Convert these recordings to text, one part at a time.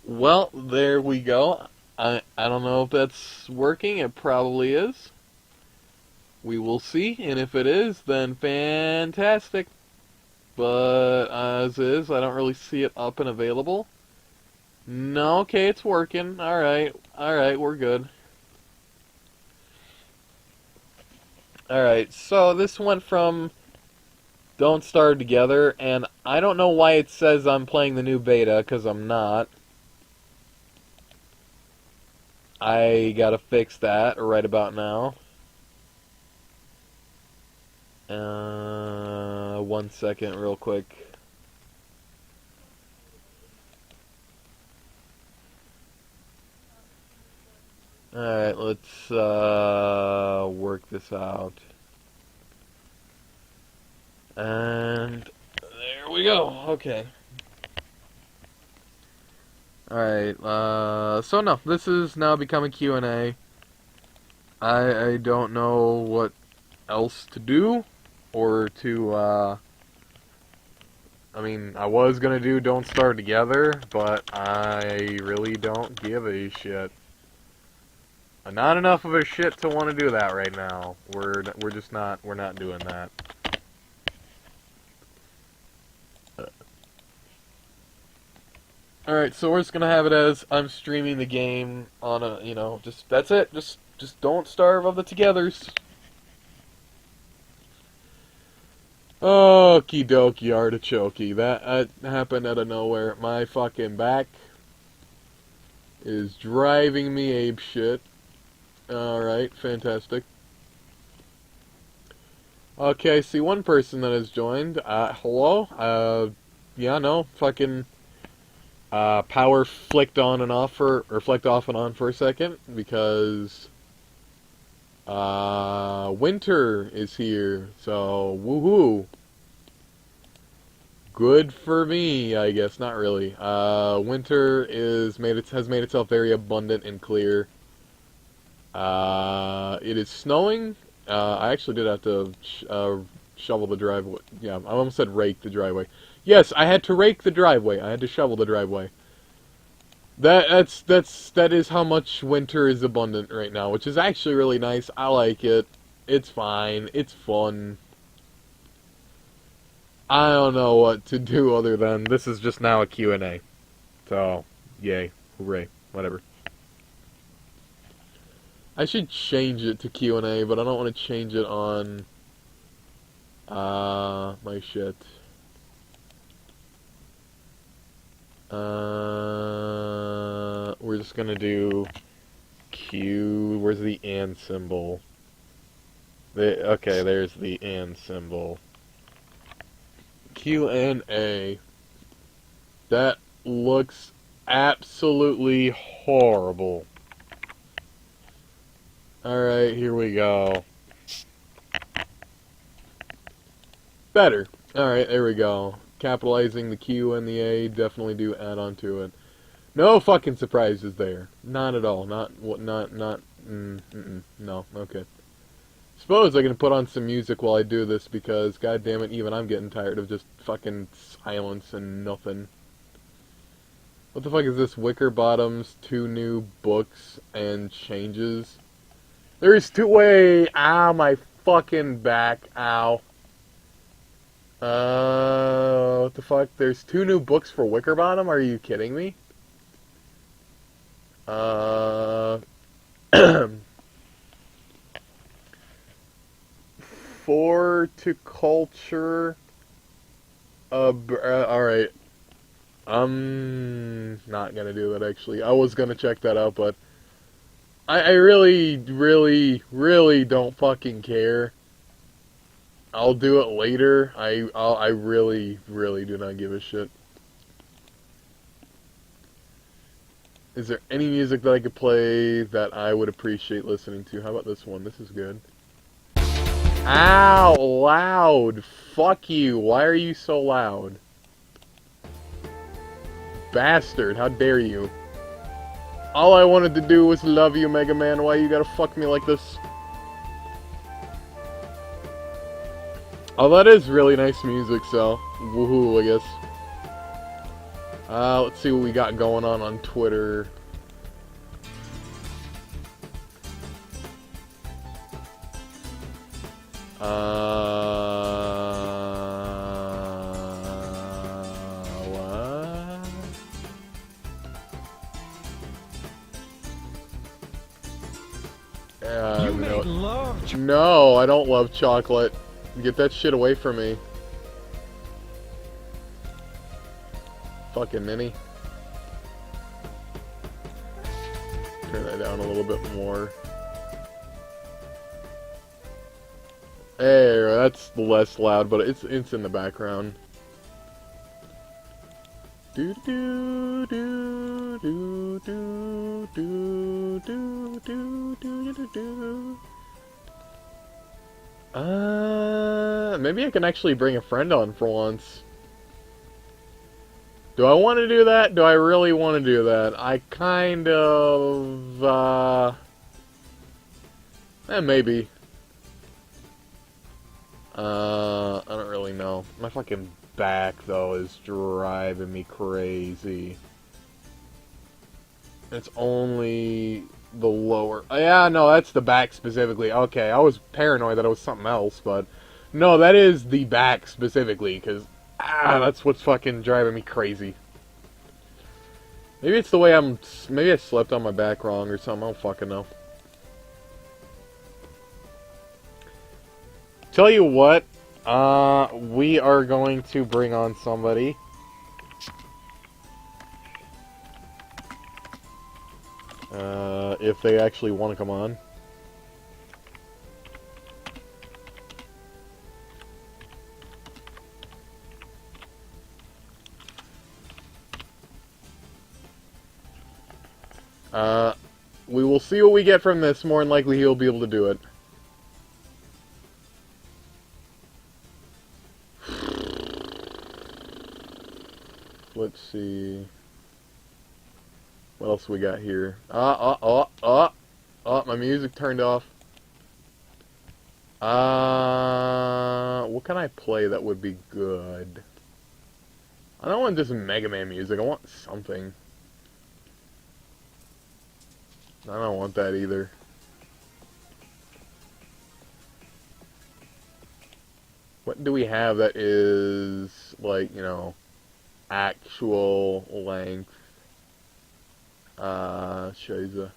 Well, there we go. I don't know if that's working. It probably is. We will see, and if it is, then fantastic. But as is, I don't really see it up and available. No, okay, it's working. Alright, we're good. Alright, so this went from Don't Starve Together, and I don't know why it says I'm playing the new beta, because I'm not. I gotta fix that right about now. 1 second, real quick. Alright, let's work this out. And there we go. Okay. Alright, so no, this has now become a Q&A. I don't know what else to do, or to, I mean, I was gonna do Don't Starve Together, but I really don't give a shit. Not enough of a shit to want to do that right now. We're just not, we're not doing that. Alright, so we're just gonna have it as I'm streaming the game on a, just, that's it. Just don't starve of the togethers. Okie dokie artichokey. That happened out of nowhere. My fucking back is driving me apeshit. Alright, fantastic. Okay, I see one person that has joined. Hello? Yeah, no, fucking power flicked on and off or flicked off and on for a second because winter is here, so woohoo. Good for me, I guess. Not really. Winter has made itself very abundant and clear. It is snowing. I actually did have to shovel the driveway. Yeah, I almost said rake the driveway. Yes, I had to rake the driveway. I had to shovel the driveway. That is how much winter is abundant right now, which is actually really nice. I like it. It's fine. It's fun. I don't know what to do other than this is just now a Q&A. So, yay, hooray, whatever. I should change it to Q&A, but I don't want to change it on my shit. We're just gonna do Q. Where's the and symbol? Okay, there's the and symbol. Q&A. That looks absolutely horrible. Alright, here we go. Better. Alright, there we go. Capitalizing the Q and the A definitely do add on to it. No fucking surprises there. Not at all. No, okay. Suppose I can put on some music while I do this because, god damn it, even I'm getting tired of just fucking silence and nothing. What the fuck is this? Wicker Bottom's 2 new books and changes? There's 2 way. Ow, my fucking back. Ow. What the fuck? There's 2 new books for Wicker Bottom? Are you kidding me? Horticulture. Alright. I'm not gonna do that, actually. I was gonna check that out, but I really, really, really don't fucking care. I'll do it later. I really, really do not give a shit. Is there any music that I could play that I would appreciate listening to? How about this one? This is good. Ow, loud. Fuck you. Why are you so loud? Bastard, how dare you? All I wanted to do was love you, Mega Man. Why you gotta fuck me like this? Oh, that is really nice music, so woohoo, I guess. Let's see what we got going on Twitter. What? You made love. No, I don't love chocolate. Get that shit away from me. Fucking ninny. Turn that down a little bit more. Hey, that's less loud, but it's in the background. Do do do do do do do do do do do. Maybe I can actually bring a friend on for once. Do I want to do that? Do I really want to do that? I kind of, maybe. I don't really know. My fucking back, though, is driving me crazy. It's only the lower... Yeah, no, that's the back specifically. Okay, I was paranoid that it was something else, but... No, that is the back specifically, because... that's what's fucking driving me crazy. Maybe it's the way I'm... Maybe I slept on my back wrong or something. I don't fucking know. Tell you what, we are going to bring on somebody. If they actually want to come on. We will see what we get from this. More than likely he'll be able to do it. Let's see. What else we got here? My music turned off. What can I play that would be good? I don't want just Mega Man music. I want something. I don't want that either. What do we have that is, like, you know, actual length? Shiza.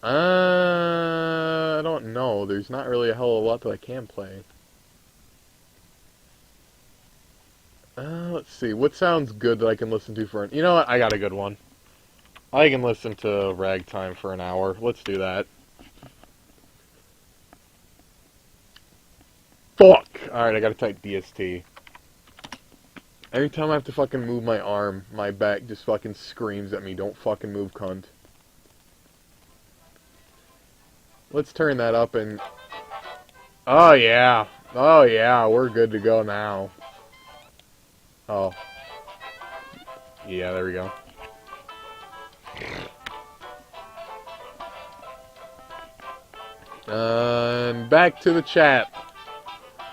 I don't know. There's not really a hell of a lot that I can play. Let's see. What sounds good that I can listen to for... You know what? I got a good one. I can listen to Ragtime for an hour. Let's do that. Fuck! Alright, I gotta type DST. Every time I have to fucking move my arm, my back just fucking screams at me, don't fucking move, cunt. Let's turn that up and... Oh yeah! Oh yeah, we're good to go now. Oh. Yeah, there we go. And back to the chat.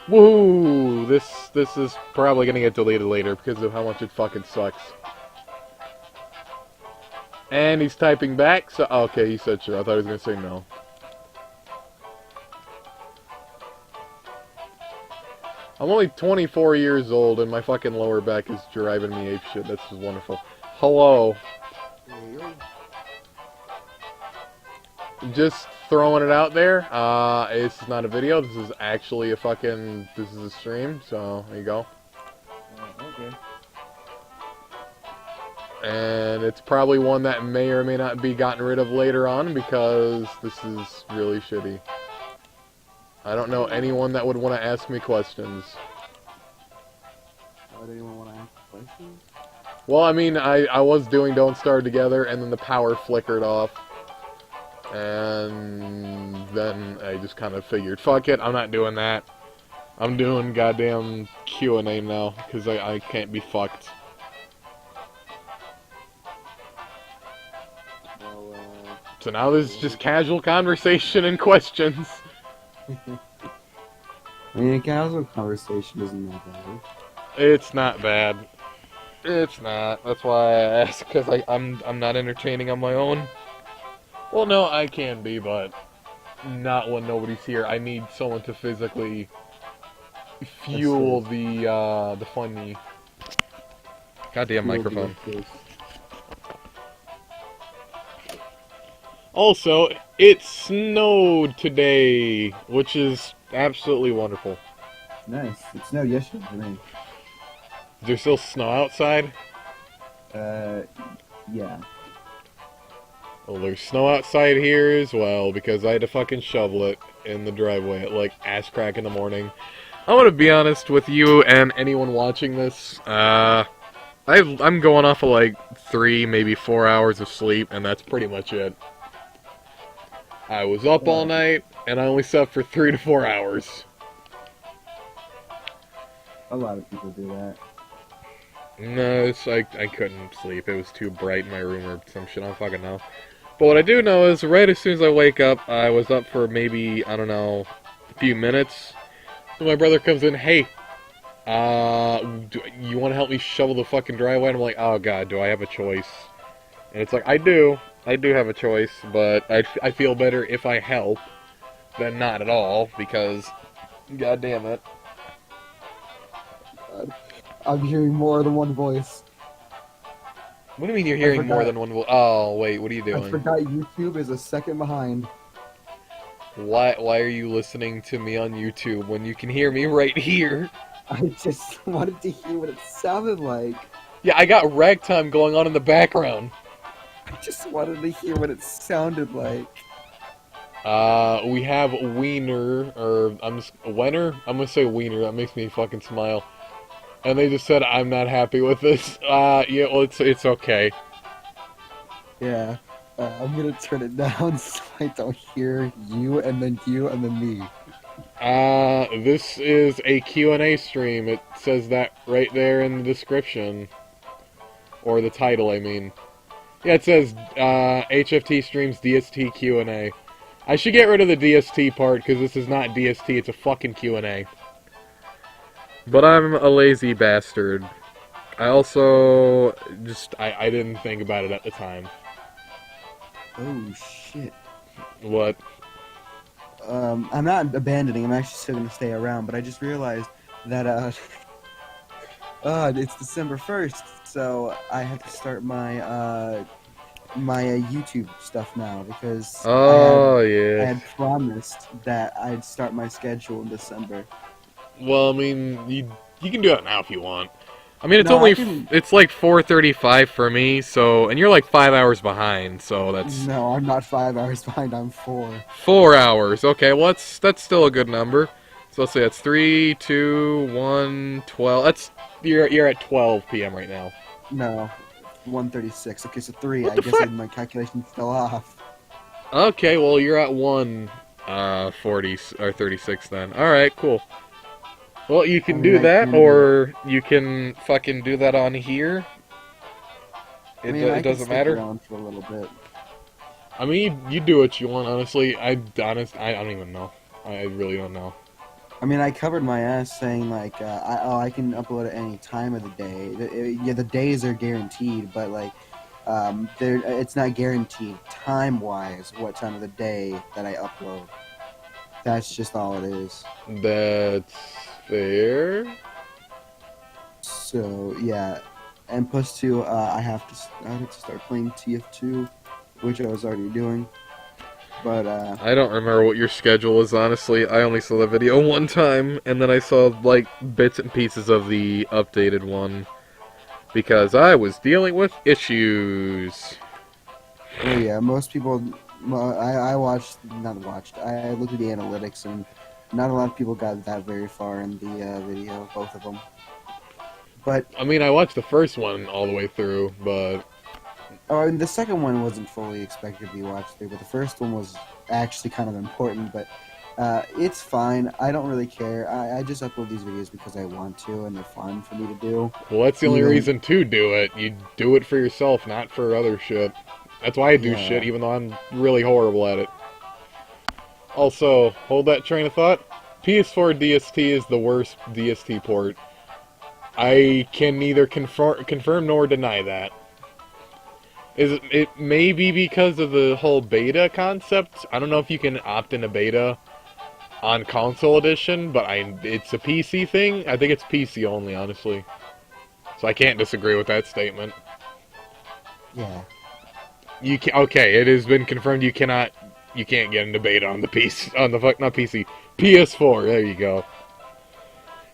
Woohoo! This is probably gonna get deleted later because of how much it fucking sucks. And he's typing back, so okay, he said sure. I thought he was gonna say no. I'm only 24 years old and my fucking lower back is driving me apeshit. This is wonderful. Hello. Just throwing it out there. This is not a video. This is actually a fucking... This is a stream, so there you go. Okay. And it's probably one that may or may not be gotten rid of later on because this is really shitty. I don't know anyone that would want to ask me questions. Why would anyone want to ask questions? Well, I mean, I was doing Don't Starve Together, and then the power flickered off. And then I just kind of figured, fuck it, I'm not doing that. I'm doing goddamn Q&A now, because I can't be fucked. Well, So now there's just casual conversation and questions. I mean, a casual conversation isn't that bad. It's not bad. It's not. That's why I asked, because I'm not entertaining on my own. Well, no, I can be, but not when nobody's here. I need someone to physically fuel the funny. Goddamn microphone. Also, it snowed today, which is absolutely wonderful. Nice. It snowed yesterday for me. Is there still snow outside? Yeah. Well, there's snow outside here as well, because I had to fucking shovel it in the driveway at, like, ass crack in the morning. I'm gonna be honest with you and anyone watching this, I'm going off of, like, 3, maybe 4 hours of sleep, and that's pretty much it. I was up all night, and I only slept for 3 to 4 hours. A lot of people do that. No, it's like I couldn't sleep. It was too bright in my room or some shit. I don't fucking know. But what I do know is, right as soon as I wake up, I was up for maybe, I don't know, a few minutes. And my brother comes in, hey, you want to help me shovel the fucking driveway? And I'm like, oh god, do I have a choice? And it's like, I do have a choice, but I feel better if I help than not at all, because, god damn it. I'm hearing more than one voice. What do you mean you're hearing more than one voice? Oh, wait, what are you doing? I forgot YouTube is a second behind. Why are you listening to me on YouTube when you can hear me right here? I just wanted to hear what it sounded like. Yeah, I got ragtime going on in the background. I just wanted to hear what it sounded like. We have Wiener, or Wenner? I'm gonna say Wiener, that makes me fucking smile. And they just said, I'm not happy with this. Yeah, well, it's okay. Yeah, I'm gonna turn it down so I don't hear you, and then me. This is a Q&A stream. It says that right there in the description. Or the title, I mean. Yeah, it says, HFT streams DST Q&A. I should get rid of the DST part, because this is not DST, it's a fucking Q&A. But I'm a lazy bastard. I also I didn't think about it at the time. Oh shit. What? I'm not abandoning, I'm actually still gonna stay around, but I just realized that, it's December 1st, so I have to start my, YouTube stuff now, because I had promised that I'd start my schedule in December. Well, I mean, you can do that now if you want. I mean, it's like 4:35 for me, so, and you're like 5 hours behind, so that's... No, I'm not 5 hours behind, I'm 4. 4 hours, okay, well, that's still a good number. So let's say that's 3, 2, 1, 12, you're at 12 p.m. right now. No, 1:36, okay, so 3, What I the guess fuck? my calculation's still off. Okay, well, you're at 40 or 36 then. Alright, cool. Well, you can do that, or you can fucking do that on here. It doesn't matter. Around for a little bit. I mean, you do what you want, honestly. I don't even know. I really don't know. I mean, I covered my ass saying, like, I can upload at any time of the day. Yeah, the days are guaranteed, but, like, it's not guaranteed time-wise what time of the day that I upload. That's just all it is. That's fair. So, yeah. And plus, two, I have to start playing TF2, which I was already doing. But, I don't remember what your schedule is, honestly. I only saw the video one time, and then I saw, like, bits and pieces of the updated one. Because I was dealing with issues. oh yeah, most people... I looked at the analytics, and not a lot of people got that very far in the video, both of them. But... I mean, I watched the first one all the way through, but... Oh, and the second one wasn't fully expected to be watched through, but the first one was actually kind of important, but it's fine. I don't really care. I just upload these videos because I want to, and they're fun for me to do. Well, that's the only reason to do it. You do it for yourself, not for other shit. That's why I do shit, even though I'm really horrible at it. Also, hold that train of thought. PS4 DST is the worst DST port. I can neither confirm nor deny that. It may be because of the whole beta concept. I don't know if you can opt into beta on console edition, but it's a PC thing. I think it's PC only, honestly. So I can't disagree with that statement. Yeah. Okay, it has been confirmed you can't get into beta on the PC, not PC, PS4. There you go.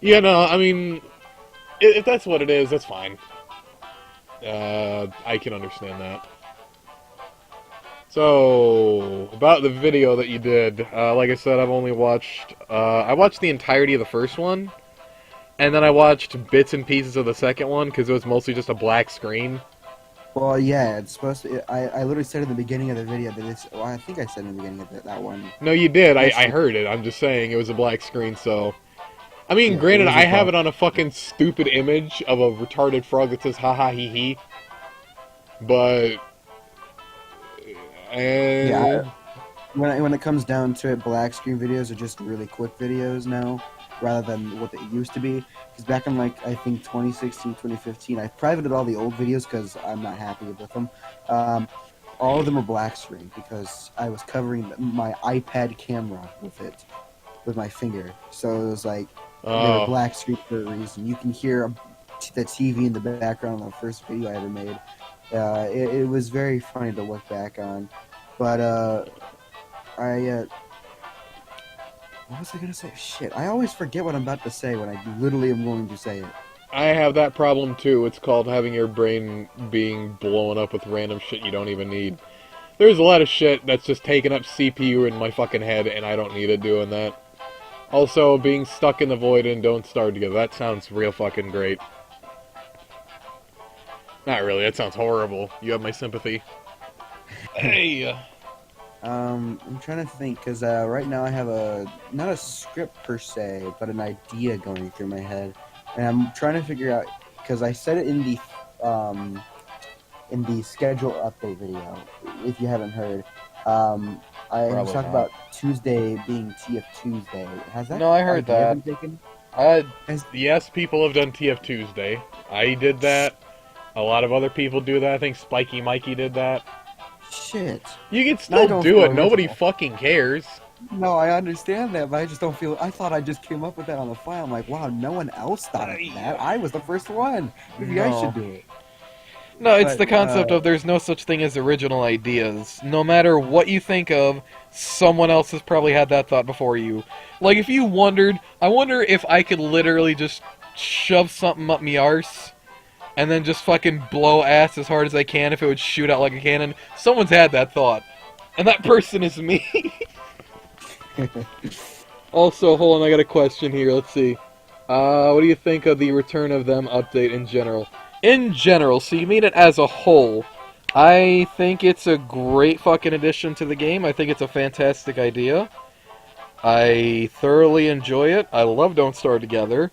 Yeah, no, I mean, if that's what it is, that's fine. I can understand that. So, about the video that you did, like I said, I've only watched, I watched the entirety of the first one, and then I watched bits and pieces of the second one, because it was mostly just a black screen. Well, yeah, it's supposed to. I literally said in the beginning of the video that it's. Well, I think I said in the beginning of that one. No, you did. I heard it. I'm just saying it was a black screen, so. I mean, Yeah, granted, I have black. it on a fucking stupid image of a retarded frog that says ha ha he he. But. Yeah. When it comes down to it, black screen videos are just really quick videos now, rather than what they used to be. Because back in, like, I think 2016, 2015, I privated all the old videos because I'm not happy with them. All of them were black screen because I was covering my iPad camera with it, with my finger. So it was like, they were black screen for a reason. You can hear the TV in the background on the first video I ever made. It was very funny to look back on. But, what was I gonna say? Shit, I always forget what I'm about to say when I literally am going to say it. I have that problem too. It's called having your brain being blown up with random shit you don't even need. There's a lot of shit that's just taking up CPU in my fucking head, and I don't need it doing that. Also, being stuck in the void and don't starve together. That sounds real fucking great. Not really, that sounds horrible. You have my sympathy. Hey! I'm trying to think, because right now I have not a script per se, but an idea going through my head. And I'm trying to figure out, because I said it in the schedule update video, if you haven't heard. I was talking about Tuesday being TF Tuesday. Has that? No, I heard idea that. been taken? Yes, people have done TF Tuesday. I did that. A lot of other people do that. I think Spiky Mikey did that. Shit. You can still do it. Nobody fucking cares. No, I understand that, but I just don't feel. I thought I just came up with that on the fly. I'm like, wow, no one else thought of that. I was the first one. Maybe I should do it. No, it's But, the concept of there's no such thing as original ideas. No matter what you think of, someone else has probably had that thought before you. Like, if you wondered, I wonder if I could literally just shove something up me arse and then just fucking blow ass as hard as I can if it would shoot out like a cannon. Someone's had that thought. And that person is me. Also, hold on, I got a question here. Let's see. What do you think of the Return of Them update in general? In general, so you mean it as a whole. I think it's a great fucking addition to the game. I think it's a fantastic idea. I thoroughly enjoy it. I love Don't Starve Together.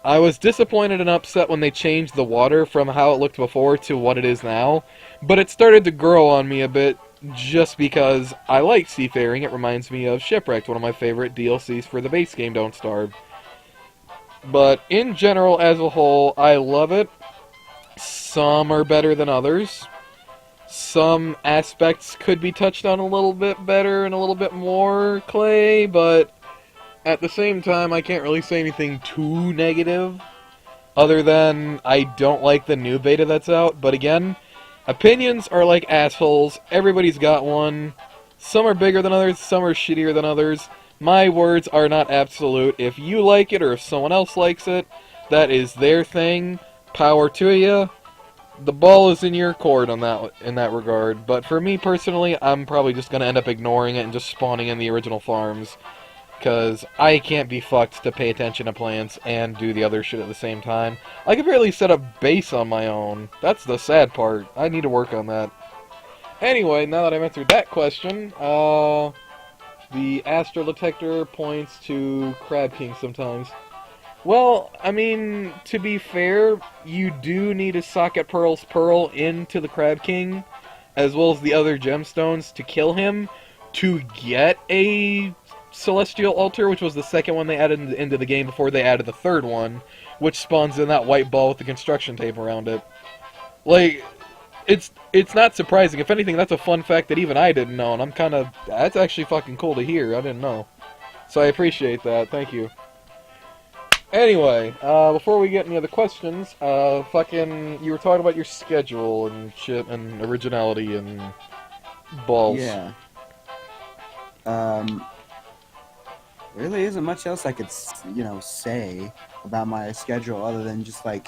I was disappointed and upset when they changed the water from how it looked before to what it is now, but it started to grow on me a bit just because I like seafaring. It reminds me of Shipwrecked, one of my favorite DLCs for the base game Don't Starve. But in general, as a whole, I love it. Some are better than others. Some aspects could be touched on a little bit better and a little bit more, Clay, but at the same time, I can't really say anything too negative, other than I don't like the new beta that's out. But again, opinions are like assholes. Everybody's got one. Some are bigger than others, some are shittier than others. My words are not absolute. If you like it or if someone else likes it, that is their thing. Power to you. The ball is in your court on that in that regard. But for me personally, I'm probably just going to end up ignoring it and just spawning in the original farms. Because I can't be fucked to pay attention to plants and do the other shit at the same time. I can barely set up base on my own. That's the sad part. I need to work on that. Anyway, now that I've answered that question, the astral detector points to Crab King sometimes. Well, I mean, to be fair, you do need a Socket Pearl's Pearl into the Crab King, as well as the other gemstones to kill him, to get a Celestial Altar, which was the second one they added into the game before they added the third one, which spawns in that white ball with the construction tape around it. Like, it's not surprising. If anything, that's a fun fact that even I didn't know, and that's actually fucking cool to hear. I didn't know. So I appreciate that. Thank you. Anyway, before we get any other questions, you were talking about your schedule and shit and originality and balls. Yeah. Really isn't much else I could, say about my schedule other than just like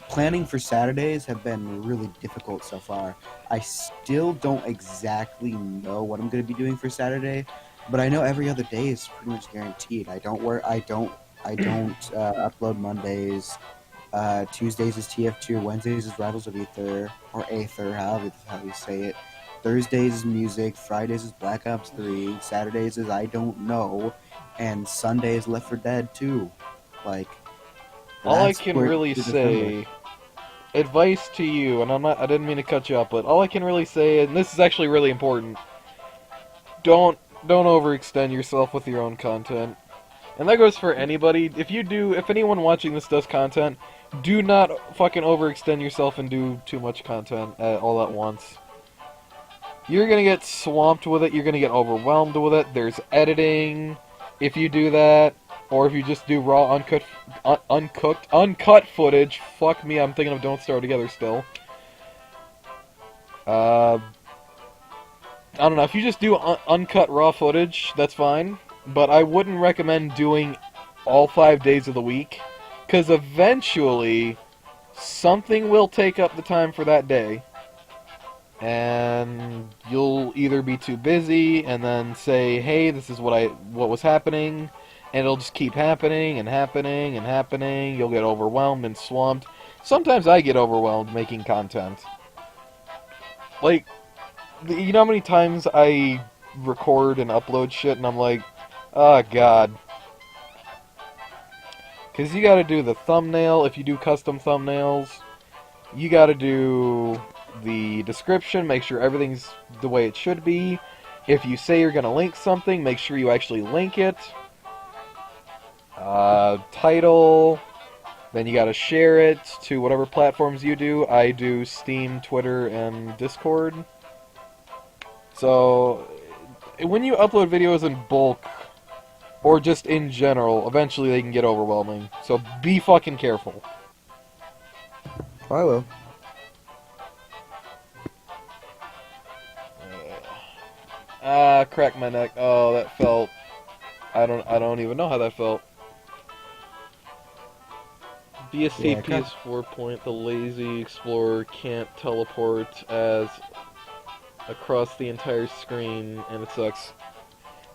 planning for Saturdays have been really difficult so far. I still don't exactly know what I'm going to be doing for Saturday, but I know every other day is pretty much guaranteed. I don't upload Mondays. Tuesdays is TF2. Wednesdays is Rattles of Ether or Aether, however you say it. Thursdays is music. Fridays is Black Ops 3. Saturdays is I don't know, and Sunday is Left 4 Dead 2. Like, all I can really say, advice to you, and I didn't mean to cut you up, but all I can really say, and this is actually really important, don't overextend yourself with your own content. And that goes for anybody. If anyone watching this does content, do not fucking overextend yourself and do too much content all at once. You're gonna get swamped with it, you're gonna get overwhelmed with it, there's editing if you do that, or if you just do raw, uncut footage. Fuck me, I'm thinking of Don't Starve Together still. I don't know, if you just do uncut raw footage, that's fine, but I wouldn't recommend doing all 5 days of the week, because eventually, something will take up the time for that day. And you'll either be too busy and then say, hey, this is what was happening, and it'll just keep happening and happening and happening. You'll get overwhelmed and swamped. Sometimes I get overwhelmed making content. Like, you know how many times I record and upload shit and I'm like, oh god. Because you gotta do the thumbnail if you do custom thumbnails. You gotta do the description, make sure everything's the way it should be. If you say you're gonna link something, make sure you actually link it. Title, then you gotta share it to whatever platforms you do. I do Steam, Twitter, and Discord. So, when you upload videos in bulk, or just in general, eventually they can get overwhelming. So be fucking careful. I will. Crack my neck. Oh, that felt... I don't even know how that felt. BST Yeah, PS4 point, the lazy explorer can't teleport as across the entire screen, and it sucks.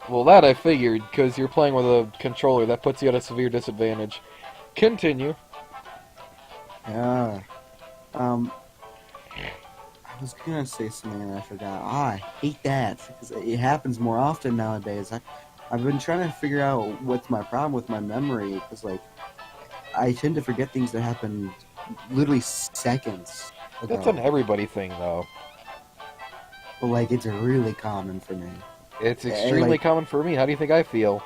Well, that I figured, because you're playing with a controller. That puts you at a severe disadvantage. Continue. Yeah. I was gonna say something and I forgot. I hate that, because it happens more often nowadays. I've been trying to figure out what's my problem with my memory, because, like, I tend to forget things that happened literally seconds ago. That's an everybody thing, though. But, like, it's really common for me. It's extremely common for me. How do you think I feel?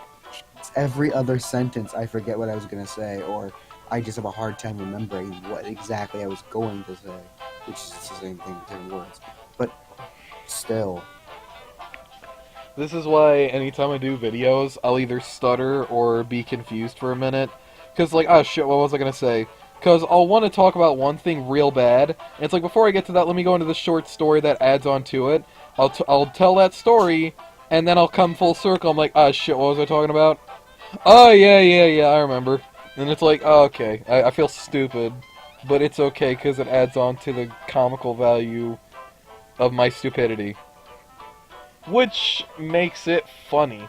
It's every other sentence I forget what I was gonna say, or I just have a hard time remembering what exactly I was going to say, which is the same thing with different words. But still. This is why anytime I do videos, I'll either stutter or be confused for a minute. Because, like, oh shit, what was I going to say? Because I'll want to talk about one thing real bad, and it's like, before I get to that, let me go into the short story that adds on to it. I'll tell that story, and then I'll come full circle. I'm like, oh shit, what was I talking about? Oh, yeah, I remember. And it's like, oh, okay, I feel stupid, but it's okay, because it adds on to the comical value of my stupidity. Which makes it funny.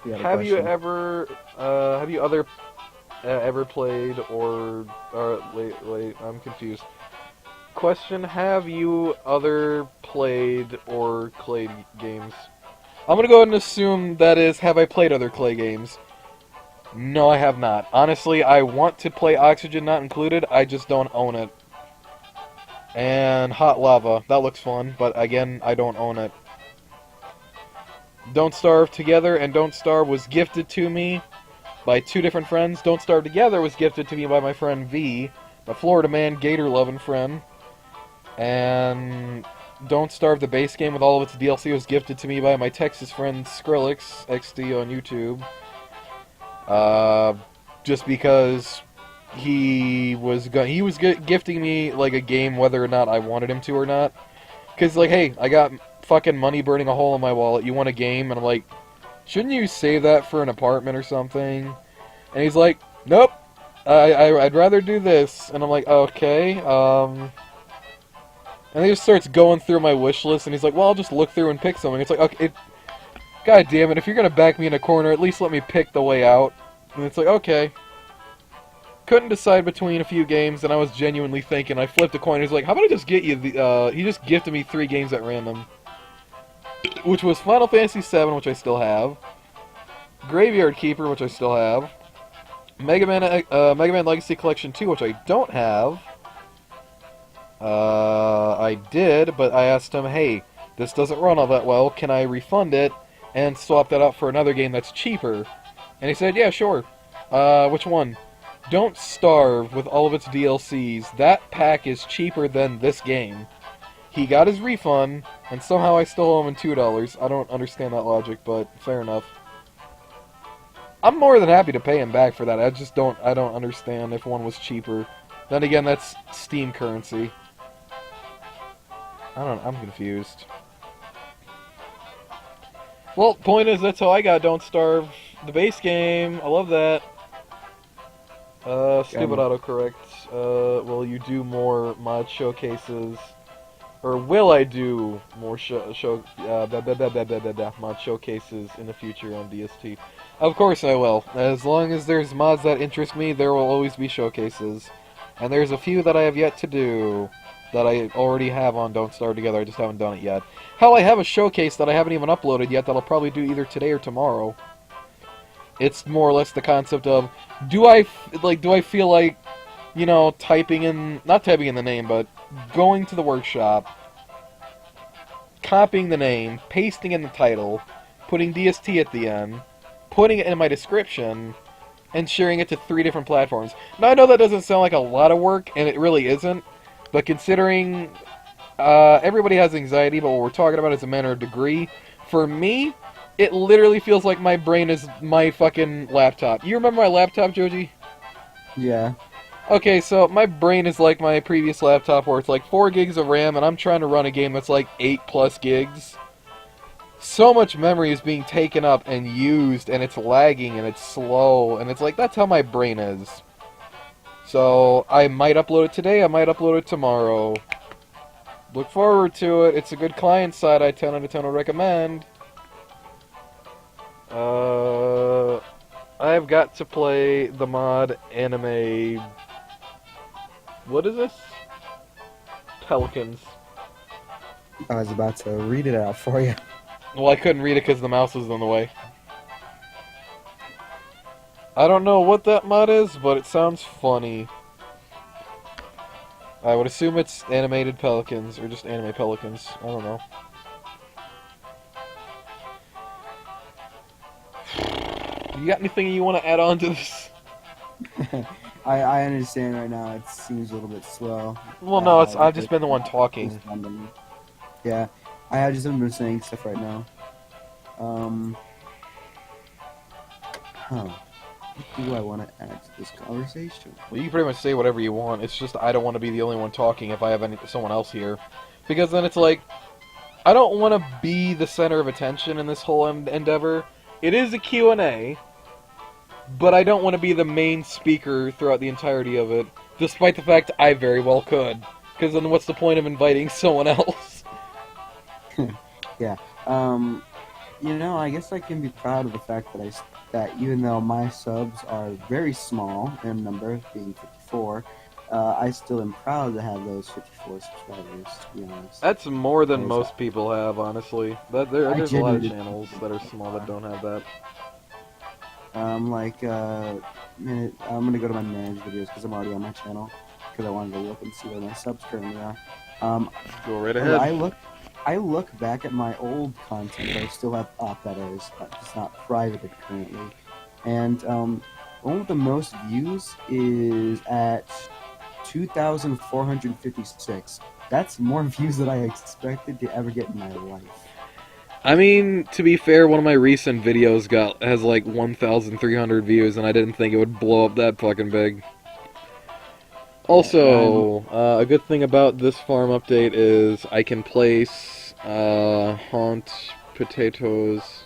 Have you ever played wait, I'm confused. Question, have you other played or clayed games? I'm gonna go ahead and assume that is, have I played other clay games? No, I have not. Honestly, I want to play Oxygen Not Included, I just don't own it. And Hot Lava, that looks fun, but again, I don't own it. Don't Starve Together and Don't Starve was gifted to me by 2 different friends. Don't Starve Together was gifted to me by my friend V, my Florida man, Gator loving friend. And Don't Starve the base game with all of its DLC was gifted to me by my Texas friend Skrilex XD on YouTube. Just because he was gifting me like a game whether or not I wanted him to or not. Cause like, hey, I got fucking money burning a hole in my wallet. You want a game? And I'm like, shouldn't you save that for an apartment or something? And he's like, nope. I'd rather do this. And I'm like, okay. And he just starts going through my wish list, and he's like, well, I'll just look through and pick something. It's like, okay, god damn it, if you're gonna back me in a corner, at least let me pick the way out. And it's like, okay. Couldn't decide between a few games, and I was genuinely thinking, I flipped a coin, he's like, how about I just get you the, he just gifted me 3 games at random. Which was Final Fantasy VII, which I still have. Graveyard Keeper, which I still have. Mega Man Legacy Collection 2, which I don't have. I did, but I asked him, hey, this doesn't run all that well, can I refund it and swap that out for another game that's cheaper? And he said, yeah, sure. Which one? Don't Starve with all of its DLCs. That pack is cheaper than this game. He got his refund, and somehow I still owe him $2. I don't understand that logic, but fair enough. I'm more than happy to pay him back for that. I don't understand if one was cheaper. Then again, that's Steam currency. I'm confused. Well, point is, that's how I got Don't Starve. The base game, I love that. Stupid autocorrect. Will you do more mod showcases? Or will I do more mod showcases in the future on DST? Of course I will. As long as there's mods that interest me, there will always be showcases. And there's a few that I have yet to do that I already have on Don't Starve Together, I just haven't done it yet. Hell, I have a showcase that I haven't even uploaded yet that I'll probably do either today or tomorrow. It's more or less the concept of, do I feel like, you know, not typing in the name, but going to the workshop, copying the name, pasting in the title, putting DST at the end, putting it in my description, and sharing it to 3 different platforms. Now, I know that doesn't sound like a lot of work, and it really isn't, but considering everybody has anxiety, but what we're talking about is a matter of degree, for me, it literally feels like my brain is my fucking laptop. You remember my laptop, Joji? Yeah. Okay, so my brain is like my previous laptop where it's like 4 gigs of RAM and I'm trying to run a game that's like 8+ gigs. So much memory is being taken up and used and it's lagging and it's slow and it's like, that's how my brain is. So, I might upload it today, I might upload it tomorrow. Look forward to it. It's a good client side, I 10 out of 10 would recommend. I've got to play the mod anime... What is this? Pelicans. I was about to read it out for you. Well, I couldn't read it because the mouse was in the way. I don't know what that mod is, but it sounds funny. I would assume it's animated pelicans, or just anime pelicans. I don't know. You got anything you want to add on to this? I understand right now it seems a little bit slow. Well, no, I've just been the one talking. Yeah, I just haven't been saying stuff right now. What do I want to add to this conversation? Well, you can pretty much say whatever you want. It's just I don't want to be the only one talking if I have someone else here. Because then it's like, I don't want to be the center of attention in this whole endeavor. It is a Q&A, but I don't want to be the main speaker throughout the entirety of it, despite the fact I very well could. Because then what's the point of inviting someone else? Yeah. You know, I guess I can be proud of the fact that even though my subs are very small in number, being 54, I still am proud to have those 54 subscribers, to be honest. That's more than most people have, honestly. There's a lot of channels that are small that don't have that. I'm gonna go to my managed videos because I'm already on my channel because I wanted to look and see where my subs currently are. Go right ahead. I look back at my old content that I still have up, that is, it's not privated currently, and one with the most views is at 2,456. That's more views than I expected to ever get in my life. I mean, to be fair, one of my recent videos has like 1,300 views, and I didn't think it would blow up that fucking big. Also, a good thing about this farm update is I can place haunt potatoes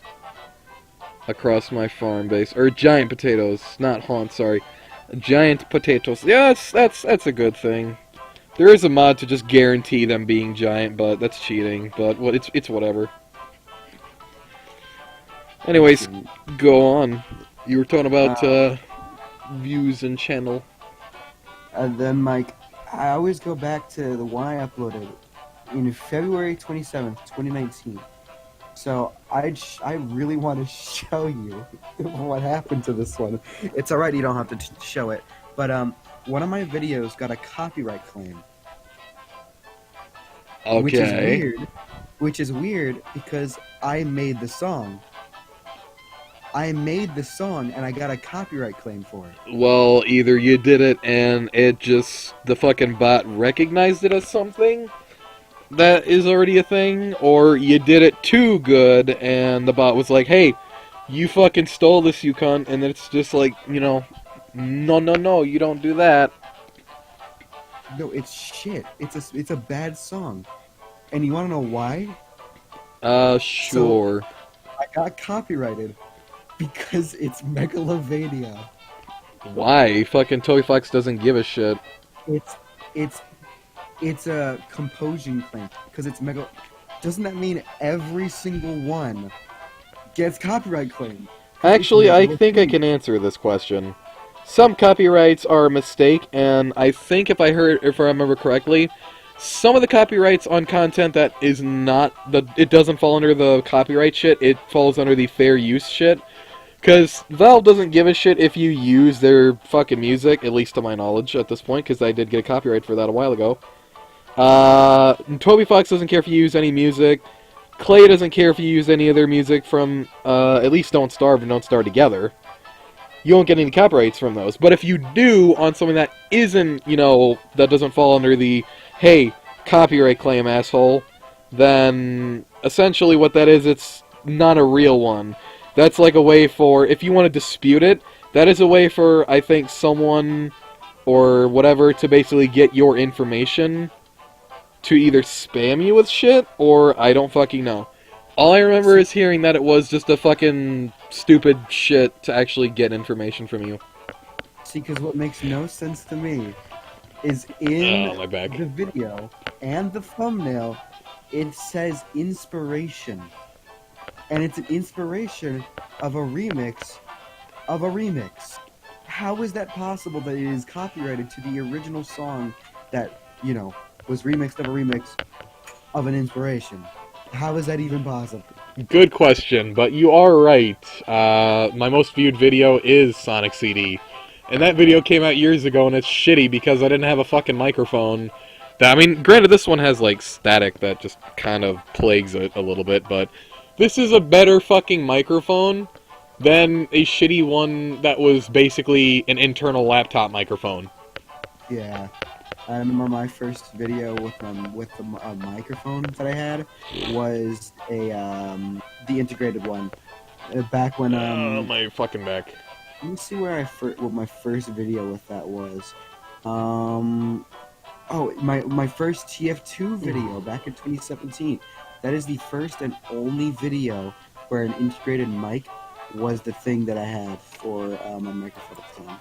across my farm base, or giant potatoes, not haunt. Sorry, giant potatoes. Yeah, that's a good thing. There is a mod to just guarantee them being giant, but that's cheating. But it's whatever. Anyways, go on. You were talking about views and channel. And then, Mike, I always go back to the one I uploaded in February 27th, 2019. So I really want to show you what happened to this one. It's alright, you don't have to show it. But one of my videos got a copyright claim. Okay. Which is weird because I made the song. I made the song and I got a copyright claim for it. Well, either you did it and the fucking bot recognized it as something that is already a thing, or you did it too good and the bot was like, hey, you fucking stole this, you cunt, and it's just like, no, you don't do that. No, it's shit. It's a bad song. And you wanna know why? Sure. So, I got copyrighted because it's Megalovania. Why? Fucking Toy Fox doesn't give a shit. It's a composition claim because it's mega. Doesn't that mean every single one gets copyright claim? Actually, I think I can answer this question. Some copyrights are a mistake, and I think if I remember correctly, some of the copyrights on content that is not it doesn't fall under the copyright shit. It falls under the fair use shit. Because Valve doesn't give a shit if you use their fucking music, at least to my knowledge at this point, because I did get a copyright for that a while ago. Toby Fox doesn't care if you use any music. Clay doesn't care if you use any of their music from, at least Don't Starve and Don't Starve Together. You won't get any copyrights from those. But if you do on something that isn't, that doesn't fall under the, hey, copyright claim, asshole, then essentially what that is, it's not a real one. That's like a way for, if you want to dispute it, that is a way for, I think, someone or whatever to basically get your information to either spam you with shit, or I don't fucking know. All I remember is hearing that it was just a fucking stupid shit to actually get information from you. See, because what makes no sense to me is in my back. the video and the thumbnail, it says inspiration. And it's an inspiration of a remix of a remix. How is that possible that it is copyrighted to the original song that, was remixed of a remix of an inspiration? How is that even possible? Good question, but you are right. My most viewed video is Sonic CD. And that video came out years ago, and it's shitty because I didn't have a fucking microphone. Granted, this one has, static that just kind of plagues it a little bit, but this is a better fucking microphone than a shitty one that was basically an internal laptop microphone. Yeah. I remember my first video with the microphone that I had was the integrated one. Back when my fucking back. let me see what my first video with that was. My first TF2 video back in 2017. That is the first and only video where an integrated mic was the thing that I had for my microphone at the time.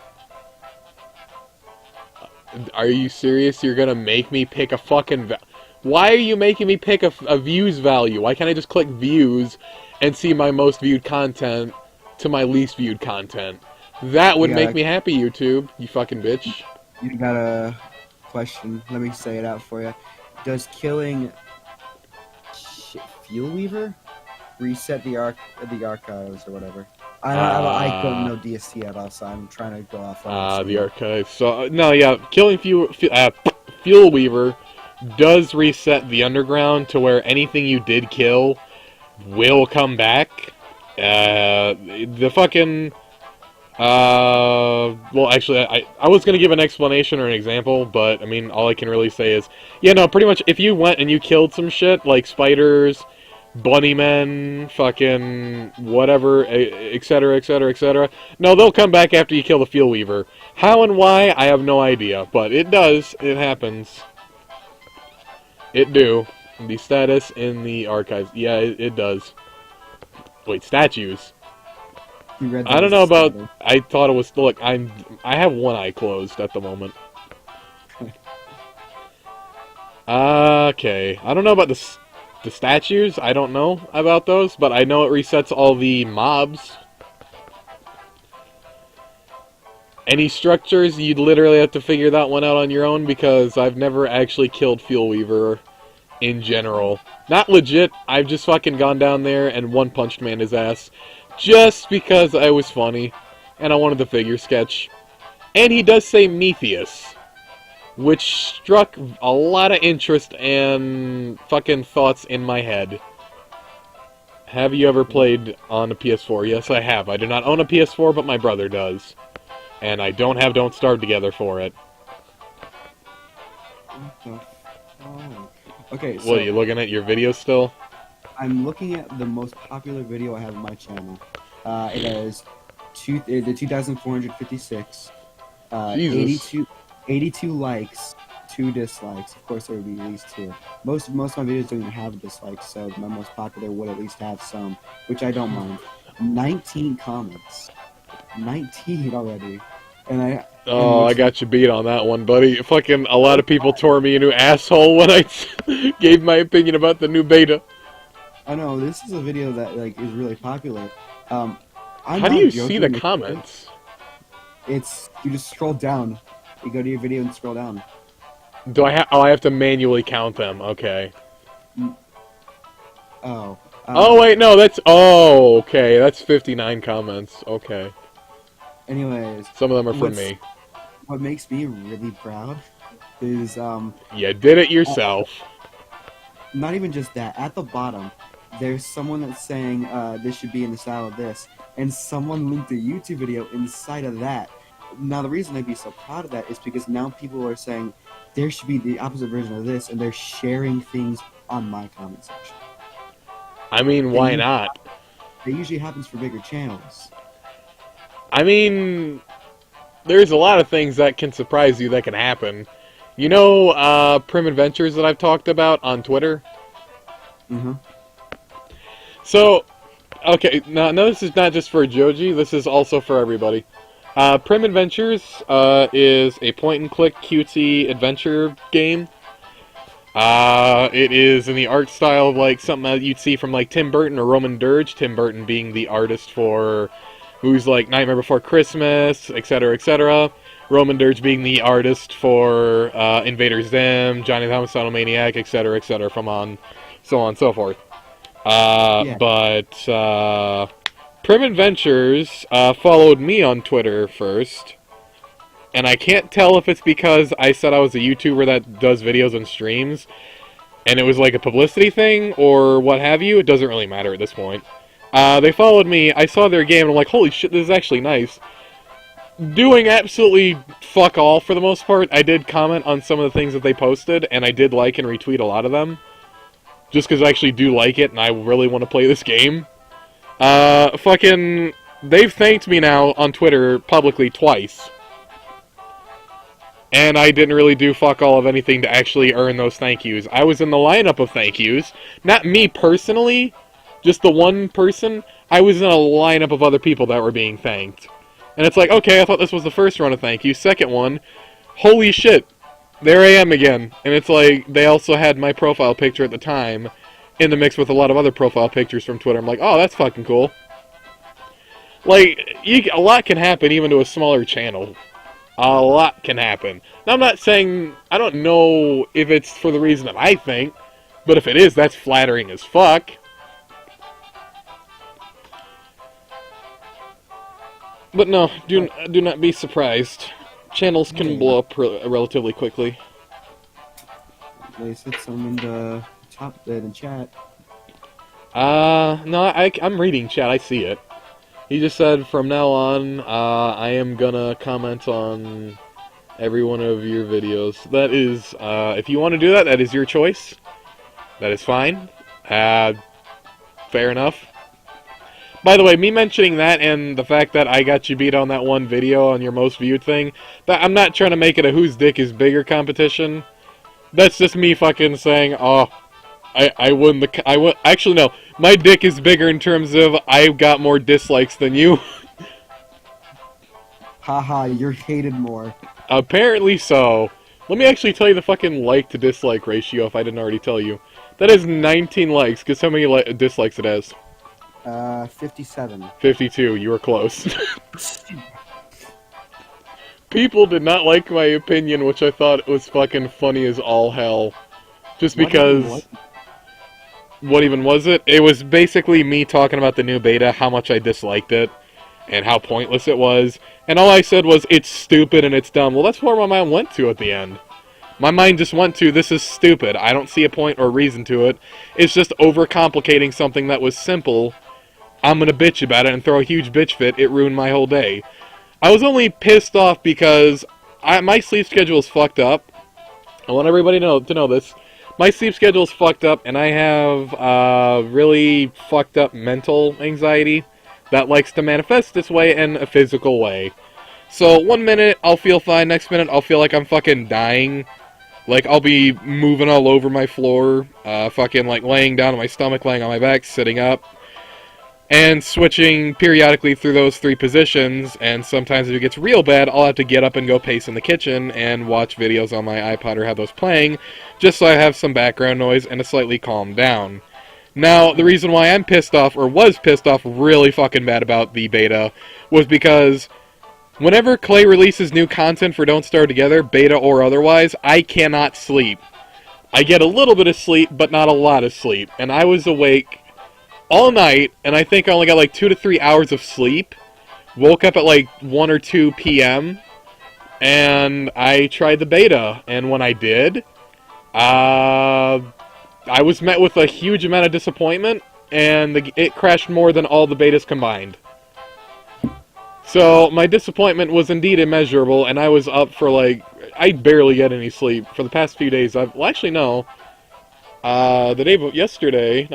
Are you serious? You're gonna make me pick a fucking... Why are you making me pick a views value? Why can't I just click views and see my most viewed content to my least viewed content? That would make me happy, YouTube, you fucking bitch. You got a question. Let me say it out for you. Does killing Fuel Weaver reset the archives or whatever? I don't know DST at all, so I'm trying to go off. The archive. So no, yeah, killing Fuel Weaver does reset the underground to where anything you did kill will come back. The fucking... well, actually, I was going to give an explanation or an example, but, I mean, all I can really say is, yeah, no, pretty much, if you went and you killed some shit, like spiders, bunnymen, fucking whatever, etc., etc., etc., no, they'll come back after you kill the Field Weaver. How and why, I have no idea, but it does, it happens. It do. The status in the archives, yeah, it does. Wait, statues? I don't know about. I thought it was. Look, I have one eye closed at the moment. Okay, I don't know about the statues. I don't know about those, but I know it resets all the mobs. Any structures, you'd literally have to figure that one out on your own because I've never actually killed Field Weaver in general. Not legit. I've just fucking gone down there and one-punched man his ass. Just because I was funny, and I wanted the figure sketch. And he does say Metheus, which struck a lot of interest and fucking thoughts in my head. Have you ever played on a PS4? Yes, I have. I do not own a PS4, but my brother does. And I don't have Don't Starve Together for it. Okay, so... What, are you looking at your videos still? I'm looking at the most popular video I have on my channel. It has the 2,456, 82 likes, 2 dislikes. Of course, there would be at least 2. Most of my videos don't even have dislikes, so my most popular would at least have some, which I don't mind. 19 comments. 19 already. And I got you beat on that one, buddy. Fucking a lot of people tore me a new asshole when I gave my opinion about the new beta. I know, this is a video that like is really popular. How do you see the comments? It's, you just scroll down. You go to your video and scroll down. Do I have? Oh, I have to manually count them. Okay. Oh. Oh wait, no, that's. Oh, okay, that's 59 comments. Okay. Anyways. Some of them are from me. What makes me really proud is You did it yourself. Not even just that. At the bottom, there's someone that's saying this should be in the style of this, and someone linked a YouTube video inside of that. Now, the reason I'd be so proud of that is because now people are saying there should be the opposite version of this, and they're sharing things on my comment section. I mean, why not? That usually happens for bigger channels. I mean, there's a lot of things that can surprise you that can happen. You know, Prim Adventures that I've talked about on Twitter? Mm-hmm. So, okay, now this is not just for Joji, this is also for everybody. Prim Adventures is a point-and-click cutesy adventure game. It is in the art style of like something that you'd see from like Tim Burton or Roman Dirge, Tim Burton being the artist for movies like Nightmare Before Christmas, etc., etc. Roman Dirge being the artist for Invader Zim, Johnny the Homicidal Maniac, etc., etc., from on, so on and so forth. Yeah. But Prim Adventures followed me on Twitter first, and I can't tell if it's because I said I was a YouTuber that does videos and streams, and it was like a publicity thing, or what have you. It doesn't really matter at this point. They followed me, I saw their game, and I'm like, holy shit, this is actually nice. Doing absolutely fuck all for the most part. I did comment on some of the things that they posted, and I did like and retweet a lot of them. Just because I actually do like it, and I really want to play this game. Fucking... They've thanked me now on Twitter publicly twice. And I didn't really do fuck all of anything to actually earn those thank yous. I was in the lineup of thank yous. Not me personally, just the one person. I was in a lineup of other people that were being thanked. And it's like, okay, I thought this was the first run of thank you. Second one, holy shit, there I am again. And it's like, they also had my profile picture at the time in the mix with a lot of other profile pictures from Twitter. I'm like, oh, that's fucking cool. Like, a lot can happen even to a smaller channel. A lot can happen. Now, I'm not saying, I don't know if it's for the reason that I think, but if it is, that's flattering as fuck. But no, do not be surprised. Channels can blow up relatively quickly. They said some in the in chat. No, I'm reading chat, I see it. He just said, from now on, I am gonna comment on every one of your videos. That is, if you want to do that, that is your choice. That is fine. Fair enough. By the way, me mentioning that and the fact that I got you beat on that one video on your most viewed thing, that I'm not trying to make it a whose dick is bigger competition. That's just me fucking saying, oh, I won the... Actually, no. My dick is bigger in terms of I've got more dislikes than you. Haha, you're hated more. Apparently so. Let me actually tell you the fucking like to dislike ratio if I didn't already tell you. That is 19 likes. Guess how many dislikes it has? 57. 52. You were close. People did not like my opinion, which I thought was fucking funny as all hell. Just because... What even was it? It was basically me talking about the new beta, how much I disliked it, and how pointless it was. And all I said was, it's stupid and it's dumb. Well, that's where my mind went to at the end. My mind just went to, this is stupid. I don't see a point or reason to it. It's just overcomplicating something that was simple. I'm gonna bitch about it and throw a huge bitch fit. It ruined my whole day. I was only pissed off because my sleep schedule is fucked up. I want everybody to know this. My sleep schedule is fucked up, and I have really fucked up mental anxiety that likes to manifest this way in a physical way. So, 1 minute, I'll feel fine. Next minute, I'll feel like I'm fucking dying. Like, I'll be moving all over my floor, fucking, like, laying down on my stomach, laying on my back, sitting up, and switching periodically through those three positions, and sometimes if it gets real bad, I'll have to get up and go pace in the kitchen and watch videos on my iPod or have those playing, just so I have some background noise and to slightly calm down. Now, the reason why I'm pissed off, or was pissed off really fucking bad about the beta, was because whenever Clay releases new content for Don't Starve Together, beta or otherwise, I cannot sleep. I get a little bit of sleep, but not a lot of sleep, and I was awake all night, and I think I only got like 2 to 3 hours of sleep. Woke up at like 1 or 2 p.m. and I tried the beta, and when I did, I was met with a huge amount of disappointment, and it crashed more than all the betas combined. So my disappointment was indeed immeasurable, and I was up for like, I barely get any sleep for the past few days. Actually no. The day yesterday,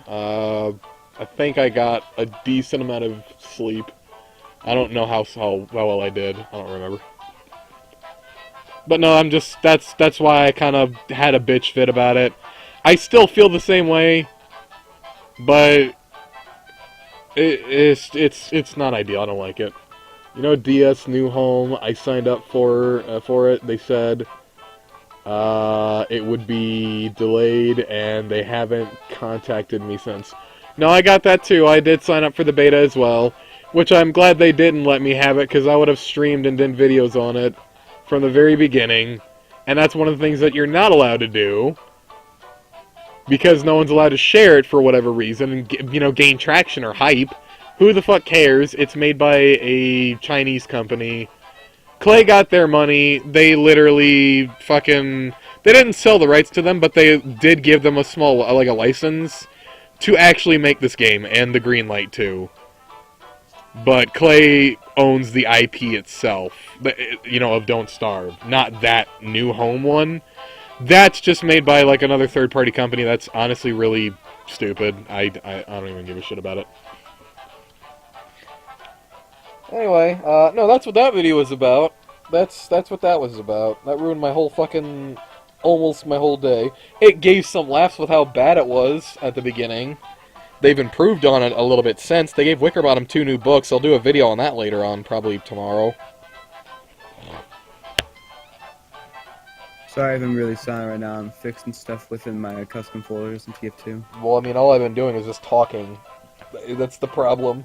I think I got a decent amount of sleep. I don't know how well I did. I don't remember. But no, that's why I kind of had a bitch fit about it. I still feel the same way, but it's not ideal. I don't like it. You know, DS new home. I signed up for it. They said it would be delayed, and they haven't contacted me since. No, I got that too. I did sign up for the beta as well, which I'm glad they didn't let me have it, because I would have streamed and done videos on it from the very beginning, and that's one of the things that you're not allowed to do, because no one's allowed to share it for whatever reason, and, you know, gain traction or hype. Who the fuck cares? It's made by a Chinese company. Clay got their money. They literally fucking... They didn't sell the rights to them, but they did give them a small, like a license to actually make this game, and the green light too. But Clay owns the IP itself, you know, of Don't Starve. Not that new home one. That's just made by, like, another third-party company that's honestly really stupid. I don't even give a shit about it. Anyway, no, that's what that video was about. That's what that was about. That ruined my whole fucking... almost my whole day. It gave some laughs with how bad it was at the beginning. They've improved on it a little bit since. They gave Wickerbottom 2 new books. I'll do a video on that later on, probably tomorrow. Sorry if I'm really silent right now. I'm fixing stuff within my custom folders in TF2. Well, I mean, all I've been doing is just talking. That's the problem.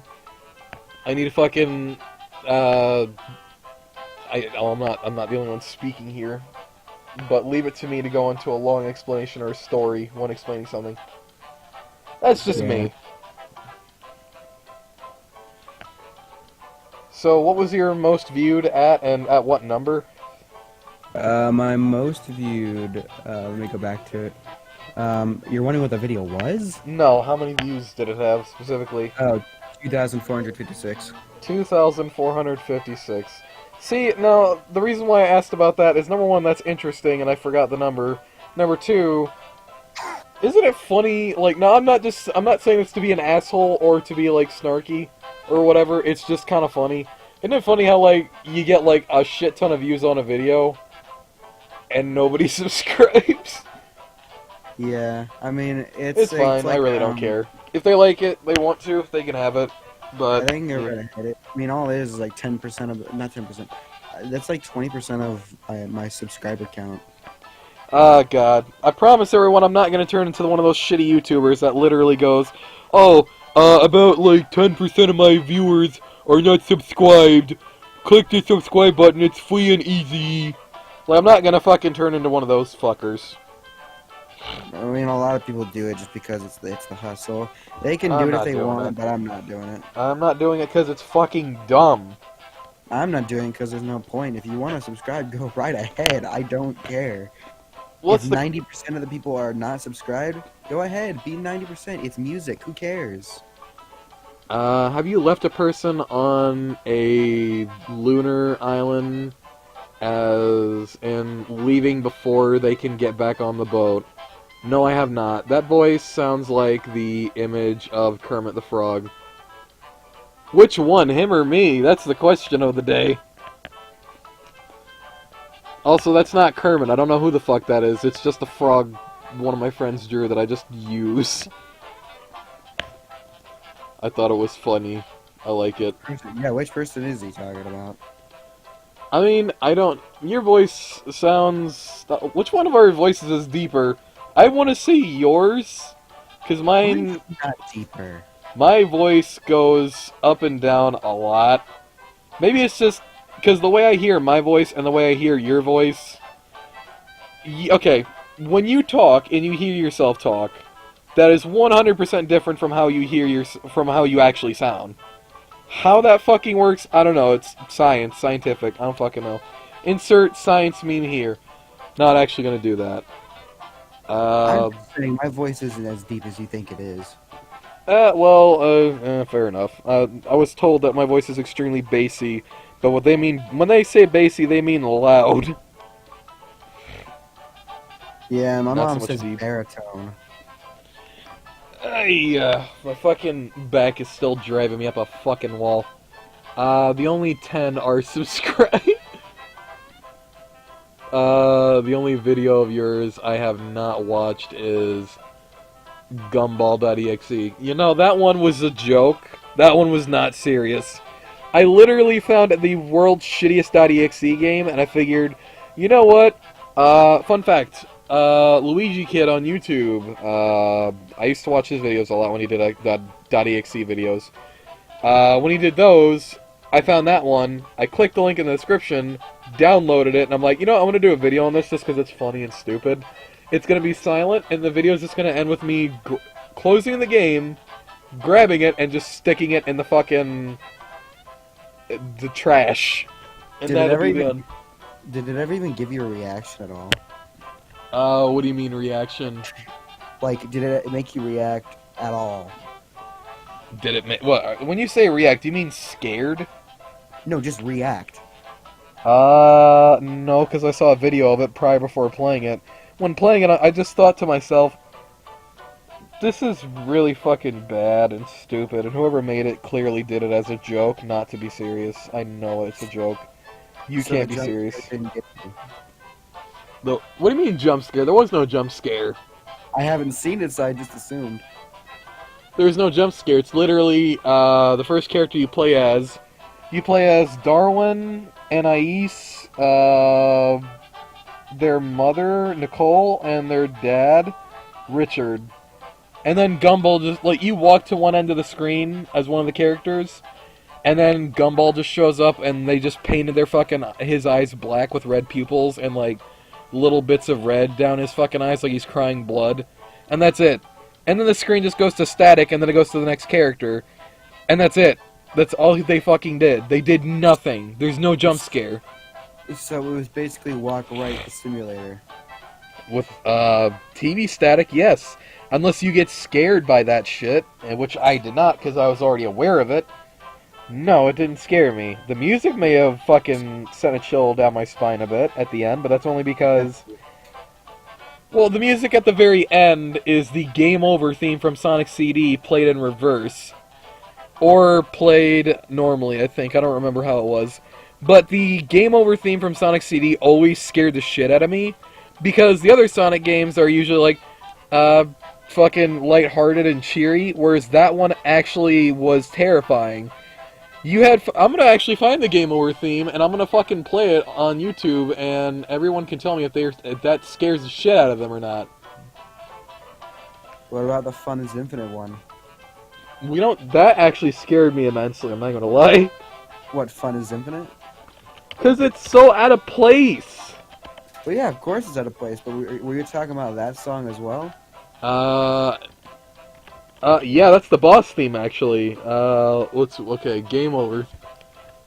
I need to fucking... I'm not the only one speaking here. But leave it to me to go into a long explanation or a story when explaining something. That's just me. So, what was your most viewed at, and at what number? My most viewed. Let me go back to it. You're wondering what the video was? No, how many views did it have specifically? Oh, 2,456. 2,456. See, now, the reason why I asked about that is, number one, that's interesting, and I forgot the number. Number two, isn't it funny, like, no, I'm not saying this to be an asshole or to be, like, snarky or whatever, it's just kind of funny. Isn't it funny how, like, you get, like, a shit ton of views on a video, and nobody subscribes? Yeah, I mean, It's fine, like, I really don't care. If they like it, they want to, if they can have it, I but... think you're gonna hit it. I mean, all it is like 10% of, not 10%. That's like 20% of my subscriber count. Ah, God. I promise everyone I'm not going to turn into one of those shitty YouTubers that literally goes, oh, about like 10% of my viewers are not subscribed. Click the subscribe button, it's free and easy. Like, I'm not going to fucking turn into one of those fuckers. I mean, a lot of people do it just because it's the hustle. They can I'm do it if not they doing want, it. but I'm not doing it. I'm not doing it because it's fucking dumb. I'm not doing it because there's no point. If you want to subscribe, go right ahead. I don't care. What's If the... 90% of the people are not subscribed, go ahead. Be 90%. It's music. Who cares? have you left a person on a lunar island as in leaving before they can get back on the boat? No, I have not. That voice sounds like the image of Kermit the Frog. Which one, him or me? That's the question of the day. Also, that's not Kermit. I don't know who the fuck that is. It's just a frog one of my friends drew that I just use. I thought it was funny. I like it. Yeah, which person is he talking about? I mean, I don't... Your voice sounds... Which one of our voices is deeper? I want to see yours, because mine... Mine's not deeper. My voice goes up and down a lot. Maybe it's just... Because the way I hear my voice and the way I hear your voice... Okay, when you talk and you hear yourself talk, that is 100% different from how you hear from how you actually sound. How that fucking works, I don't know. It's science, scientific. I don't fucking know. Insert science meme here. Not actually gonna do that. I'm just saying, my voice isn't as deep as you think it is. Fair enough. I was told that my voice is extremely bassy, but what they mean when they say bassy, they mean loud. Yeah, my Not so mom much says deep. baritone. My fucking back is still driving me up a fucking wall. The only 10 are subscribed. The only video of yours I have not watched is Gumball.exe. You know, that one was a joke. That one was not serious. I literally found the world's shittiest .exe game, and I figured, you know what? Fun fact. Luigi Kid on YouTube, I used to watch his videos a lot when he did .exe videos. When he did those, I found that one, I clicked the link in the description, downloaded it, and I'm like, you know, I'm gonna do a video on this just because it's funny and stupid. It's gonna be silent, and the video's just gonna end with me closing the game, grabbing it, and just sticking it in the fucking... the trash. And that'll be done. Did it ever even give you a reaction at all? What do you mean reaction? Like, did it make you react at all? Did it make... What? When you say react, do you mean scared? No, just react. No, because I saw a video of it prior before playing it. When playing it, I just thought to myself, this is really fucking bad and stupid, and whoever made it clearly did it as a joke, not to be serious. I know it's a joke. You So can't the be jump serious. scare didn't get you. What do you mean jump scare? There was no jump scare. I haven't seen it, so I just assumed. There's no jump scare. It's literally the first character you play as. You play as Darwin, Anais, their mother, Nicole, and their dad, Richard. And then Gumball just, like, you walk to one end of the screen as one of the characters, and then Gumball just shows up, and they just painted his eyes black with red pupils, and, like, little bits of red down his fucking eyes like he's crying blood. And that's it. And then the screen just goes to static, and then it goes to the next character. And that's it. That's all they fucking did. They did nothing. There's no jump scare. So it was basically Walk Right the simulator. With TV static, yes. Unless you get scared by that shit, which I did not because I was already aware of it. No, it didn't scare me. The music may have fucking sent a chill down my spine a bit at the end, but that's only because... Well, the music at the very end is the Game Over theme from Sonic CD played in reverse. Or played normally, I think. I don't remember how it was. But the Game Over theme from Sonic CD always scared the shit out of me. Because the other Sonic games are usually like, fucking lighthearted and cheery. Whereas that one actually was terrifying. I'm gonna actually find the Game Over theme, and I'm gonna fucking play it on YouTube, and everyone can tell me if that scares the shit out of them or not. What about the Fun is Infinite one? That actually scared me immensely, I'm not gonna lie. What, Fun is Infinite? Because it's so out of place. Well, yeah, of course it's out of place, but were you talking about that song as well? Yeah, that's the boss theme, actually. Okay, Game Over.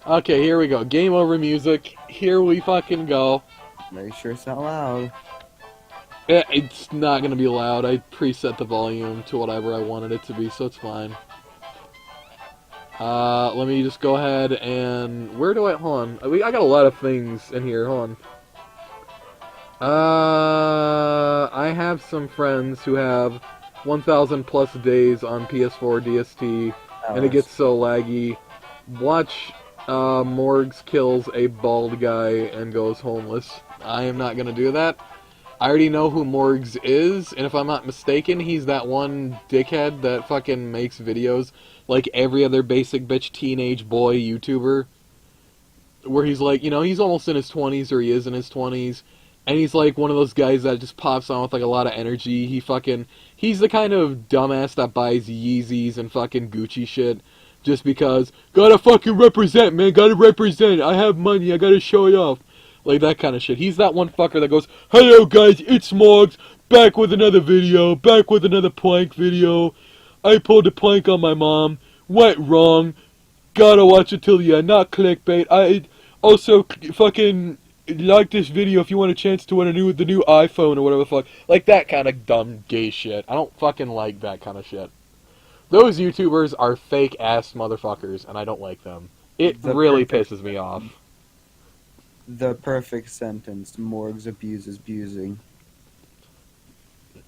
Okay, here we go. Game Over music. Here we fucking go. Are you sure it's not loud? It's not gonna be loud. I preset the volume to whatever I wanted it to be, so it's fine. Let me just go ahead and... Hold on. I got a lot of things in here, hold on. I have some friends who have 1,000 plus days on PS4 DST, and it gets so laggy. Watch Morgz kills a bald guy and goes homeless. I am not gonna do that. I already know who Morgz is, and if I'm not mistaken, he's that one dickhead that fucking makes videos like every other basic bitch teenage boy YouTuber, where he's like, you know, he's almost in his 20s, or he is in his 20s, and he's like one of those guys that just pops on with like a lot of energy. He's the kind of dumbass that buys Yeezys and fucking Gucci shit just because, gotta fucking represent, man, gotta represent, I have money, I gotta show it off. Like that kind of shit. He's that one fucker that goes, hello guys, it's Morgz, back with another video, back with another plank video. I pulled a plank on my mom, went wrong, gotta watch it till the end, not clickbait. I also fucking like this video if you want a chance to win the new iPhone or whatever the fuck. Like that kind of dumb gay shit. I don't fucking like that kind of shit. Those YouTubers are fake ass motherfuckers, and I don't like them. It really pisses me off. The perfect sentence. Morgz abuses abusing.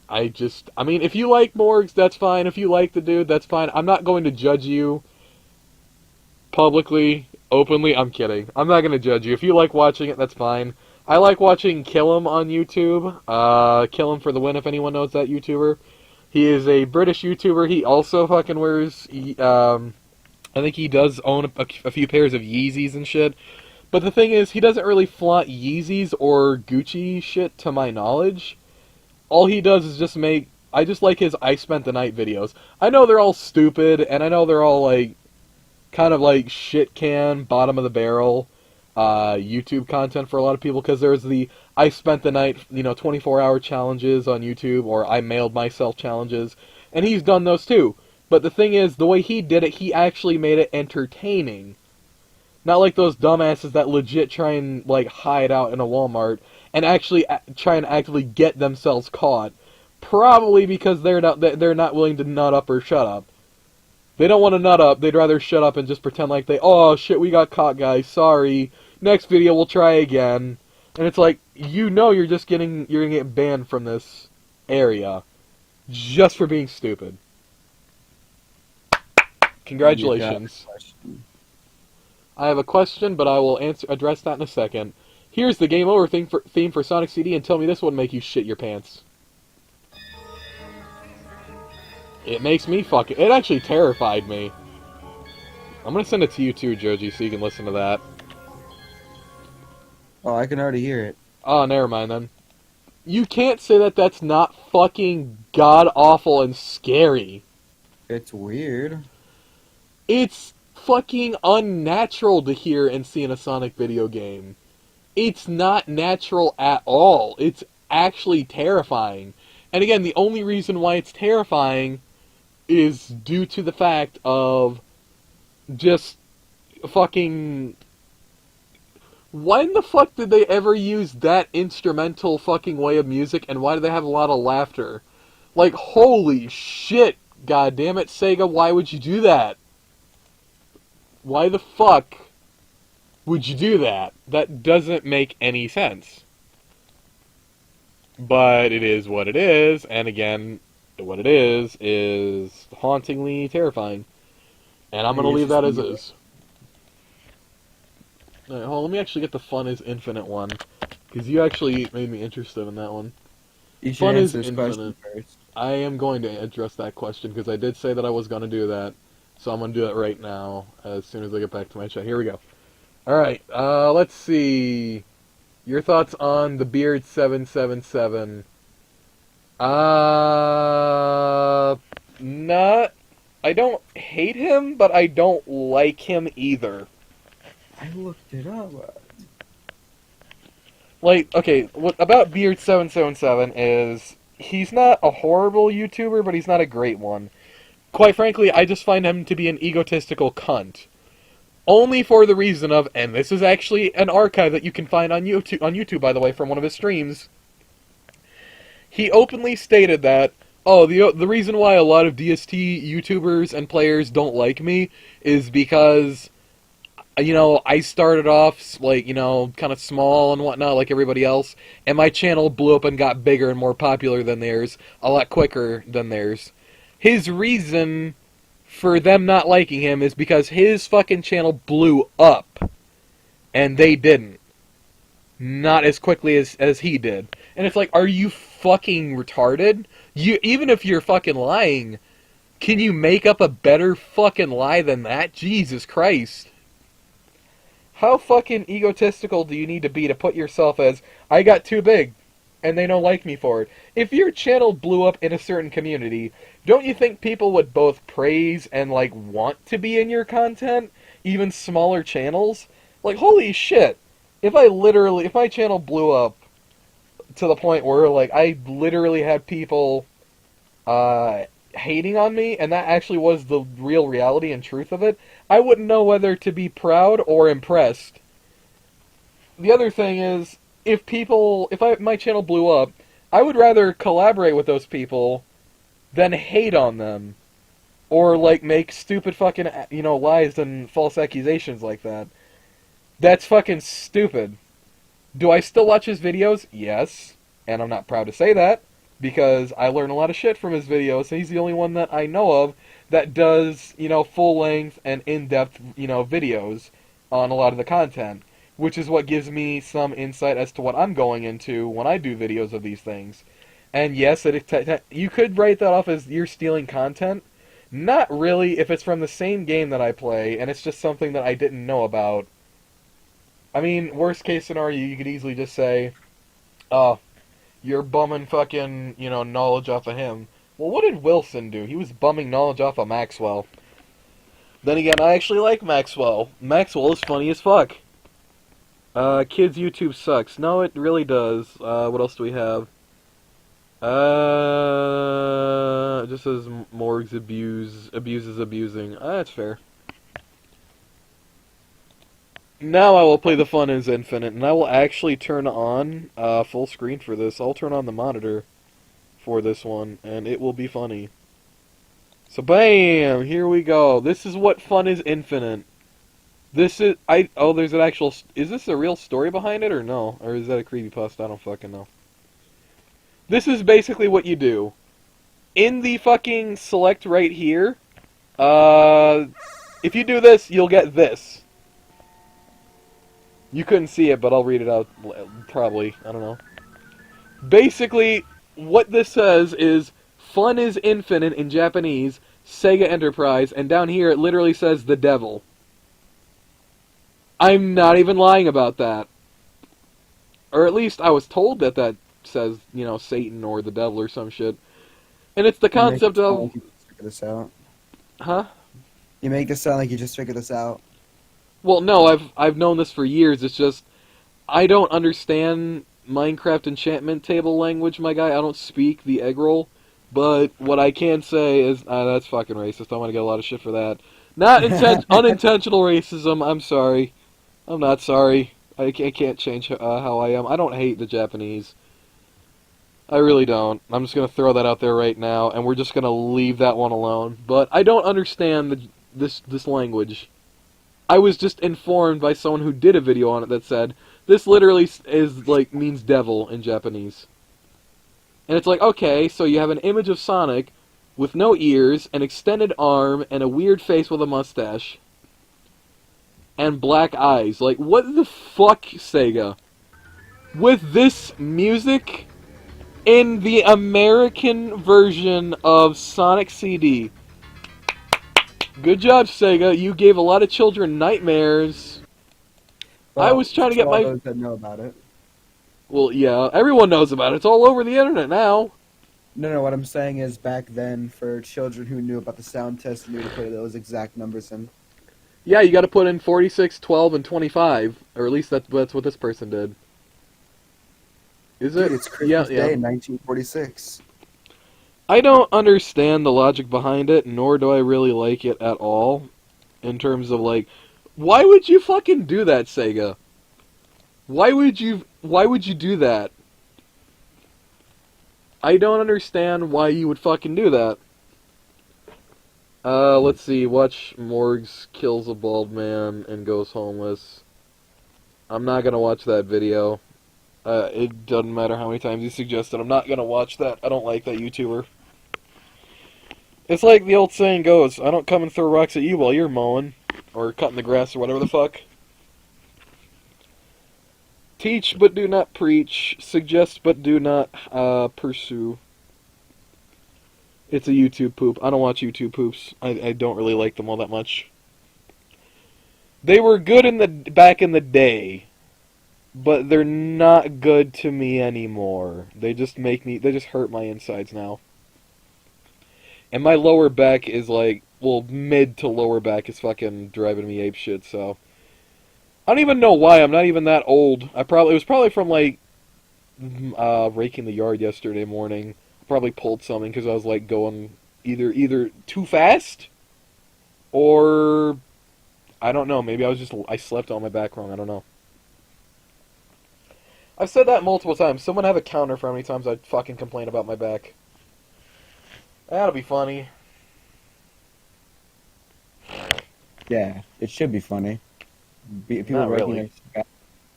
I mean, if you like Morgz, that's fine. If you like the dude, that's fine. I'm not going to judge you publicly, openly. I'm kidding. I'm not going to judge you. If you like watching it, that's fine. I like watching Killam on YouTube. Killam for the win, if anyone knows that YouTuber. He is a British YouTuber. He also fucking wears... I think he does own a few pairs of Yeezys and shit. But the thing is, he doesn't really flaunt Yeezys or Gucci shit to my knowledge. All he does is just make... I just like his I Spent the Night videos. I know they're all stupid, and I know they're all, like, kind of like shit can, bottom of the barrel YouTube content for a lot of people, because there's the I Spent the Night, 24-hour challenges on YouTube, or I Mailed Myself challenges, and he's done those too. But the thing is, the way he did it, he actually made it entertaining. Not like those dumbasses that legit try and, like, hide out in a Walmart and actually try and actively get themselves caught. Probably because they're not willing to nut up or shut up. They don't want to nut up, they'd rather shut up and just pretend like oh shit, we got caught, guys, sorry. Next video, we'll try again. And it's like, you're gonna get banned from this area. Just for being stupid. Congratulations. I have a question, but I will address that in a second. Here's the Game Over theme for Sonic CD, and tell me this wouldn't make you shit your pants. It makes me it actually terrified me. I'm gonna send it to you too, Joji, so you can listen to that. Oh, I can already hear it. Oh, never mind then. You can't say that that's not fucking god-awful and scary. It's weird. It's fucking unnatural to hear and see in a Sonic video game. It's not natural at all. It's actually terrifying. And again, the only reason why it's terrifying is due to the fact of just fucking... Why in the fuck did they ever use that instrumental fucking way of music, and why do they have a lot of laughter? Like, holy shit, god damn it, Sega, why would you do that? Why the fuck would you do that? That doesn't make any sense. But it is what it is, and again, what it is hauntingly terrifying. And I'm gonna leave that as is. Alright, hold on, let me actually get the Fun is Infinite one, because you actually made me interested in that one. You should Fun is answer this question infinite. first. I am going to address that question, because I did say that I was going to do that, so I'm going to do it right now, as soon as I get back to my chat. Here we go. Alright, let's see. Your thoughts on the Beard 777. Not... I don't hate him, but I don't like him either. I looked it up. Like, okay, what about Beard 777 is he's not a horrible YouTuber, but he's not a great one. Quite frankly, I just find him to be an egotistical cunt. Only for the reason of, and this is actually an archive that you can find on YouTube, by the way, from one of his streams. He openly stated that, oh, the reason why a lot of DST YouTubers and players don't like me is because, you know, I started off, like, you know, kind of small and whatnot, like everybody else, and my channel blew up and got bigger and more popular than theirs, a lot quicker than theirs. His reason for them not liking him is because his fucking channel blew up, and they didn't. Not as quickly as he did. And it's like, are you fucking retarded? Even if you're fucking lying, can you make up a better fucking lie than that? Jesus Christ. How fucking egotistical do you need to be to put yourself as, I got too big, and they don't like me for it? If your channel blew up in a certain community, don't you think people would both praise and, like, want to be in your content? Even smaller channels? Like, holy shit. If my channel blew up to the point where, like, I literally had people, hating on me, and that actually was the real reality and truth of it, I wouldn't know whether to be proud or impressed. The other thing is, if my channel blew up, I would rather collaborate with those people than hate on them. Or, like, make stupid fucking, you know, lies and false accusations like that. That's fucking stupid. Do I still watch his videos? Yes. And I'm not proud to say that, because I learn a lot of shit from his videos, and he's the only one that I know of that does, you know, full-length and in-depth, you know, videos on a lot of the content, which is what gives me some insight as to what I'm going into when I do videos of these things. And yes, you could write that off as you're stealing content. Not really if it's from the same game that I play, and it's just something that I didn't know about. I mean, worst case scenario, you could easily just say, oh, you're bumming fucking, you know, knowledge off of him. Well, what did Wilson do? He was bumming knowledge off of Maxwell. Then again, I actually like Maxwell. Maxwell is funny as fuck. Kids' YouTube sucks. No, it really does. What else do we have? It just says Morgz abuses abusing. That's fair. Now I will play The Fun is Infinite, and I will actually turn on full screen for this. I'll turn on the monitor for this one, and it will be funny. So bam! Here we go. This is what Fun is Infinite. This is... there's an actual... Is this a real story behind it, or no? Or is that a creepypasta? I don't fucking know. This is basically what you do. In the fucking select right here, if you do this, you'll get this. You couldn't see it, but I'll read it out, probably. I don't know. Basically, what this says is, Fun is Infinite in Japanese, Sega Enterprise, and down here it literally says the devil. I'm not even lying about that. Or at least I was told that that says, you know, Satan or the devil or some shit. And it's the concept of... You just figured this out. Huh? You make it sound like you just figured this out. Well, no, I've known this for years. It's just, I don't understand Minecraft enchantment table language, my guy. I don't speak the egg roll. But what I can say is, that's fucking racist. I'm gonna get a lot of shit for that. Not unintentional racism. I'm sorry. I'm not sorry. I can't change how I am. I don't hate the Japanese. I really don't. I'm just gonna throw that out there right now, and we're just gonna leave that one alone. But I don't understand this language. I was just informed by someone who did a video on it that said this literally is like means devil in Japanese. And it's like, okay, so you have an image of Sonic with no ears, an extended arm, and a weird face with a mustache. And black eyes. Like, what the fuck, Sega? With this music in the American version of Sonic CD. Good job, Sega. You gave a lot of children nightmares. I was trying to get all my... those that know about it. Well, yeah, everyone knows about it. It's all over the internet now. No, what I'm saying is back then, for children who knew about the sound test, knew to put those exact numbers in. Yeah, you got to put in 46, 12, and 25, or at least that's what this person did. Is it? Dude, it's Christmas yeah. Day, 1946. I don't understand the logic behind it, nor do I really like it at all. In terms of like, why would you fucking do that, Sega? Why would you do that? I don't understand why you would fucking do that. Let's see. Watch Morgz kills a bald man and goes homeless. I'm not gonna watch that video. It doesn't matter how many times you suggest it. I'm not gonna watch that. I don't like that YouTuber. It's like the old saying goes, I don't come and throw rocks at you while you're mowing. Or cutting the grass or whatever the fuck. Teach but do not preach. Suggest but do not pursue. It's a YouTube poop. I don't watch YouTube poops. I don't really like them all that much. They were good back in the day, but they're not good to me anymore. They just hurt my insides now. And my lower back is like, well, mid to lower back is fucking driving me apeshit, so. I don't even know why, I'm not even that old. It was probably from like, raking the yard yesterday morning. Probably pulled something because I was like going either too fast, or I don't know, maybe I slept on my back wrong, I don't know. I've said that multiple times. Someone have a counter for how many times I fucking complain about my back. That'll be funny. Yeah, it should be funny. People Not breaking really.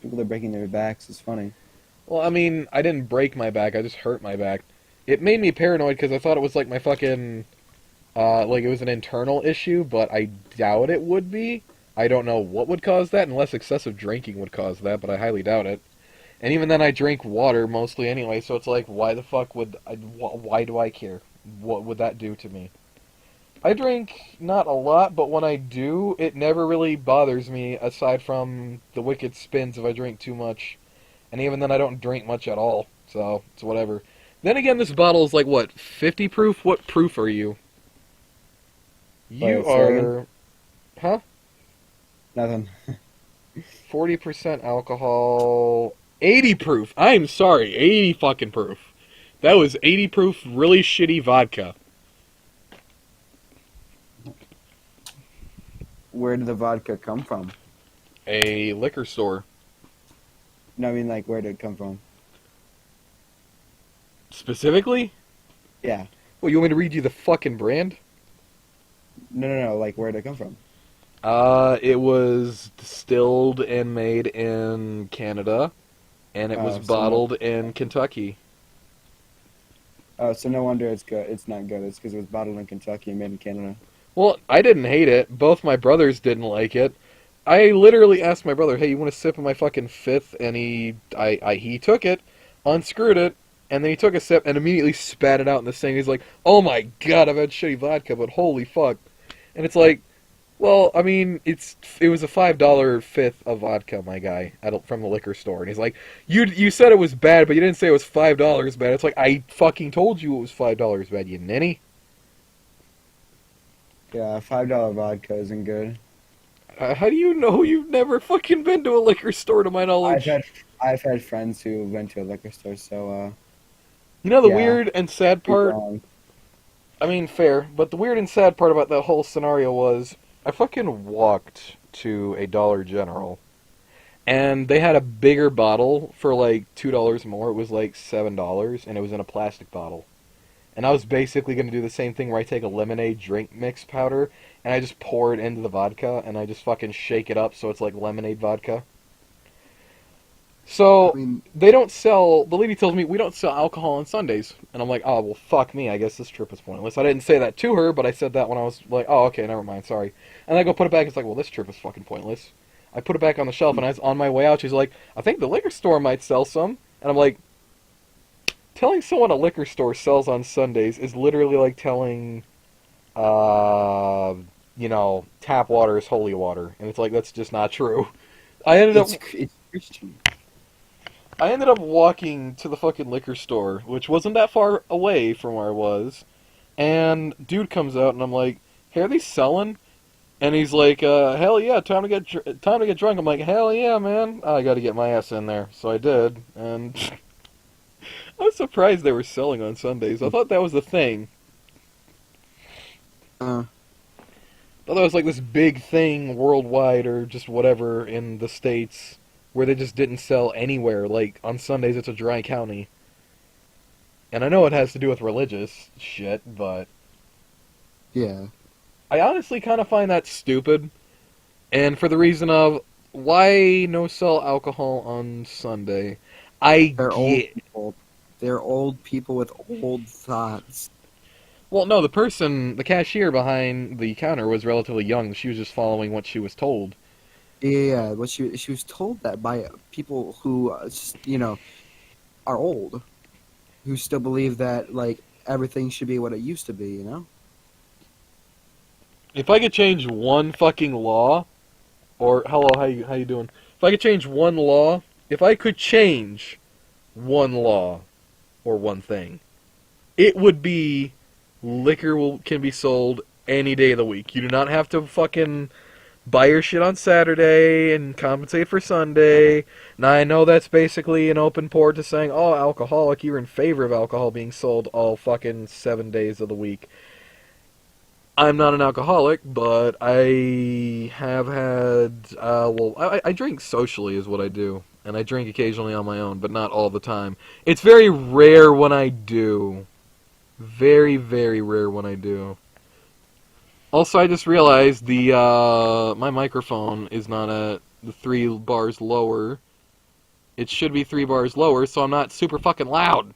people are breaking their backs is funny. Well, I mean, I didn't break my back, I just hurt my back. It made me paranoid because I thought it was like my fucking, like it was an internal issue, but I doubt it would be. I don't know what would cause that, unless excessive drinking would cause that, but I highly doubt it. And even then I drink water mostly anyway, so it's like, why the fuck why do I care? What would that do to me? I drink not a lot, but when I do, it never really bothers me, aside from the wicked spins if I drink too much. And even then I don't drink much at all, so it's whatever. Then again, this bottle is like, what, 50 proof? What proof are you? You Wait, say are... Huh? Nothing. 40% alcohol... 80 proof! I'm sorry, 80 fucking proof. That was 80 proof, really shitty vodka. Where did the vodka come from? A liquor store. No, I mean, like, where did it come from? Specifically? Yeah. Well, you want me to read you the fucking brand? No, like, where did it come from? It was distilled and made in Canada, and it was so bottled in Kentucky. Oh, so no wonder it's good. It's not good. It's because it was bottled in Kentucky and made in Canada. Well, I didn't hate it. Both my brothers didn't like it. I literally asked my brother, hey, you want a sip of my fucking fifth? And he took it, unscrewed it, and then he took a sip and immediately spat it out in the sink. He's like, oh my god, I've had shitty vodka, but holy fuck. And it's like, well, I mean, it was a $5 fifth of vodka, my guy, from the liquor store. And he's like, you said it was bad, but you didn't say it was $5 bad. It's like, I fucking told you it was $5 bad, you ninny. Yeah, $5 vodka isn't good. How do you know you've never fucking been to a liquor store, to my knowledge? I've had friends who went to a liquor store, so, You know the yeah. weird and sad part? I mean, fair, but the weird and sad part about that whole scenario was, I fucking walked to a Dollar General, And they had a bigger bottle for like $2 more. It was like $7, and it was in a plastic bottle. And I was basically going to do the same thing where I take a lemonade drink mix powder and I just pour it into the vodka and I just fucking shake it up so it's like lemonade vodka. So, I mean, they don't sell, the lady tells me, we don't sell alcohol on Sundays. And I'm like, oh, well, fuck me, I guess this trip is pointless. I didn't say that to her, but I said that when I was like, oh, okay, never mind, sorry. And I go put it back, it's like, well, this trip is fucking pointless. I put it back on the shelf, and I was on my way out, she's like, I think the liquor store might sell some. And I'm like, telling someone a liquor store sells on Sundays is literally like telling, tap water is holy water. And it's like, that's just not true. it's Christian. I ended up walking to the fucking liquor store, which wasn't that far away from where I was, and dude comes out, and I'm like, hey, are they selling? And he's like, hell yeah, time to get drunk. I'm like, hell yeah, man, I gotta get my ass in there. So I did, and I was surprised they were selling on Sundays. I thought that was the thing. I thought that was like this big thing worldwide, or just whatever, in the States, where they just didn't sell anywhere. Like, on Sundays it's a dry county. And I know it has to do with religious shit, but Yeah. I honestly kind of find that stupid. And for the reason of, why no sell alcohol on Sunday? They're old people. They're old people with old thoughts. Well, no, the cashier behind the counter was relatively young. She was just following what she was told. Yeah, but she was told that by people who, are old, who still believe that, like, everything should be what it used to be, you know? If I could change one fucking law, or, hello, how you doing? If I could change one law, or one thing, it would be liquor can be sold any day of the week. You do not have to fucking buy your shit on Saturday and compensate for Sunday. Now, I know that's basically an open port to saying, oh, alcoholic, you're in favor of alcohol being sold all fucking 7 days of the week. I'm not an alcoholic, but I have had, I drink socially is what I do. And I drink occasionally on my own, but not all the time. It's very rare when I do. Very, very rare when I do. Also, I just realized my microphone is not at the 3 bars lower. It should be 3 bars lower, so I'm not super fucking loud.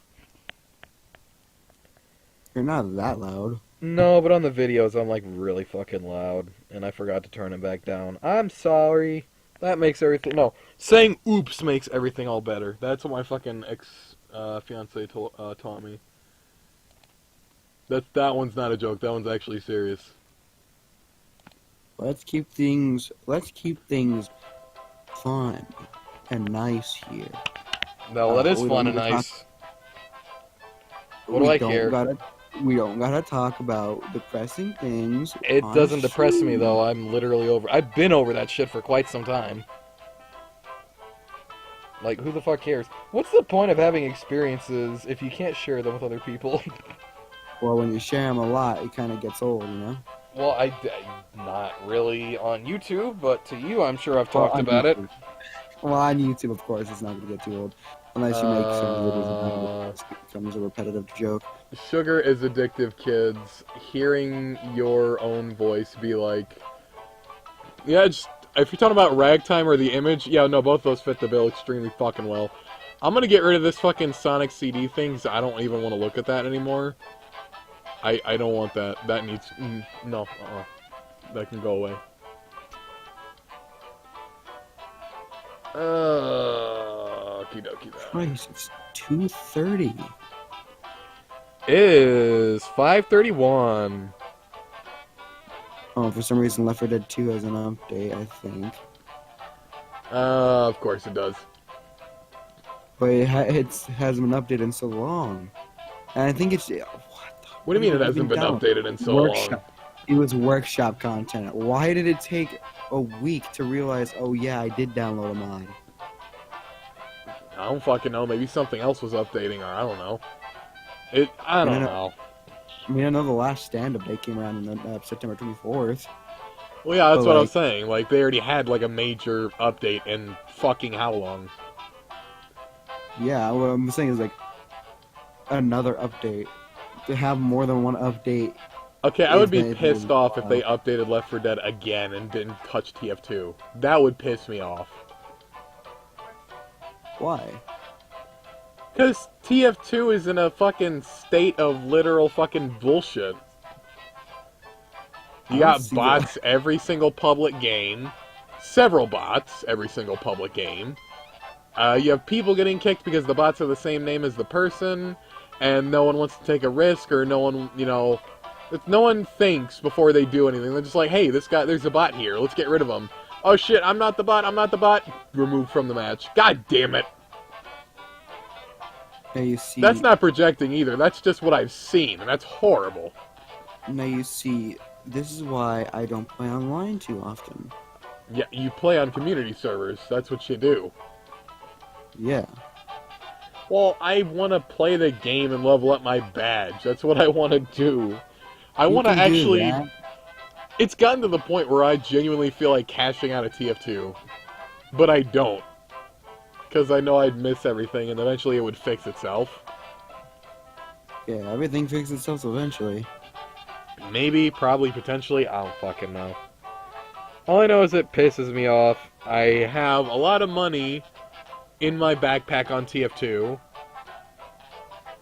You're not that loud. No, but on the videos, I'm like really fucking loud, and I forgot to turn it back down. I'm sorry. That makes everything... No, saying oops makes everything all better. That's what my fucking ex-fiance taught me. That one's not a joke. That one's actually serious. Let's keep things fun and nice here. No, that is fun and nice. What do I care? We don't gotta talk about depressing things. It doesn't depress me, though. I'm literally over... I've been over that shit for quite some time. Like, who the fuck cares? What's the point of having experiences if you can't share them with other people? Well, when you share them a lot, it kind of gets old, you know? Well, not really on YouTube, but to you, I'm sure I've talked about it. Well, on YouTube, of course, it's not going to get too old. Unless you make some videos and it becomes a repetitive joke. Sugar is addictive, kids. Hearing your own voice be like... Yeah, just... If you're talking about Ragtime or The Image, yeah, no, both those fit the bill extremely fucking well. I'm gonna get rid of this fucking Sonic CD thing, because I don't even want to look at that anymore. I don't want that. That needs... no, that can go away. Okie dokie. Christ, it's 2:30. It is 5:31. Oh, for some reason Left 4 Dead 2 has an update, I think. Of course it does. But it hasn't been updated in so long. And I think it's... What do you mean it hasn't been updated in so long? It was workshop content. Why did it take a week to realize, oh yeah, I did download a mod? I don't fucking know. Maybe something else was updating, or I don't know. I don't know. I mean, I know the last stand-up day came around on September 24th. Well, yeah, that's what I was saying. Like, they already had, like, a major update in fucking how long? Yeah, what I'm saying is like another update. To have more than one update. Okay, I would be It's pissed off if they wild. updated Left 4 Dead again and didn't touch TF2. That would piss me off. Why? Because TF2 is in a fucking state of literal fucking bullshit. You I got don't see bots every single public game. Several bots every single public game. You have people getting kicked because the bots are the same name as the person, and no one wants to take a risk, or no one, you know... No one thinks before they do anything. They're just like, hey, this guy, there's a bot here, let's get rid of him. Oh shit, I'm not the bot, I'm not the bot. Removed from the match. God damn it. Now you see. That's not projecting either, that's just what I've seen, and that's horrible. Now you see. This is why I don't play online too often. Yeah, you play on community servers, that's what you do. Yeah. Well, I want to play the game and level up my badge. That's what I want to do. I You want to can do actually... that. It's gotten to the point where I genuinely feel like cashing out a TF2. But I don't. Because I know I'd miss everything and eventually it would fix itself. Yeah, everything fixes itself eventually. Maybe, probably, potentially, I don't fucking know. All I know is it pisses me off. I have a lot of money in my backpack on TF2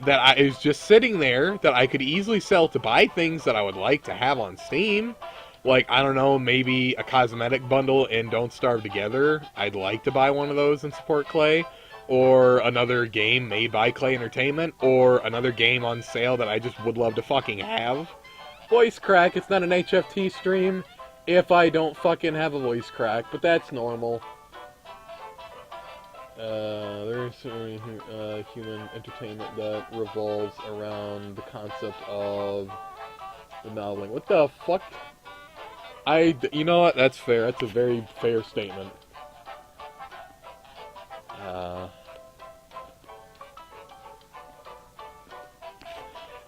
that is just sitting there that I could easily sell to buy things that I would like to have on Steam. Like, I don't know, maybe a cosmetic bundle in Don't Starve Together. I'd like to buy one of those and support Clay. Or another game made by Clay Entertainment. Or another game on sale that I just would love to fucking have. Voice crack, it's not an HFT stream if I don't fucking have a voice crack, but that's normal. There's human entertainment that revolves around the concept of the noveling. What the fuck? You know what? That's fair. That's a very fair statement.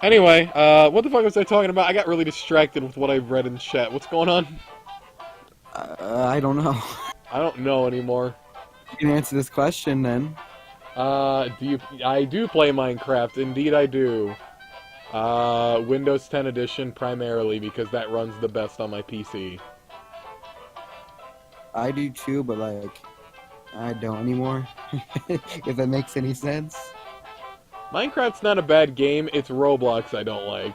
Anyway, what the fuck was I talking about? I got really distracted with what I read in chat. What's going on? I don't know. I don't know anymore. You can answer this question then. I do play Minecraft. Indeed I do. Windows 10 Edition primarily because that runs the best on my PC. I do too, but like, I don't anymore. If that makes any sense. Minecraft's not a bad game, it's Roblox I don't like.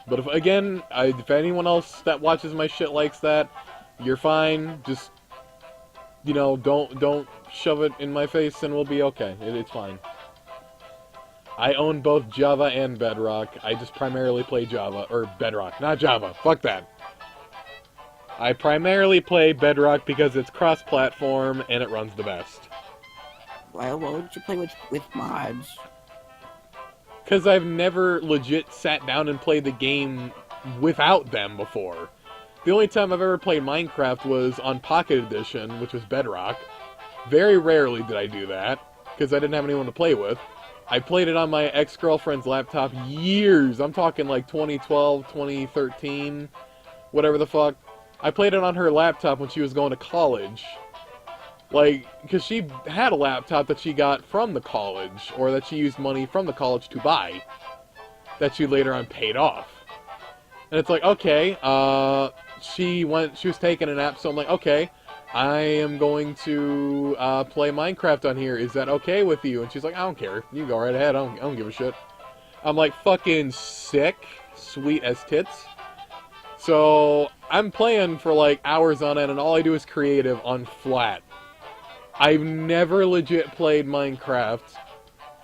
But if anyone else that watches my shit likes that, you're fine. Just, you know, don't shove it in my face and we'll be okay. It's fine. I own both Java and Bedrock. I just primarily play Java, or Bedrock, not Java. Fuck that. I primarily play Bedrock because it's cross-platform and it runs the best. Why would you play with mods? Because I've never legit sat down and played the game without them before. The only time I've ever played Minecraft was on Pocket Edition, which was Bedrock. Very rarely did I do that, because I didn't have anyone to play with. I played it on my ex-girlfriend's laptop years. I'm talking like 2012, 2013, whatever the fuck. I played it on her laptop when she was going to college. Like, because she had a laptop that she got from the college, or that she used money from the college to buy, that she later on paid off. And it's like, okay, she was taking a nap, so I'm like, okay, I am going to play Minecraft on here. Is that okay with you? And she's like, I don't care. You go right ahead. I don't give a shit. I'm like, fucking sick. Sweet as tits. So, I'm playing for like hours on end, and all I do is creative on flat. I've never legit played Minecraft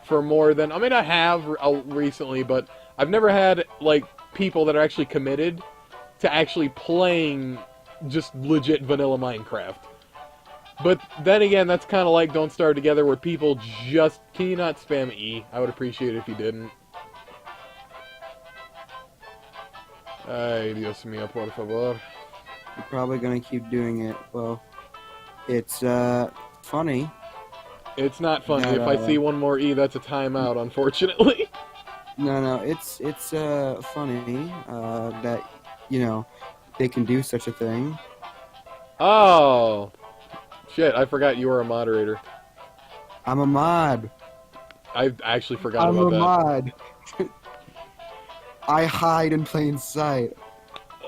for more than... I mean, I have recently, but I've never had, like, people that are actually committed to actually playing just legit vanilla Minecraft. But then again, that's kind of like Don't Starve Together, where people just... Can you not spam E? I would appreciate it if you didn't. Ay, Dios mío, por favor. You're probably gonna keep doing it. Well, it's funny. It's not funny. No, If I see one more E, that's a timeout, unfortunately. No, it's funny that, you know, they can do such a thing. Oh, Shit, I forgot you were a moderator. I'm a mod. I actually forgot I'm about a that. mod. I hide in plain sight.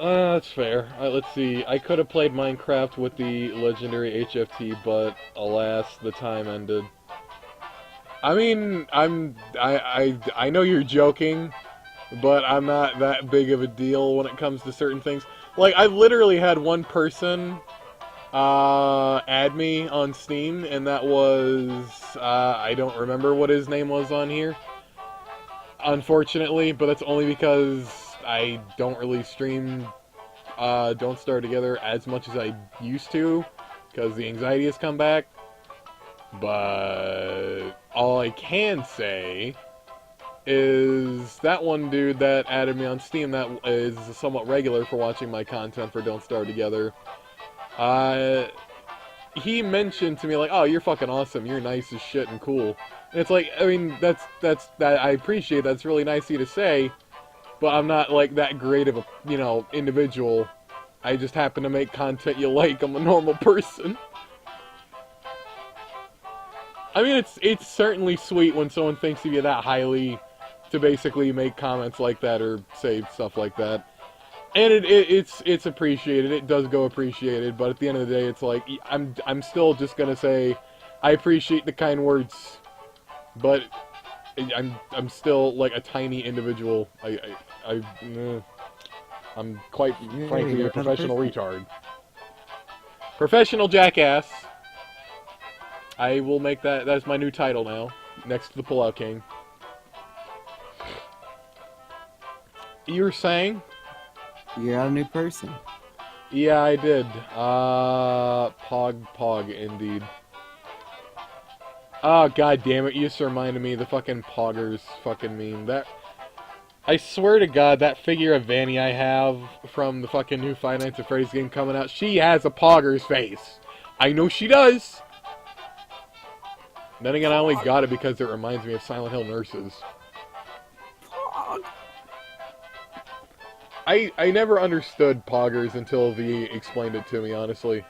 That's fair. Let's see. I could have played Minecraft with the legendary HFT, but alas, the time ended. I mean, I know you're joking, but I'm not that big of a deal when it comes to certain things. Like, I literally had one person add me on Steam, and that was I don't remember what his name was on here, unfortunately, but that's only because I don't really stream Don't Starve Together as much as I used to, because the anxiety has come back. But all I can say is that one dude that added me on Steam that is somewhat regular for watching my content for Don't Starve Together, he mentioned to me, like, oh, you're fucking awesome, you're nice as shit and cool. And it's like, I mean, that I appreciate that's really nice of you to say, but I'm not, like, that great of a, you know, individual. I just happen to make content you like. I'm a normal person. I mean, it's certainly sweet when someone thinks of you that highly to basically make comments like that or say stuff like that. And it's appreciated. It does go appreciated, but at the end of the day, it's like, I'm still just gonna say I appreciate the kind words, but I'm still like a tiny individual. I'm quite frankly a professional retard. Professional jackass. I will make that's my new title now, next to the Pullout King. You were saying? You got a new person. Yeah, I did. Pog, indeed. Oh, god damn it, you just reminded me of the fucking Poggers fucking meme. That, I swear to god, that figure of Vanny I have from the fucking new Five Nights at Freddy's game coming out, she has a Poggers face. I know she does. Then again, I only got it because it reminds me of Silent Hill nurses. I never understood Poggers until V explained it to me, honestly.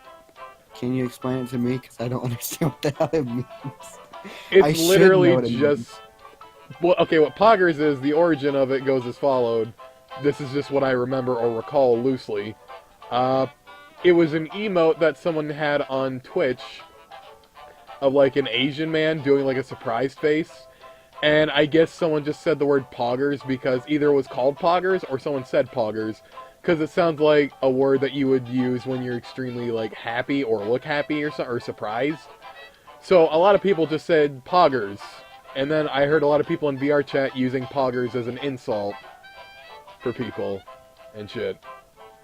Can you explain it to me? Because I don't understand what the hell it means. It's literally just... Well, okay, what Poggers is, the origin of it goes as followed. This is just what I remember or recall loosely. It was an emote that someone had on Twitch of like an Asian man doing like a surprise face. And I guess someone just said the word Poggers because either it was called Poggers or someone said Poggers. Because it sounds like a word that you would use when you're extremely like happy or look happy or surprised. So a lot of people just said Poggers. And then I heard a lot of people in VR chat using Poggers as an insult for people and shit.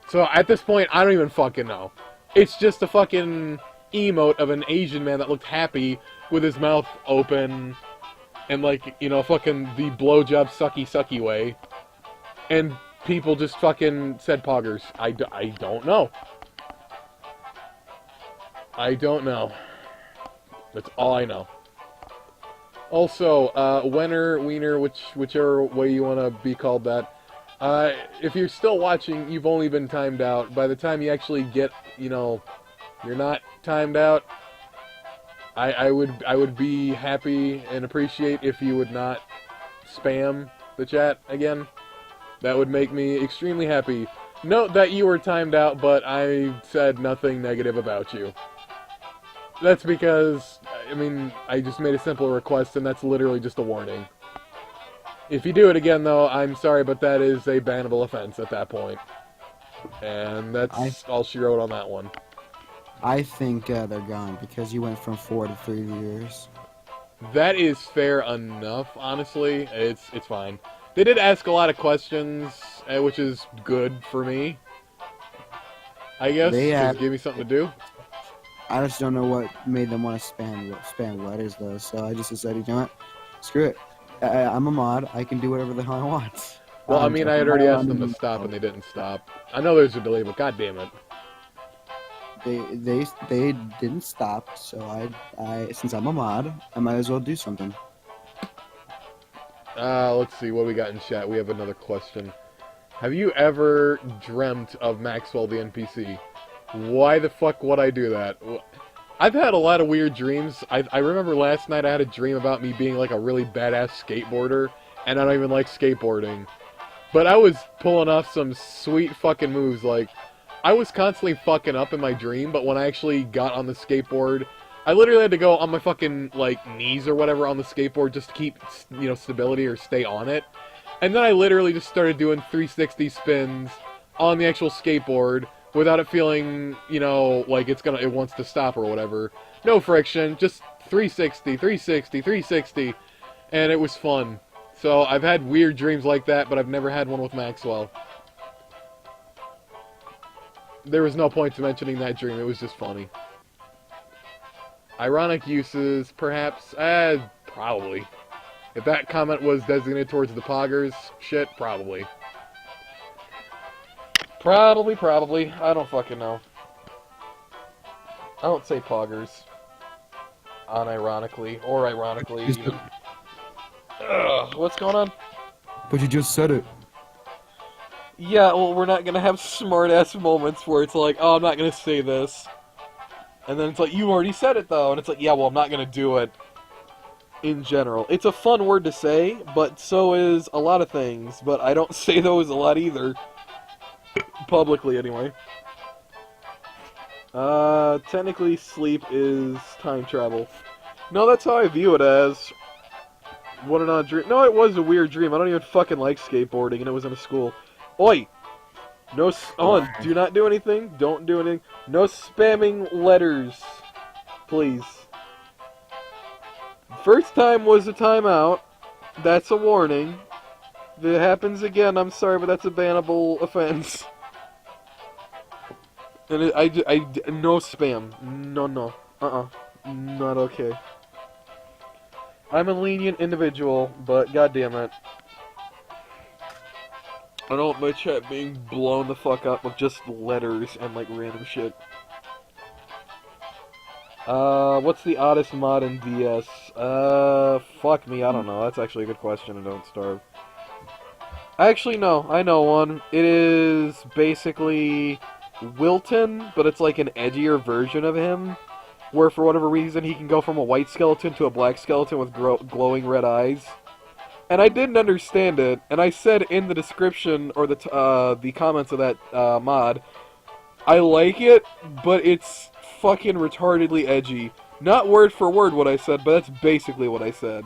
So at this point, I don't even fucking know. It's just a fucking emote of an Asian man that looked happy with his mouth open and like, you know, fucking the blowjob sucky way. And people just fucking said Poggers. I don't know. I don't know. That's all I know. Also, Wenner, Wiener, whichever way you want to be called that, if you're still watching, you've only been timed out. By the time you actually get, you know, you're not timed out, I would be happy and appreciate if you would not spam the chat again. That would make me extremely happy. Note that you were timed out, but I said nothing negative about you. That's because, I mean, I just made a simple request, and that's literally just a warning. If you do it again, though, I'm sorry, but that is a bannable offense at that point. And that's all she wrote on that one. I think they're gone because you went from 4 to 3 years. That is fair enough, honestly. It's fine. They did ask a lot of questions, which is good for me. I guess, just give me something to do. I just don't know what made them want to spam letters, though, so I just decided, you know what? Screw it. I'm a mod. I can do whatever the hell I want. Well, I mean, I had already asked them to stop, and they didn't stop. I know there's a delay, but god damn it. They didn't stop, so I since I'm a mod, I might as well do something. Let's see what we got in chat. We have another question. Have you ever dreamt of Maxwell the NPC? Why the fuck would I do that? I've had a lot of weird dreams. I remember last night I had a dream about me being like a really badass skateboarder, and I don't even like skateboarding. But I was pulling off some sweet fucking moves. Like, I was constantly fucking up in my dream, but when I actually got on the skateboard, I literally had to go on my fucking, like, knees or whatever on the skateboard just to keep, you know, stability or stay on it. And then I literally just started doing 360 spins on the actual skateboard without it feeling, you know, like it wants to stop or whatever. No friction, just 360, 360, 360, and it was fun. So I've had weird dreams like that, but I've never had one with Maxwell. There was no point to mentioning that dream, it was just funny. Ironic uses, perhaps? Probably. If that comment was designated towards the poggers, shit, probably. Probably. I don't fucking know. I don't say poggers. Unironically, or ironically, even. Ugh, what's going on? But you just said it. Yeah, well, we're not gonna have smart-ass moments where it's like, oh, I'm not gonna say this. And then it's like, you already said it, though. And it's like, yeah, well, I'm not gonna do it. In general. It's a fun word to say, but so is a lot of things. But I don't say those a lot either. Publicly, anyway. Technically, sleep is time travel. No, that's how I view it as. What an odd dream. No, it was a weird dream. I don't even fucking like skateboarding, and it was in a school. Oi! No, hold on. Do not do anything. Don't do anything. No spamming letters. Please. First time was a timeout. That's a warning. If it happens again, I'm sorry, but that's a bannable offense. And no spam. No. Not okay. I'm a lenient individual, but goddammit. I don't want my chat being blown the fuck up with just letters and like random shit. What's the oddest mod in DS? Fuck me, I don't know. That's actually a good question, and Don't Starve. Actually, no, I know one. It is basically Wilton, but it's like an edgier version of him, where for whatever reason he can go from a white skeleton to a black skeleton with glowing red eyes. And I didn't understand it, and I said in the description, or the comments of that mod, I like it, but it's fucking retardedly edgy. Not word for word what I said, but that's basically what I said.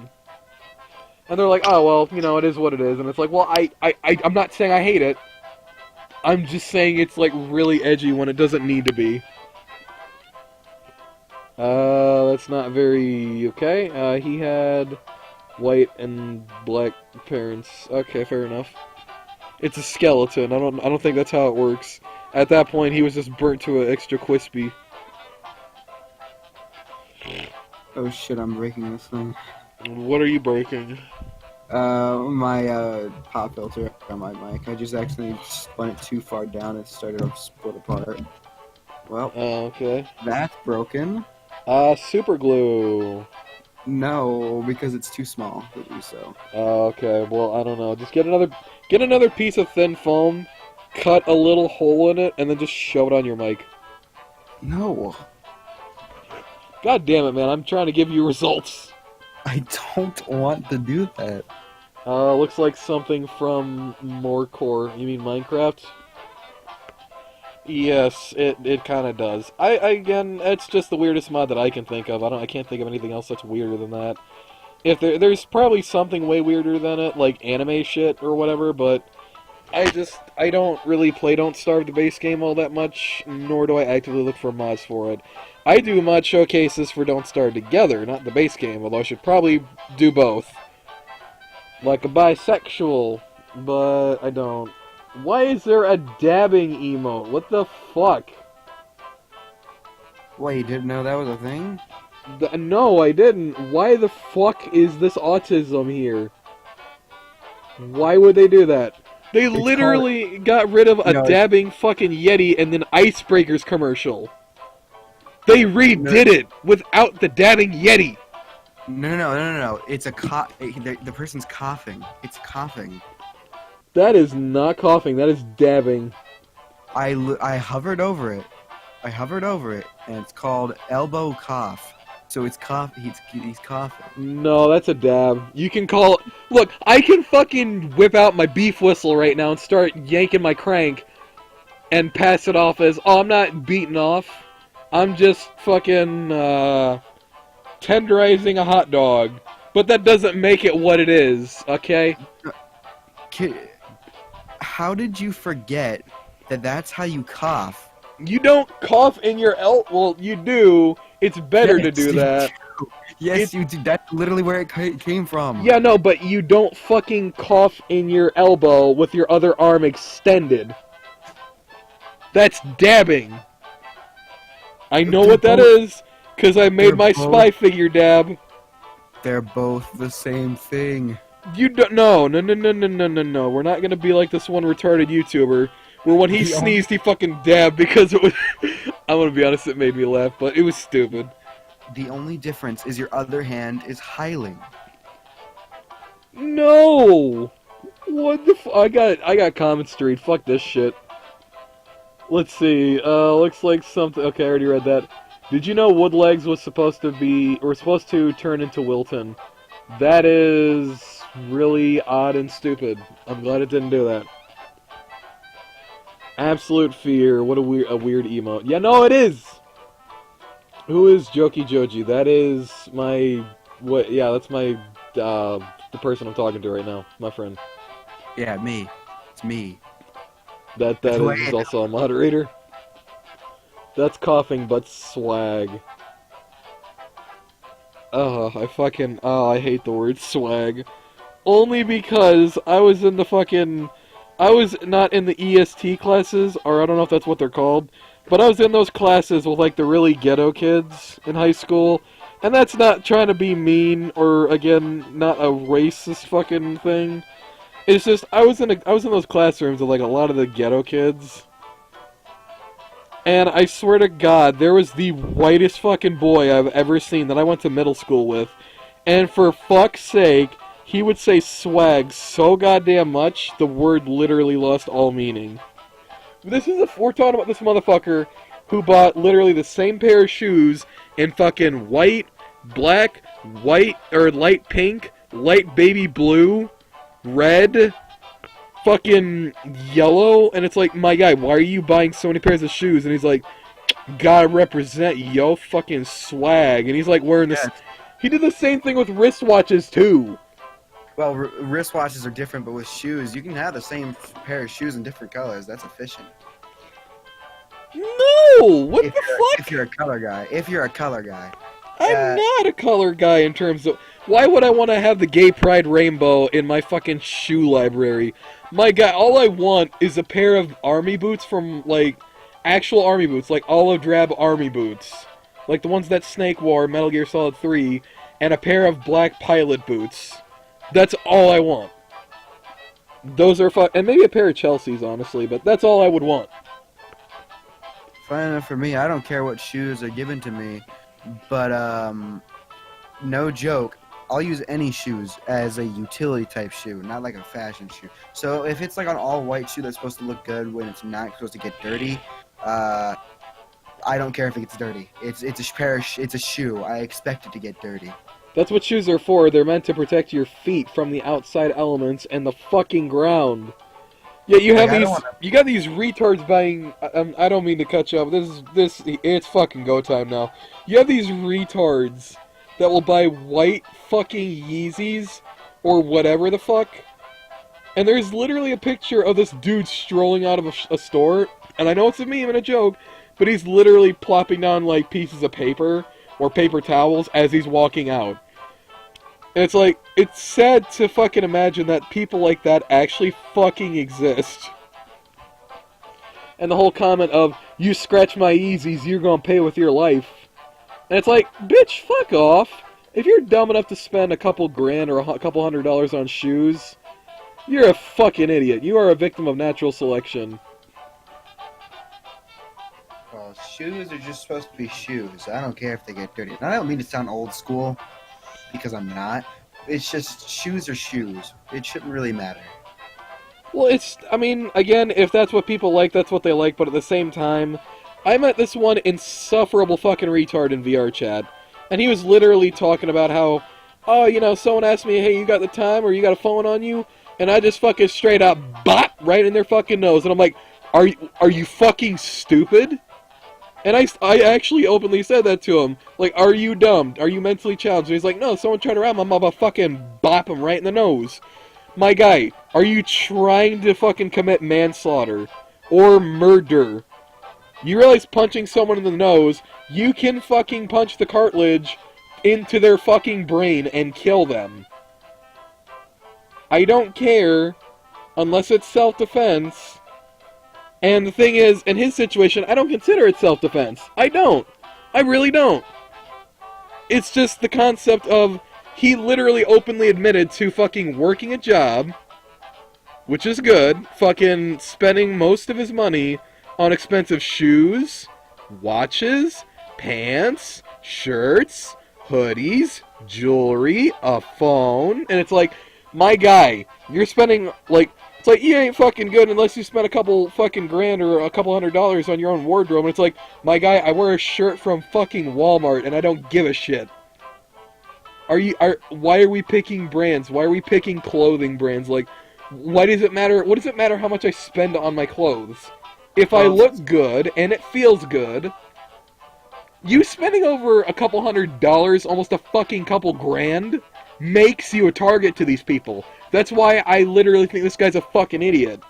And they're like, oh, well, you know, it is what it is. And it's like, well, I'm not saying I hate it. I'm just saying it's, like, really edgy when it doesn't need to be. That's not very... okay. He had white and black parents. Okay, fair enough. It's a skeleton. I don't think that's how it works. At that point, he was just burnt to an extra crispy. Oh shit, I'm breaking this thing. What are you breaking? My pop filter on my mic. I just accidentally spun it too far down and started to split apart. Well, okay. That's broken. Super glue. No, because it's too small to do so. Okay, well, I don't know. Just get another piece of thin foam, cut a little hole in it, and then just shove it on your mic. No. God damn it, man. I'm trying to give you results. I don't want to do that. Looks like something from Morgz. You mean Minecraft? Yes, it kind of does. Again, it's just the weirdest mod that I can think of. I can't think of anything else that's weirder than that. If there's probably something way weirder than it, like anime shit or whatever, but I don't really play Don't Starve the base game all that much, nor do I actively look for mods for it. I do mod showcases for Don't Starve together, not the base game, although I should probably do both. Like a bisexual, but I don't. Why is there a dabbing emote? What the fuck? Wait, you didn't know that was a thing? No, I didn't. Why the fuck is this autism here? Why would they do that? They literally got rid of a dabbing fucking Yeti and then Icebreakers commercial. They redid it without the dabbing Yeti. No. It's a the person's coughing. It's coughing. That is not coughing. That is dabbing. I hovered over it. I hovered over it, and it's called elbow cough. So it's cough. He's coughing. No, that's a dab. You can call... Look, I can fucking whip out my beef whistle right now and start yanking my crank and pass it off as, oh, I'm not beating off. I'm just fucking, tenderizing a hot dog. But that doesn't make it what it is, okay? How did you forget that that's how you cough? You don't cough in your well, you do. It's better to Yes, do you that. do. Yes, you do. That's literally where it came from. Yeah, no, but you don't fucking cough in your elbow with your other arm extended. That's dabbing. I know what that is, because I made my spy figure dab. They're both the same thing. You don't... No. We're not gonna be like this one retarded YouTuber, where when he sneezed, he fucking dabbed because it was... I'm gonna be honest, it made me laugh, but it was stupid. The only difference is your other hand is hiling. No! What the I got Common Street. Fuck this shit. Let's see. Looks like something... Okay, I already read that. Did you know Woodlegs was supposed to turn into Wilton? That is really odd and stupid. I'm glad it didn't do that. Absolute fear. What a weird emote. Yeah, no, it is! Who is Joji? That is my... Yeah, that's my... the person I'm talking to right now. My friend. Yeah, me. It's me. That is also a moderator. That's coughing, but swag. I hate the word swag. Only because I was in the fucking... I was not in the EST classes, or I don't know if that's what they're called, but I was in those classes with, like, the really ghetto kids in high school, and that's not trying to be mean, or, again, not a racist fucking thing. It's just, I was in those classrooms with, like, a lot of the ghetto kids, and I swear to God, there was the whitest fucking boy I've ever seen that I went to middle school with, and for fuck's sake, he would say swag so goddamn much, the word literally lost all meaning. We're talking about this motherfucker who bought literally the same pair of shoes in fucking white, black, or light pink, light baby blue, red, fucking yellow, and it's like, my guy, why are you buying so many pairs of shoes? And he's like, gotta represent, yo, fucking swag. And he's like wearing this... He did the same thing with wristwatches, too. Well, wristwatches are different, but with shoes, you can have the same pair of shoes in different colors. That's efficient. No! What the fuck? If you're a color guy. If you're a color guy. I'm not a color guy in terms of... Why would I want to have the gay pride rainbow in my fucking shoe library? My guy, all I want is a pair of army boots from, like, actual army boots. Like, olive drab army boots. Like the ones that Snake wore in Metal Gear Solid 3. And a pair of black pilot boots. That's all I want. Those are and maybe a pair of Chelsea's, honestly, but that's all I would want. Fine enough for me. I don't care what shoes are given to me, but no joke, I'll use any shoes as a utility type shoe, not like a fashion shoe. So if it's like an all white shoe that's supposed to look good when it's not supposed to get dirty, I don't care if it gets dirty. It's a shoe. I expect it to get dirty. That's what shoes are for. They're meant to protect your feet from the outside elements and the fucking ground. Yeah, you have you got these retards buying... I don't mean to cut you off. It's fucking go time now. You have these retards that will buy white fucking Yeezys or whatever the fuck. And there's literally a picture of this dude strolling out of a store. And I know it's a meme and a joke, but he's literally plopping down like pieces of paper or paper towels as he's walking out. And it's like, it's sad to fucking imagine that people like that actually fucking exist. And the whole comment of, you scratch my Yeezys, you're gonna pay with your life. And it's like, bitch, fuck off. If you're dumb enough to spend a couple grand or a couple $100 on shoes, you're a fucking idiot. You are a victim of natural selection. Well, shoes are just supposed to be shoes. I don't care if they get dirty. And I don't mean to sound old school, because I'm not. It's just, shoes are shoes. It shouldn't really matter. Well, I mean, again, if that's what people like, that's what they like, but at the same time, I met this one insufferable fucking retard in VR chat, and he was literally talking about how, oh, you know, someone asked me, hey, you got the time, or you got a phone on you? And I just fucking straight up bop right in their fucking nose, and I'm like, are you fucking stupid? And I actually openly said that to him. Like, are you dumb? Are you mentally challenged? And he's like, no, someone turned around, I'm about to fucking bop him right in the nose. My guy, are you trying to fucking commit manslaughter? Or murder? You realize punching someone in the nose, you can fucking punch the cartilage into their fucking brain and kill them. I don't care, unless it's self-defense. And the thing is, in his situation, I don't consider it self-defense. I don't. I really don't. It's just the concept of, he literally openly admitted to fucking working a job, which is good, fucking spending most of his money on expensive shoes, watches, pants, shirts, hoodies, jewelry, a phone, and it's like, my guy, you're spending, like, it's like, you ain't fucking good unless you spend a couple fucking grand or a couple $100s on your own wardrobe, and it's like, my guy, I wear a shirt from fucking Walmart, and I don't give a shit. Why are we picking brands? Why are we picking clothing brands? Like, why does it matter, what does it matter how much I spend on my clothes? If I look good, and it feels good, you spending over a couple $100, almost a fucking couple grand, makes you a target to these people. That's why I literally think this guy's a fucking idiot.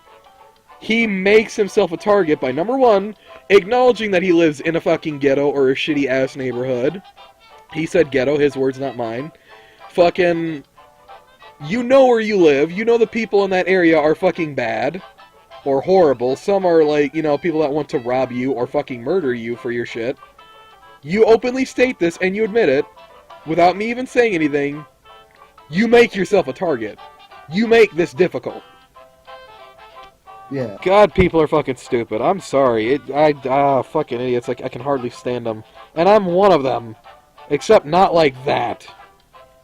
He makes himself a target by, number one, acknowledging that he lives in a fucking ghetto or a shitty-ass neighborhood. He said ghetto, his words, not mine. Fucking, you know where you live, you know the people in that area are fucking bad. Or horrible. Some are like, you know, people that want to rob you or fucking murder you for your shit. You openly state this and you admit it, without me even saying anything. You make yourself a target. You make this difficult. Yeah. God, people are fucking stupid. I'm sorry. Fucking idiots. Like, I can hardly stand them. And I'm one of them. Except not like that.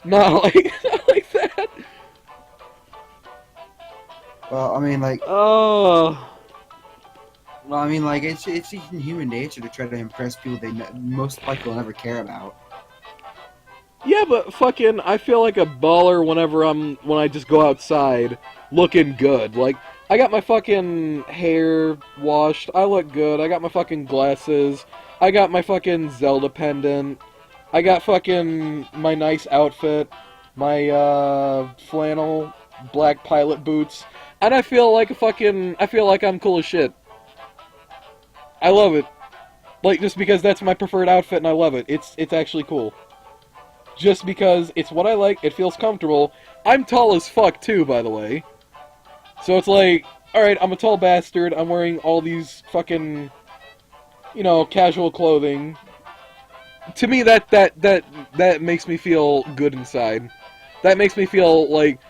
Not like that. Well, I mean, like, Oh. well, I mean, like, it's in human nature to try to impress people they most likely will never care about. Yeah, but fucking, I feel like a baller when I just go outside looking good. Like, I got my fucking hair washed, I look good, I got my fucking glasses, I got my fucking Zelda pendant, I got fucking my nice outfit, my flannel black pilot boots, and I feel like I'm cool as shit. I love it. Like, just because that's my preferred outfit and I love it. It's actually cool. Just because it's what I like, it feels comfortable. I'm tall as fuck too, by the way. So it's like, alright, I'm a tall bastard, I'm wearing all these fucking, you know, casual clothing. To me, that makes me feel good inside. That makes me feel like,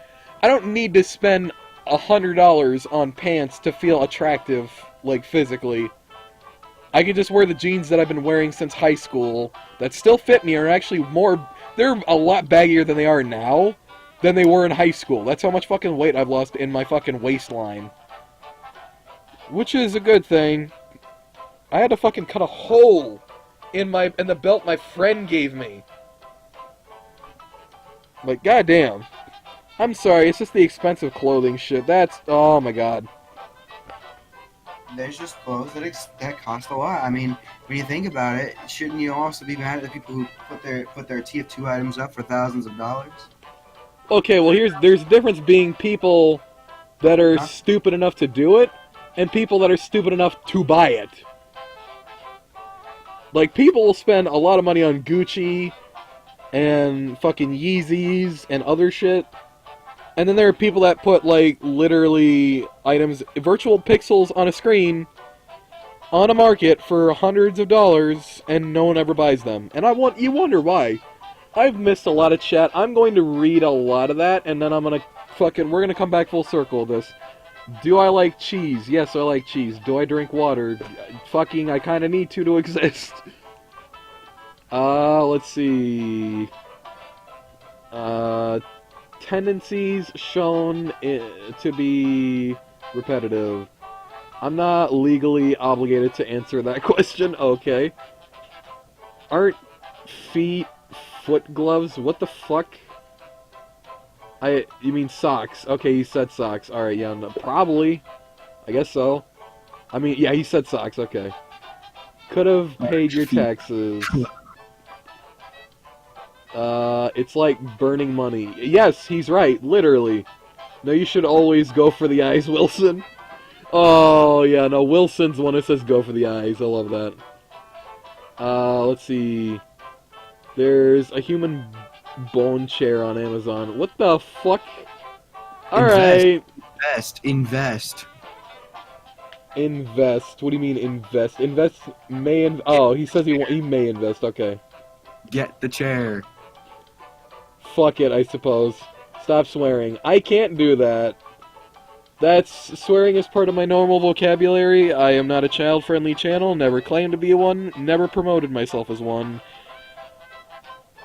I don't need to spend $100 on pants to feel attractive, like, physically. I could just wear the jeans that I've been wearing since high school that still fit me, are actually more, they're a lot baggier than they are now than they were in high school. That's how much fucking weight I've lost in my fucking waistline. Which is a good thing. I had to fucking cut a hole in the belt my friend gave me. Like, goddamn. I'm sorry, it's just the expensive clothing shit. That's, oh my god. There's just clothes that cost a lot. I mean, when you think about it, shouldn't you also be mad at the people who put their TF2 items up for thousands of dollars? Okay, well there's a difference being people that are stupid enough to do it, and people that are stupid enough to buy it. Like, people will spend a lot of money on Gucci, and fucking Yeezys, and other shit. And then there are people that put, like, literally items, virtual pixels on a screen, on a market for hundreds of dollars, and no one ever buys them. And you wonder why. I've missed a lot of chat. I'm going to read a lot of that, and then we're gonna come back full circle with this. Do I like cheese? Yes, I like cheese. Do I drink water? Fucking, I kinda need to exist. Let's see. Tendencies shown to be repetitive. I'm not legally obligated to answer that question. Okay. Aren't feet foot gloves? What the fuck? You mean socks? Okay, you said socks. All right, yeah, no, probably. I guess so. I mean, yeah, he said socks. Okay. Could have paid your taxes. It's like burning money. Yes, he's right. Literally. No, you should always go for the eyes, Wilson. Oh, yeah, no, Wilson's the one who says go for the eyes. I love that. Let's see. There's a human bone chair on Amazon. What the fuck? Alright. Invest. Invest. What do you mean invest? Invest may oh, he says he may invest. Okay. Get the chair. Fuck it, I suppose. Stop swearing. I can't do that. Swearing is part of my normal vocabulary. I am not a child-friendly channel, never claimed to be one, never promoted myself as one.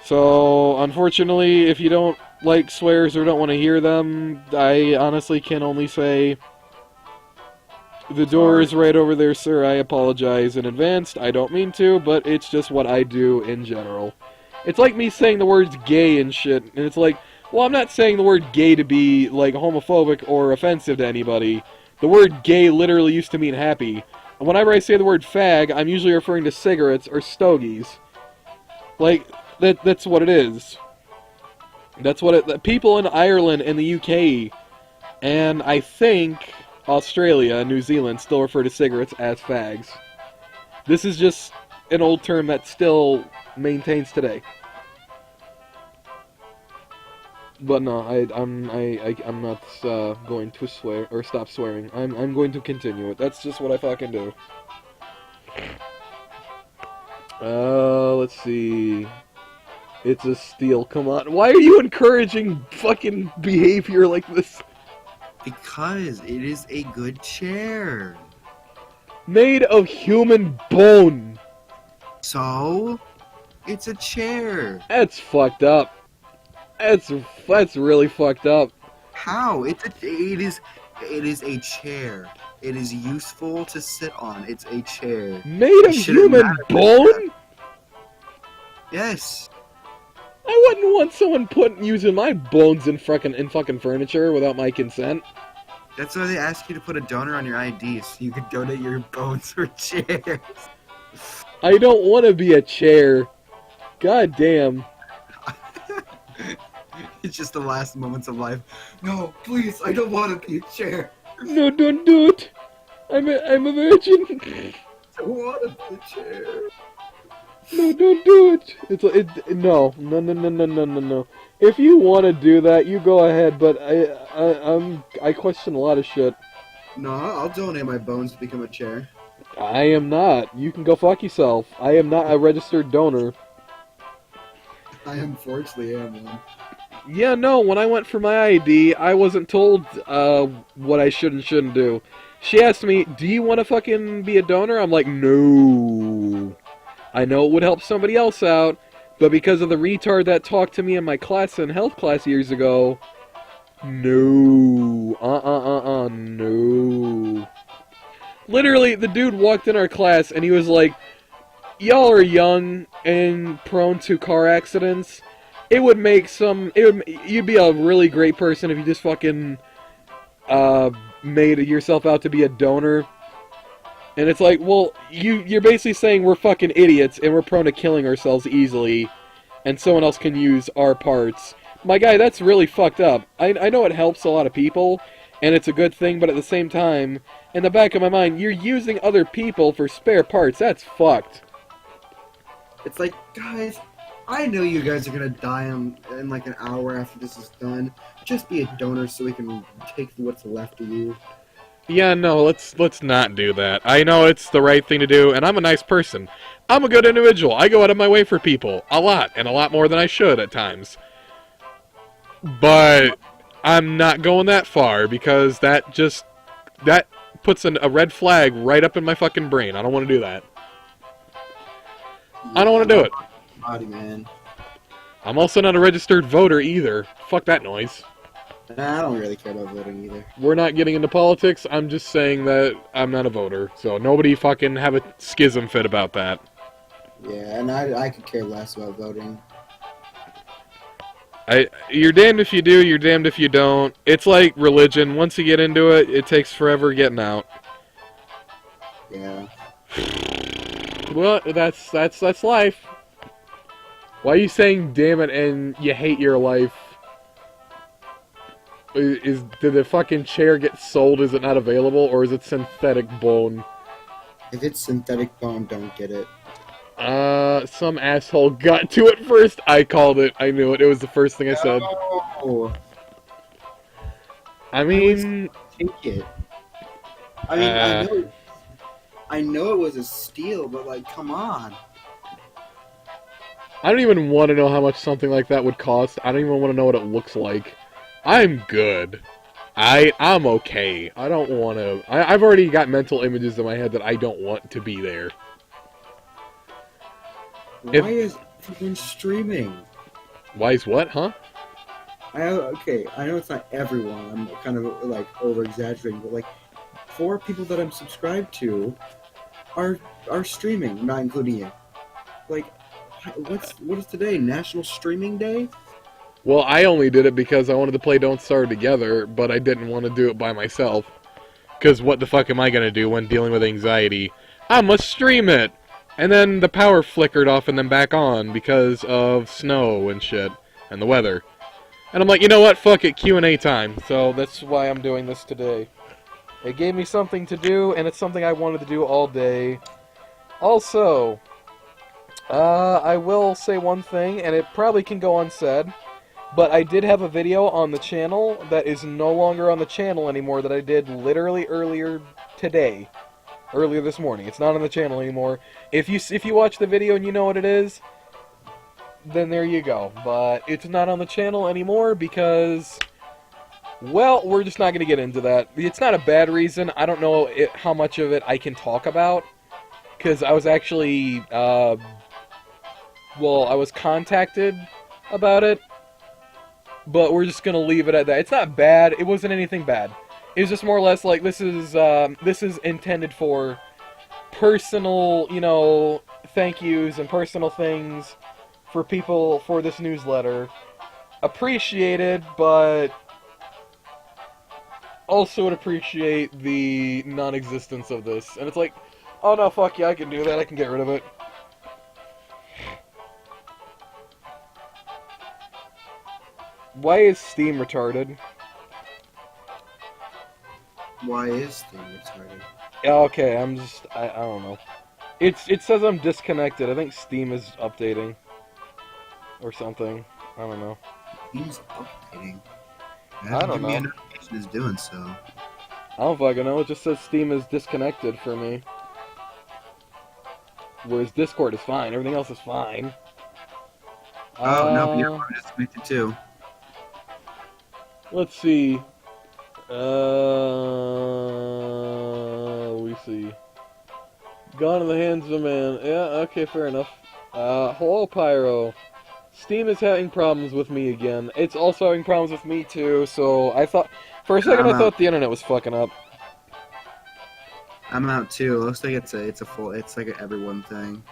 So, unfortunately, if you don't like swears or don't want to hear them, I honestly can only say, the door is right over there, sir. I apologize in advance. I don't mean to, but it's just what I do in general. It's like me saying the words gay and shit, and it's like, well, I'm not saying the word gay to be, like, homophobic or offensive to anybody. The word gay literally used to mean happy. And whenever I say the word fag, I'm usually referring to cigarettes or stogies. Like, that's what it is. That's what it... People in Ireland and the UK, and I think Australia and New Zealand still refer to cigarettes as fags. This is just an old term that still maintains today. But no, I'm not going to swear or stop swearing. I'm going to continue it. That's just what I fucking do. Let's see. It's a steal. Come on. Why are you encouraging fucking behavior like this? Because it is a good chair. Made of human bone. So, it's a chair. That's fucked up. That's really fucked up. How? It is a chair. It is useful to sit on. It's a chair. Made of human bone? Yes. I wouldn't want someone using my bones in fucking furniture without my consent. That's why they ask you to put a donor on your ID, so you could donate your bones for chairs. I don't want to be a chair. God damn. It's just the last moments of life. No, please, I don't want to be a chair. No, don't do it. I'm a virgin. I don't want to be a chair. No, don't do it. No. If you want to do that, you go ahead. But I question a lot of shit. No, I'll donate my bones to become a chair. I am not. You can go fuck yourself. I am not a registered donor. I unfortunately am one. Yeah, no, when I went for my ID, I wasn't told what I should and shouldn't do. She asked me, do you want to fucking be a donor? I'm like, no. I know it would help somebody else out, but because of the retard that talked to me in my class in health class years ago, no. No. Literally, the dude walked in our class and he was like, y'all are young and prone to car accidents. You'd be a really great person if you just fucking made yourself out to be a donor. And it's like, well, you're basically saying we're fucking idiots and we're prone to killing ourselves easily, and someone else can use our parts. My guy, that's really fucked up. I know it helps a lot of people, and it's a good thing, but at the same time, in the back of my mind, you're using other people for spare parts. That's fucked. It's like, guys, I know you guys are gonna die in like an hour after this is done. Just be a donor so we can take what's left of you. Yeah, no, let's not do that. I know it's the right thing to do, and I'm a nice person. I'm a good individual. I go out of my way for people. A lot, and a lot more than I should at times. But I'm not going that far, because that puts a red flag right up in my fucking brain. I don't want to do that. I don't want to do it. Body, man. I'm also not a registered voter either. Fuck that noise. I don't really care about voting either. We're not getting into politics. I'm just saying that I'm not a voter, so nobody fucking have a schism fit about that. Yeah, and I could care less about voting. You're damned if you do, you're damned if you don't. It's like religion. Once you get into it, it takes forever getting out. Yeah. Well, that's life. Why are you saying damn it and you hate your life? Did the fucking chair get sold? Is it not available, or is it synthetic bone? If it's synthetic bone, don't get it. Some asshole got to it first. I called it. I knew it. It was the first thing I said. Oh, I mean, take it. I mean, I know it was a steal, but like, come on. I don't even want to know how much something like that would cost. I don't even want to know what it looks like. I'm good. I'm okay. I don't want to... I've already got mental images in my head that I don't want to be there. Why is everyone streaming? Why is what, huh? Okay, I know it's not everyone. I'm kind of like over exaggerating, but like 4 people that I'm subscribed to are streaming, not including you. Like, what is today? National Streaming Day? Well, I only did it because I wanted to play Don't Starve together, but I didn't want to do it by myself. Because what the fuck am I going to do when dealing with anxiety? I must stream it! And then the power flickered off and then back on because of snow and shit, and the weather. And I'm like, you know what, fuck it, Q&A time. So that's why I'm doing this today. It gave me something to do, and it's something I wanted to do all day. Also, I will say one thing, and it probably can go unsaid, but I did have a video on the channel that is no longer on the channel anymore that I did literally earlier today. Earlier this morning. It's not on the channel anymore. If you watch the video and you know what it is, then there you go. But it's not on the channel anymore because, well, we're just not going to get into that. It's not a bad reason. I don't know how much of it I can talk about. Because I was actually, well, I was contacted about it. But we're just going to leave it at that. It's not bad. It wasn't anything bad. It was just more or less like, this is intended for personal, you know, thank yous and personal things for people for this newsletter. Appreciated, but also would appreciate the non-existence of this. And it's like, oh no, fuck yeah, I can do that, I can get rid of it. Why is Steam retarded? Why is Steam retarded? Yeah, okay, I don't know. It says I'm disconnected. I think Steam is updating. Or something. I don't know. Steam's updating. I don't know. Me a notification is doing so. I don't fucking know. It just says Steam is disconnected for me. Whereas Discord is fine. Everything else is fine. Oh, no, you're disconnected too. Let's see. We see. Gone in the hands of a man. Yeah, okay, fair enough. Hello, Pyro. Steam is having problems with me again. It's also having problems with me too, so I thought... For a second I thought the internet was fucking up. I'm out too. Looks like it's like an everyone thing.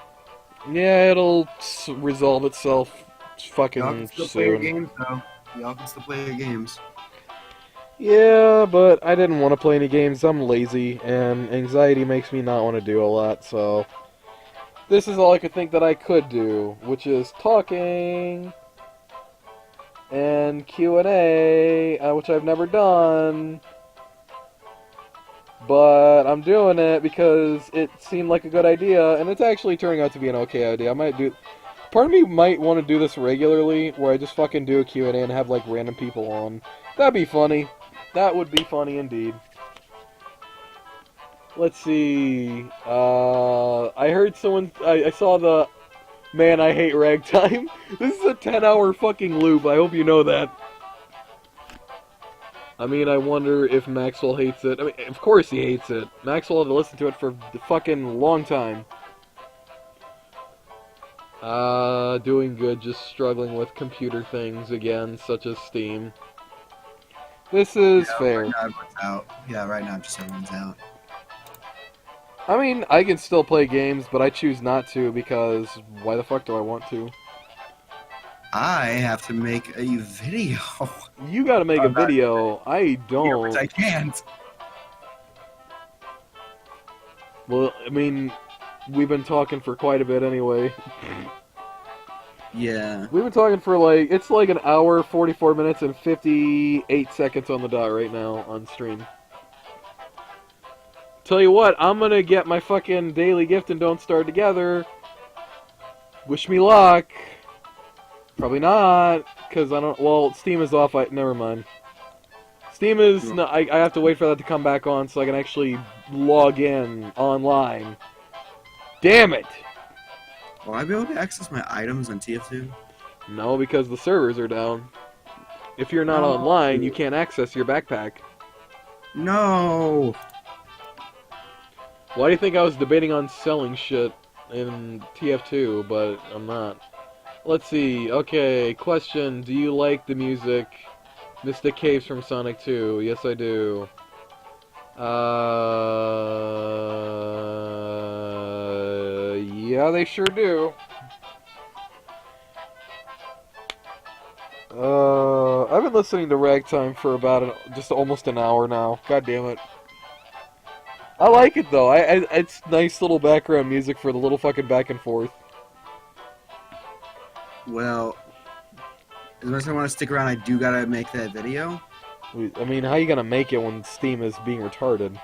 Yeah, it'll resolve itself fucking Y'all can still play your soon. games though. Y'all can still play your games. Yeah, but I didn't want to play any games. I'm lazy, and anxiety makes me not want to do a lot, so... This is all I could think that I could do, which is talking... and Q&A, which I've never done. But I'm doing it because it seemed like a good idea, and it's actually turning out to be an okay idea. I might do... Part of me might want to do this regularly, where I just fucking do a Q&A and have, like, random people on. That'd be funny. That would be funny indeed. Let's see. I heard someone... I saw the... Man, I hate ragtime. This is a 10-hour fucking loop. I hope you know that. I mean, I wonder if Maxwell hates it. I mean, of course he hates it. Maxwell had to listen to it for a fucking long time. Doing good, just struggling with computer things again, such as Steam. This is Yeah, fair. right now everyone's out. Yeah, right now just everyone's out. I mean, I can still play games, but I choose not to because why the fuck do I want to? I have to make a video. You gotta make a About- video. I Yeah, don't. which I can't. Well, I mean, we've been talking for quite a bit anyway. Yeah. We've been talking for like, it's like an hour, 44 minutes, and 58 seconds on the dot right now on stream. Tell you what, I'm gonna get my fucking daily gift and don't start together. Wish me luck. Probably not, because I don't, well, Steam is off, never mind. Steam is, no, I have to wait for that to come back on so I can actually log in online. Damn it! Will I be able to access my items on TF2? No, because the servers are down. If you're not No. online, you can't access your backpack. No. Why do you think I was debating on selling shit in TF2, but I'm not? Let's see. Okay, question. Do you like the music? Mystic Caves from Sonic 2. Yes, I do. Yeah, they sure do. I've been listening to Ragtime for about just almost an hour now. God damn it. I like it though. It's nice little background music for the little fucking back and forth. Well, as much as I want to stick around, I do gotta make that video. I mean, how you gonna make it when Steam is being retarded?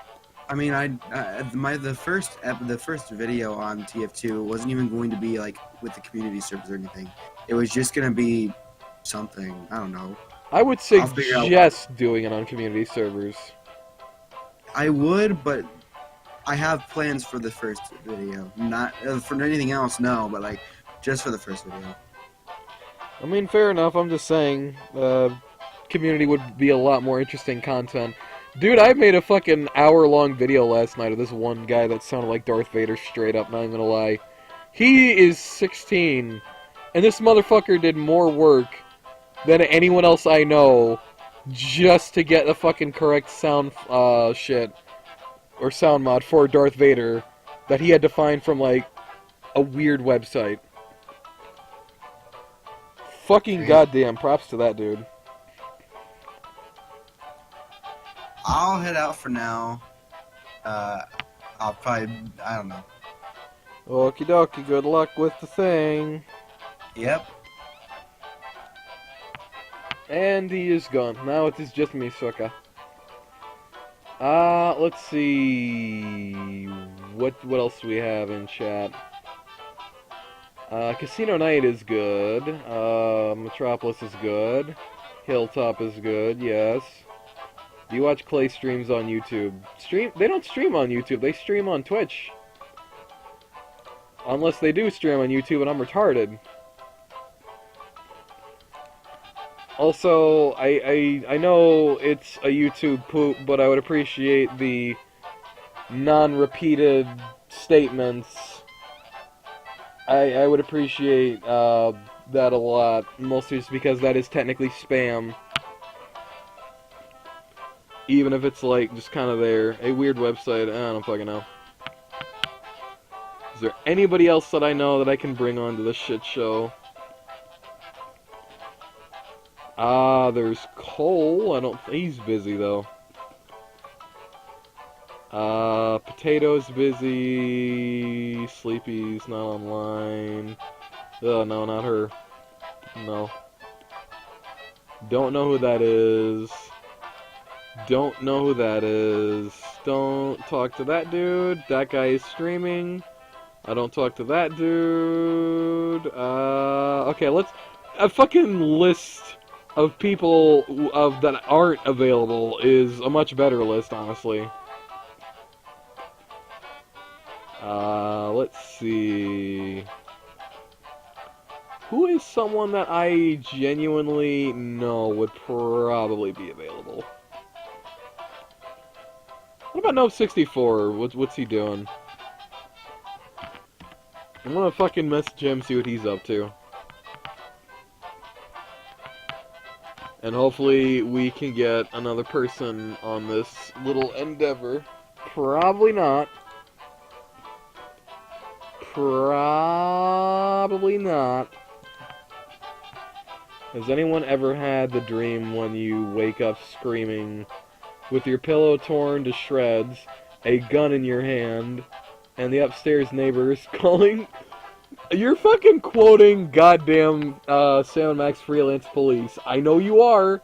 I mean, the first video on TF2 wasn't even going to be like with the community servers or anything. It was just gonna be something. I don't know. I would I'll figure out suggest doing it on community servers. I would, but I have plans for the first video. Not for anything else, no, but like just for the first video. I mean, fair enough. I'm just saying, community would be a lot more interesting content. Dude, I made a fucking hour-long video last night of this one guy that sounded like Darth Vader straight up, not even gonna lie. He is 16, and this motherfucker did more work than anyone else I know just to get the fucking correct sound shit or sound mod for Darth Vader that he had to find from like a weird website. Fucking goddamn props to that dude. I'll head out for now. I'll probably, I don't know. Okie dokie, good luck with the thing. Yep. And he is gone. Now it is just me, sucker. Let's see. What else do we have in chat? Casino Night is good. Metropolis is good. Hilltop is good, yes. Do you watch Clay streams on YouTube? They don't stream on YouTube, they stream on Twitch. Unless they do stream on YouTube and I'm retarded. Also, I know it's a YouTube poop, but I would appreciate the non-repeated statements. I would appreciate that a lot, mostly just because that is technically spam. Even if it's like just kind of there. A weird website, I don't fucking know. Is there anybody else that I know that I can bring onto this shit show? There's Cole. He's busy though. Potato's busy. Sleepy's not online. Oh, no, not her. No. Don't know who that is. Don't know who that is. Don't talk to that dude. That guy is streaming. I don't talk to that dude. Okay, a fucking list of people that aren't available is a much better list, honestly. Let's see. Who is someone that I genuinely know would probably be available? What about Nope64? What's he doing? I'm gonna fucking message him, see what he's up to. And hopefully we can get another person on this little endeavor. Probably not. Probably not. Has anyone ever had the dream when you wake up screaming with your pillow torn to shreds, a gun in your hand, and the upstairs neighbors calling... You're fucking quoting goddamn Sam & Max Freelance Police. I know you are.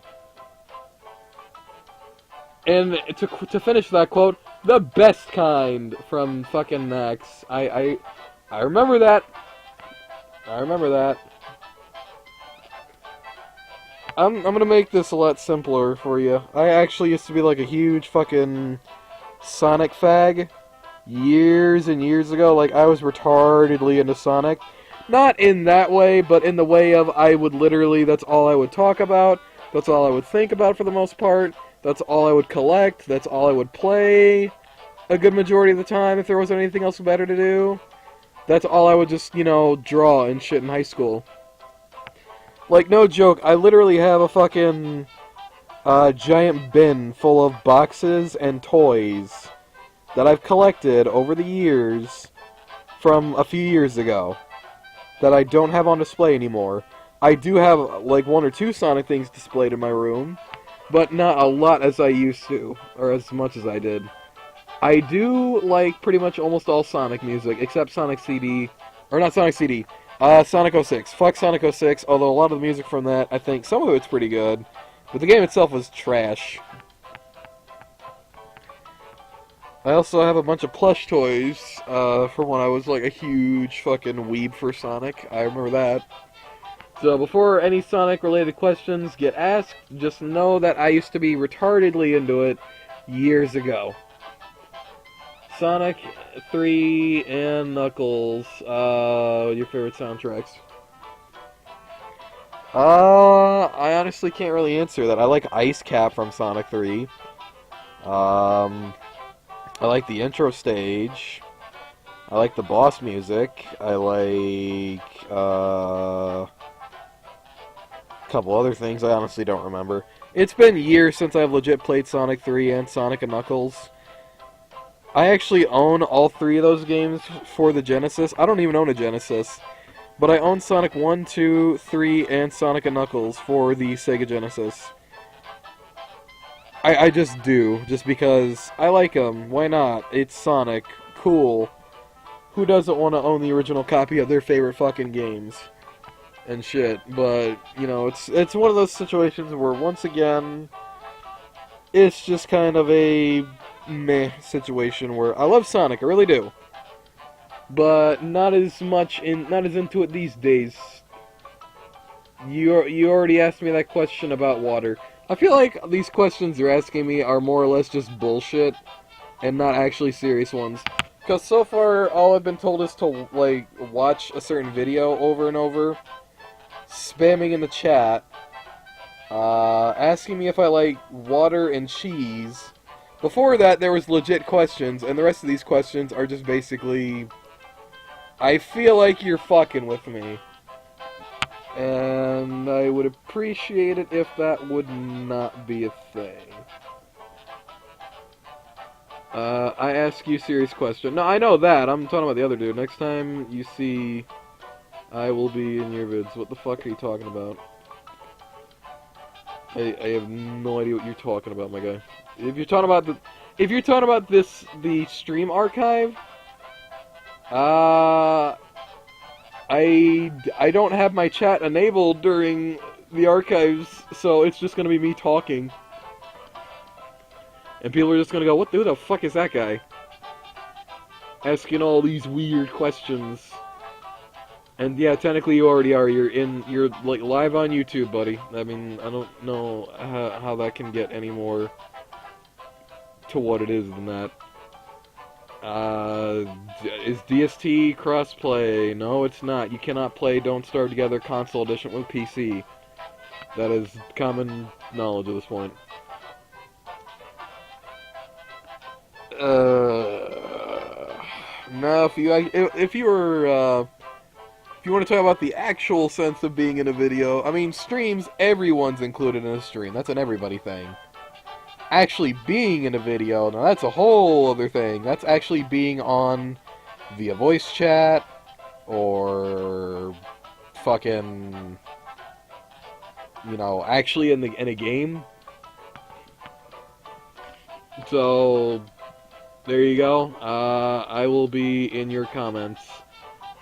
And to finish that quote, the best kind from fucking Max. I remember that. I remember that. I'm gonna make this a lot simpler for you. I actually used to be like a huge fucking Sonic fag. Years and years ago, like, I was retardedly into Sonic. Not in that way, but in the way of I would literally, that's all I would talk about, that's all I would think about for the most part, that's all I would collect, that's all I would play a good majority of the time if there wasn't anything else better to do. That's all I would just, you know, draw and shit in high school. Like, no joke, I literally have a fucking giant bin full of boxes and toys that I've collected over the years from a few years ago that I don't have on display anymore. I do have like 1 or 2 Sonic things displayed in my room, but not a lot as I used to, or as much as I did. I do like pretty much almost all Sonic music, except Sonic CD, or not Sonic CD, Sonic 06. Fuck Sonic 06, although a lot of the music from that, I think some of it's pretty good, but the game itself was trash. I also have a bunch of plush toys from when I was like a huge fucking weeb for Sonic. I remember that. So before any Sonic related questions get asked, just know that I used to be retardedly into it years ago. Sonic 3 and Knuckles, your favorite soundtracks? I honestly can't really answer that. I like Ice Cap from Sonic 3. I like the intro stage. I like the boss music. I like a couple other things I honestly don't remember. It's been years since I've legit played Sonic 3 and Sonic and Knuckles. I actually own all 3 of those games for the Genesis. I don't even own a Genesis. But I own Sonic 1, 2, 3, and Sonic and Knuckles for the Sega Genesis. I just do, just because I like them. Why not? It's Sonic. Cool. Who doesn't want to own the original copy of their favorite fucking games? And shit, but, you know, it's one of those situations where, once again, it's just kind of a meh situation where I love Sonic, I really do. But not as into it these days. You already asked me that question about water. I feel like these questions you're asking me are more or less just bullshit, and not actually serious ones. Because so far, all I've been told is to, like, watch a certain video over and over, spamming in the chat, asking me if I like water and cheese. Before that, there was legit questions, and the rest of these questions are just basically, I feel like you're fucking with me. And I would appreciate it if that would not be a thing. I ask you a serious question. No, I know that. I'm talking about the other dude. Next time you see, I will be in your vids. What the fuck are you talking about? I have no idea what you're talking about, my guy. If you're talking about the stream archive, I don't have my chat enabled during the archives, so it's just gonna be me talking. And people are just gonna go, who the fuck is that guy? Asking all these weird questions. And yeah, technically you already are. You're like live on YouTube, buddy. I mean, I don't know how that can get any more to what it is than that. Is DST crossplay? No, it's not. You cannot play Don't Starve Together Console Edition with PC. That is common knowledge at this point. No, if you were if you want to talk about the actual sense of being in a video, I mean, streams, everyone's included in a stream. That's an everybody thing. Actually being in a video, now that's a whole other thing. That's actually being on via voice chat, or fucking, you know, actually in a game. So, there you go. I will be in your comments.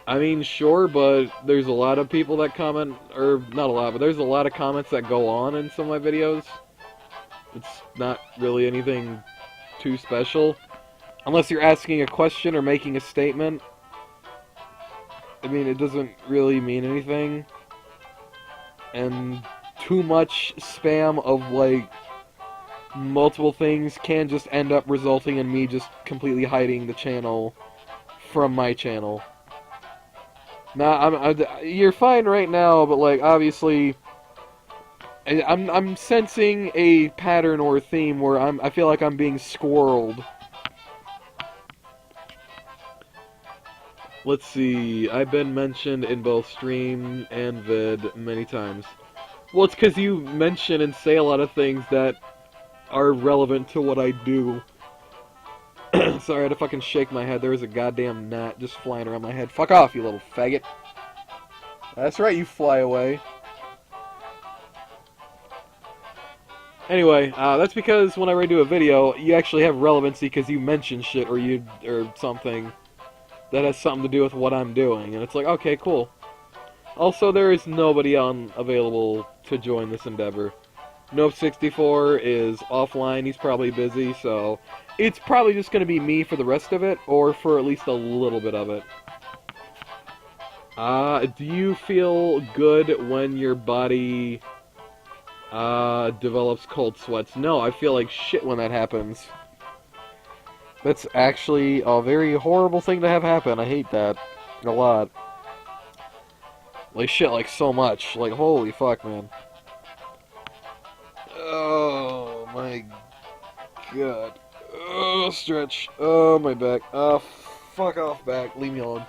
I mean, sure, but there's a lot of people that comment, or not a lot, but there's a lot of comments that go on in some of my videos. It's not really anything too special. Unless you're asking a question or making a statement. I mean, it doesn't really mean anything. And too much spam of, like, multiple things can just end up resulting in me just completely hiding the channel from my channel. Now, you're fine right now, but, like, obviously, I'm sensing a pattern or a theme where I feel like I'm being squirreled. Let's see, I've been mentioned in both stream and vid many times. Well, it's because you mention and say a lot of things that are relevant to what I do. Sorry, I had to fucking shake my head. There was a goddamn gnat just flying around my head. Fuck off, you little faggot. That's right, you fly away. Anyway, that's because when I redo a video, you actually have relevancy because you mention shit or something that has something to do with what I'm doing, and it's like, okay, cool. Also, there is nobody available to join this endeavor. Nope64 is offline, he's probably busy, so it's probably just going to be me for the rest of it, or for at least a little bit of it. Do you feel good when your body develops cold sweats? No, I feel like shit when that happens. That's actually a very horrible thing to have happen. I hate that a lot. Like, shit, like, so much. Like, holy fuck, man. Oh, my god. Oh, stretch. Oh, my back. Oh, fuck off, back. Leave me alone.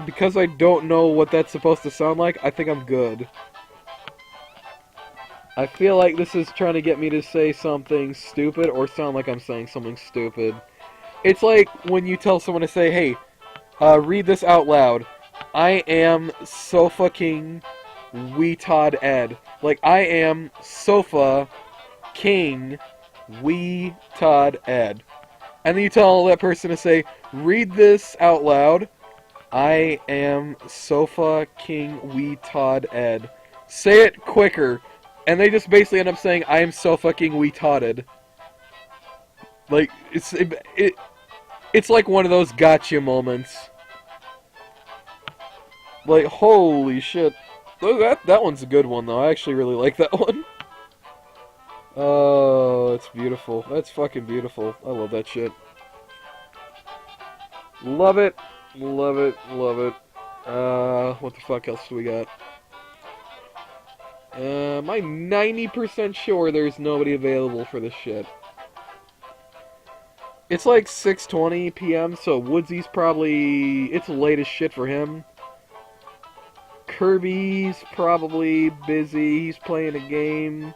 Because I don't know what that's supposed to sound like, I think I'm good. I feel like this is trying to get me to say something stupid or sound like I'm saying something stupid. It's like when you tell someone to say, hey, read this out loud. I am Sofa King Weetod Ed. Like, I am Sofa King Weetod Ed. And then you tell that person to say, read this out loud. I am Sofa King Weetod Ed. Say it quicker. And they just basically end up saying, I am so fucking retarded. Like, it's like one of those gotcha moments. Like, holy shit. That one's a good one, though. I actually really like that one. Oh, it's beautiful. That's fucking beautiful. I love that shit. Love it. Love it. Love it. What the fuck else do we got? I'm 90% sure there's nobody available for this shit. It's like 6:20 p.m., so Woodsy's probably... It's late as shit for him. Kirby's probably busy. He's playing a game.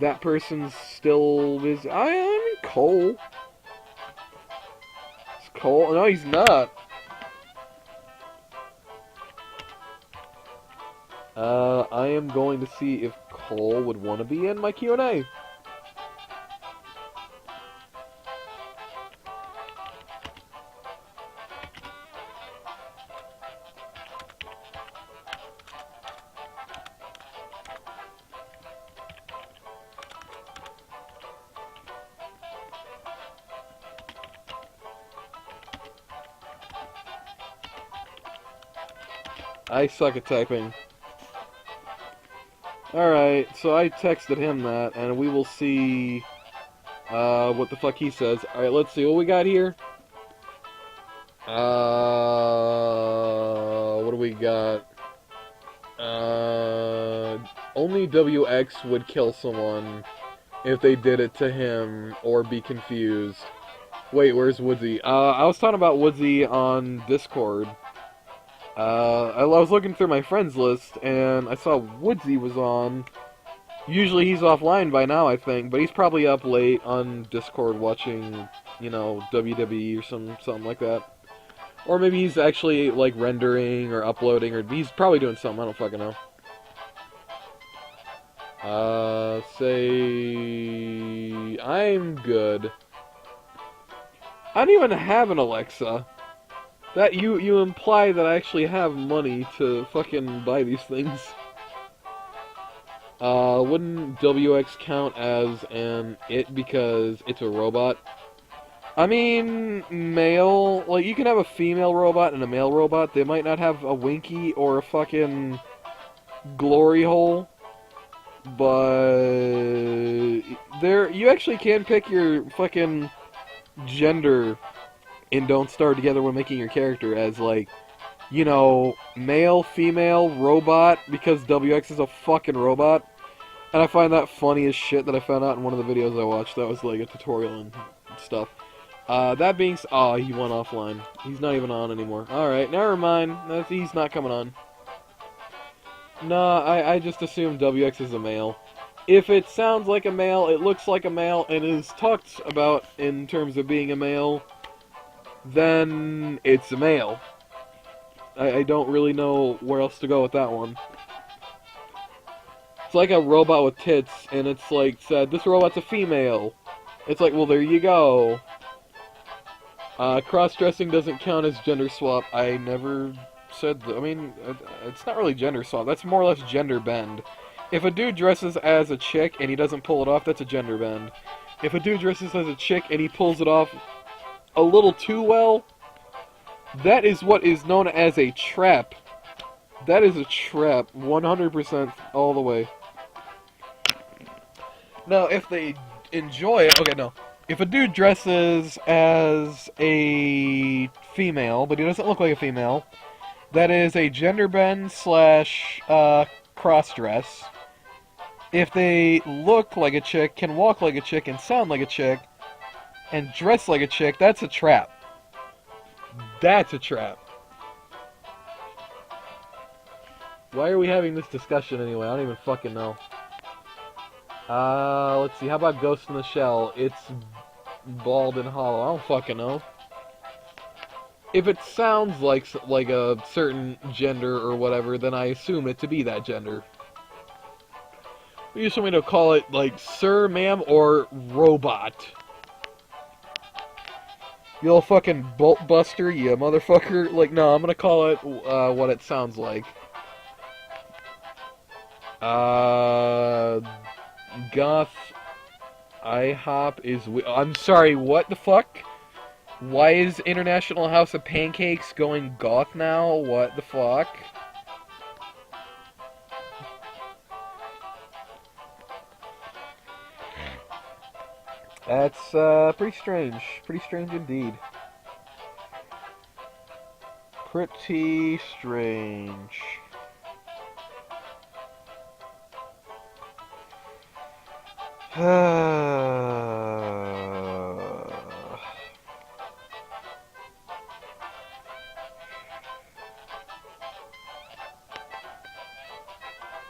That person's still busy. I mean, Cole. Is Cole? No, he's not. I am going to see if Cole would want to be in my Q&A. I suck at typing. Alright, so I texted him that, and we will see what the fuck he says. Alright, let's see what we got here. What do we got? Only WX would kill someone. if they did it to him or be confused. Wait, where's Woodsy? I was talking about Woodsy on Discord. I was looking through my friends list, and I saw Woodsy was on. Usually he's offline by now, I think, but he's probably up late on Discord watching, you know, WWE or something like that. Or maybe he's actually, like, rendering or uploading, or he's probably doing something, I don't fucking know. Say... I'm good. I don't even have an Alexa. That, you imply that I actually have money to fucking buy these things. Wouldn't WX count as an it because it's a robot? I mean, male, like, you can have a female robot and a male robot. They might not have a winky or a fucking glory hole, but you actually can pick your fucking gender in Don't Starve Together when making your character as, like, you know, male, female, robot, because WX is a fucking robot. And I find that funny as shit that I found out in one of the videos I watched that was like a tutorial and stuff. That being oh, he went offline. He's not even on anymore. Alright, never mind. He's not coming on. Nah, I just assumed WX is a male. If it sounds like a male, it looks like a male, and is talked about in terms of being a male, then it's a male. I don't really know where else to go with that one. It's like a robot with tits, and it's like said, this robot's a female. It's like, well, there you go. Cross-dressing doesn't count as gender swap. I never said that. I mean, it's not really gender swap. That's more or less gender bend. If a dude dresses as a chick and he doesn't pull it off, that's a gender bend. If a dude dresses as a chick and he pulls it off a little too well, that is what is known as a trap. That is a trap, 100% all the way. Now, if they enjoy it, okay, no. If a dude dresses as a female, but he doesn't look like a female, that is a gender bend slash cross-dress. If they look like a chick, can walk like a chick, and sound like a chick, and dress like a chick, that's a trap. That's a trap. Why are we having this discussion anyway? I don't even fucking know. Let's see. How about Ghost in the Shell? It's bald and hollow. I don't fucking know. If it sounds like a certain gender or whatever, then I assume it to be that gender. You just want me to call it, like, sir, ma'am, or robot. You little fucking bolt buster, you motherfucker. Like, no, I'm gonna call it what it sounds like. Goth IHOP is... I'm sorry, what the fuck? Why is International House of Pancakes going goth now? What the fuck? That's pretty strange. Pretty strange indeed. Pretty strange.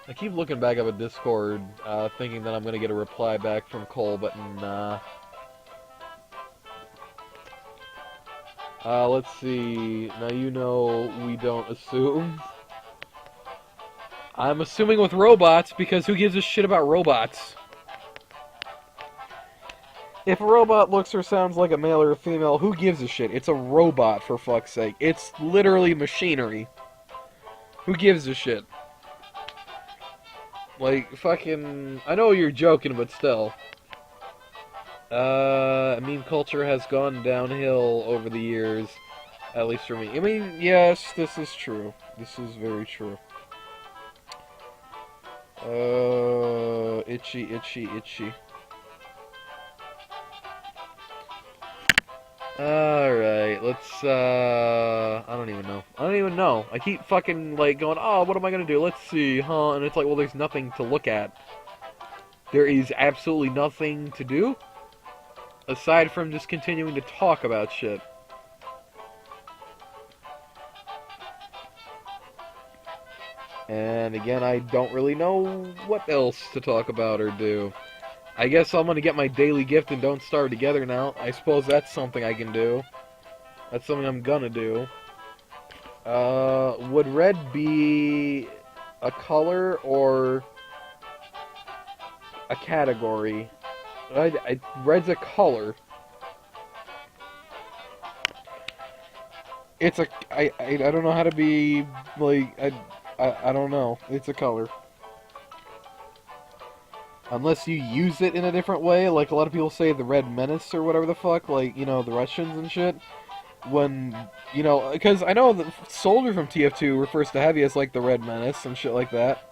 I keep looking back up at Discord, thinking that I'm gonna get a reply back from Cole, but nah. Let's see. Now you know we don't assume. I'm assuming with robots, because who gives a shit about robots? If a robot looks or sounds like a male or a female, who gives a shit? It's a robot, for fuck's sake. It's literally machinery. Who gives a shit? Like, fucking... I know you're joking, but still. Meme culture has gone downhill over the years. At least for me. I mean, yes, this is true. This is very true. Itchy, itchy, itchy. Alright, let's, I don't even know. I don't even know. I keep fucking, like, going, oh, what am I gonna do? Let's see, huh? And it's like, well, there's nothing to look at. there is absolutely nothing to do aside from just continuing to talk about shit. And again, I don't really know what else to talk about or do. I guess I'm gonna get my daily gift and don't starve together now. I suppose that's something I can do. That's something I'm gonna do. Would red be a color or a category? Red's a color. It's a... I don't know how to be, like... I don't know. It's a color. Unless you use it in a different way, like a lot of people say the Red Menace or whatever the fuck, like, you know, the Russians and shit. When, you know, because I know the Soldier from TF2 refers to Heavy as, like, the Red Menace and shit like that.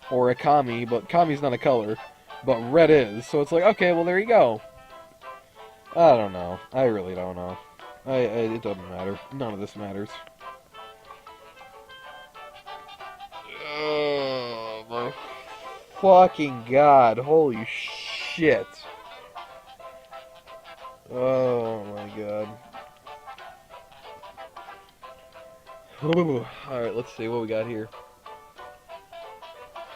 Or a Kami, but Kami's not a color. But red is, so it's like, okay, well, there you go. I don't know. I really don't know. It doesn't matter. None of this matters. Oh, my fucking god. Holy shit. Oh, my god. Alright, let's see what we got here.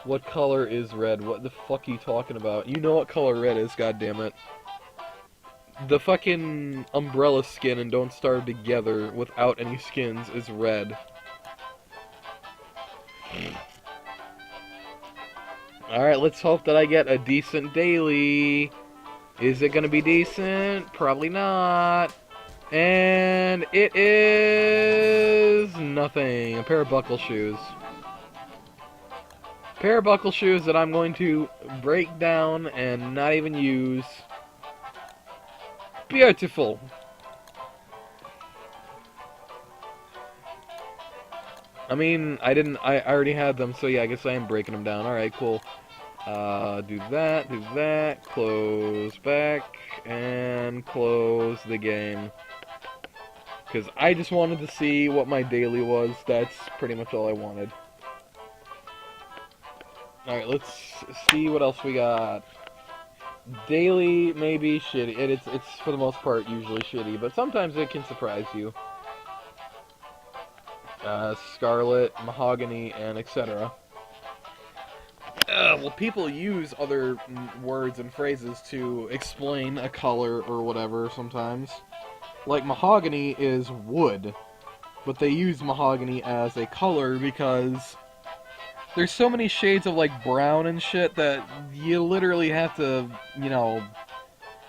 What color is red? What the fuck are you talking about? You know what color red is, goddammit. The fucking umbrella skin in Don't Starve Together without any skins is red. Alright, let's hope that I get a decent daily. Is it gonna be decent? Probably not. And it is nothing. A pair of buckle shoes. Pair of buckle shoes that I'm going to break down and not even use. Beautiful. I mean, I already had them, so yeah, I guess I am breaking them down. Alright, cool. Do that, close back, and close the game. Because I just wanted to see what my daily was. That's pretty much all I wanted. Alright, let's see what else we got. Daily, maybe shitty. It's for the most part usually shitty, but sometimes it can surprise you. Scarlet, Mahogany, and etc. Well, people use other words and phrases to explain a color or whatever sometimes. Like, Mahogany is wood, but they use mahogany as a color because there's so many shades of, like, brown and shit that you literally have to, you know,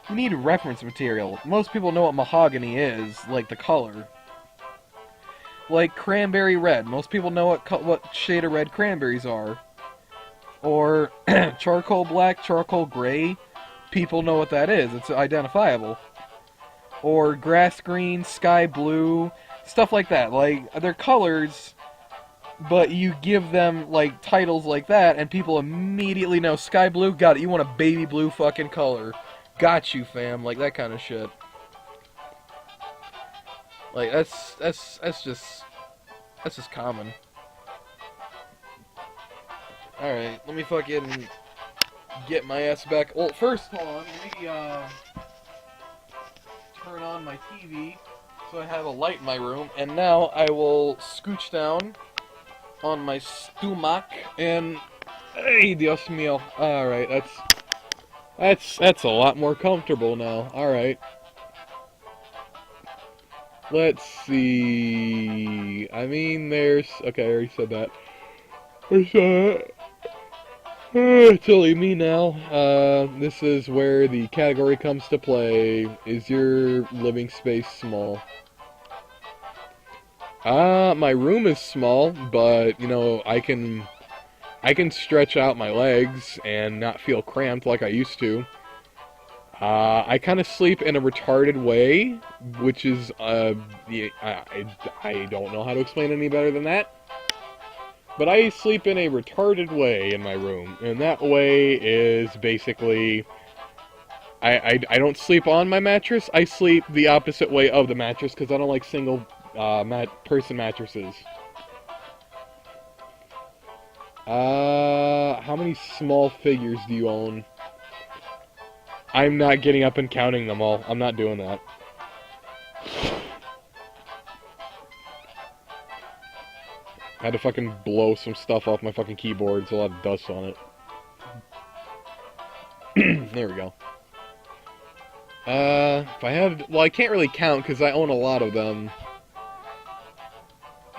you need reference material. Most people know what mahogany is, like the color. Like cranberry red. Most people know what shade of red cranberries are. Or charcoal black, charcoal gray. People know what that is. It's identifiable. Or grass green, sky blue, stuff like that. Like, they're colors, but you give them, like, titles like that, and people immediately know sky blue, got it, you want a baby blue fucking color. Got you, fam. Like, that kind of shit. Like, that's just common. Alright, let me fucking get my ass back. Well, first, hold on, let me, turn on my TV so I have a light in my room, and now I will scooch down on my stomach, and, hey, Dios mío. Alright, that's a lot more comfortable now. Alright. Let's see. I mean, there's... Okay, I already said that. Silly me now. This is where the category comes to play. Is your living space small? My room is small, but, you know, I can stretch out my legs and not feel cramped like I used to. I kind of sleep in a retarded way, which is, I don't know how to explain it any better than that. But I sleep in a retarded way in my room, and that way is basically, I don't sleep on my mattress, I sleep the opposite way of the mattress, because I don't like single, person mattresses. How many small figures do you own? I'm not getting up and counting them all. I'm not doing that. I had to fucking blow some stuff off my fucking keyboard. There's a lot of dust on it. There we go. If I had... Well, I can't really count because I own a lot of them.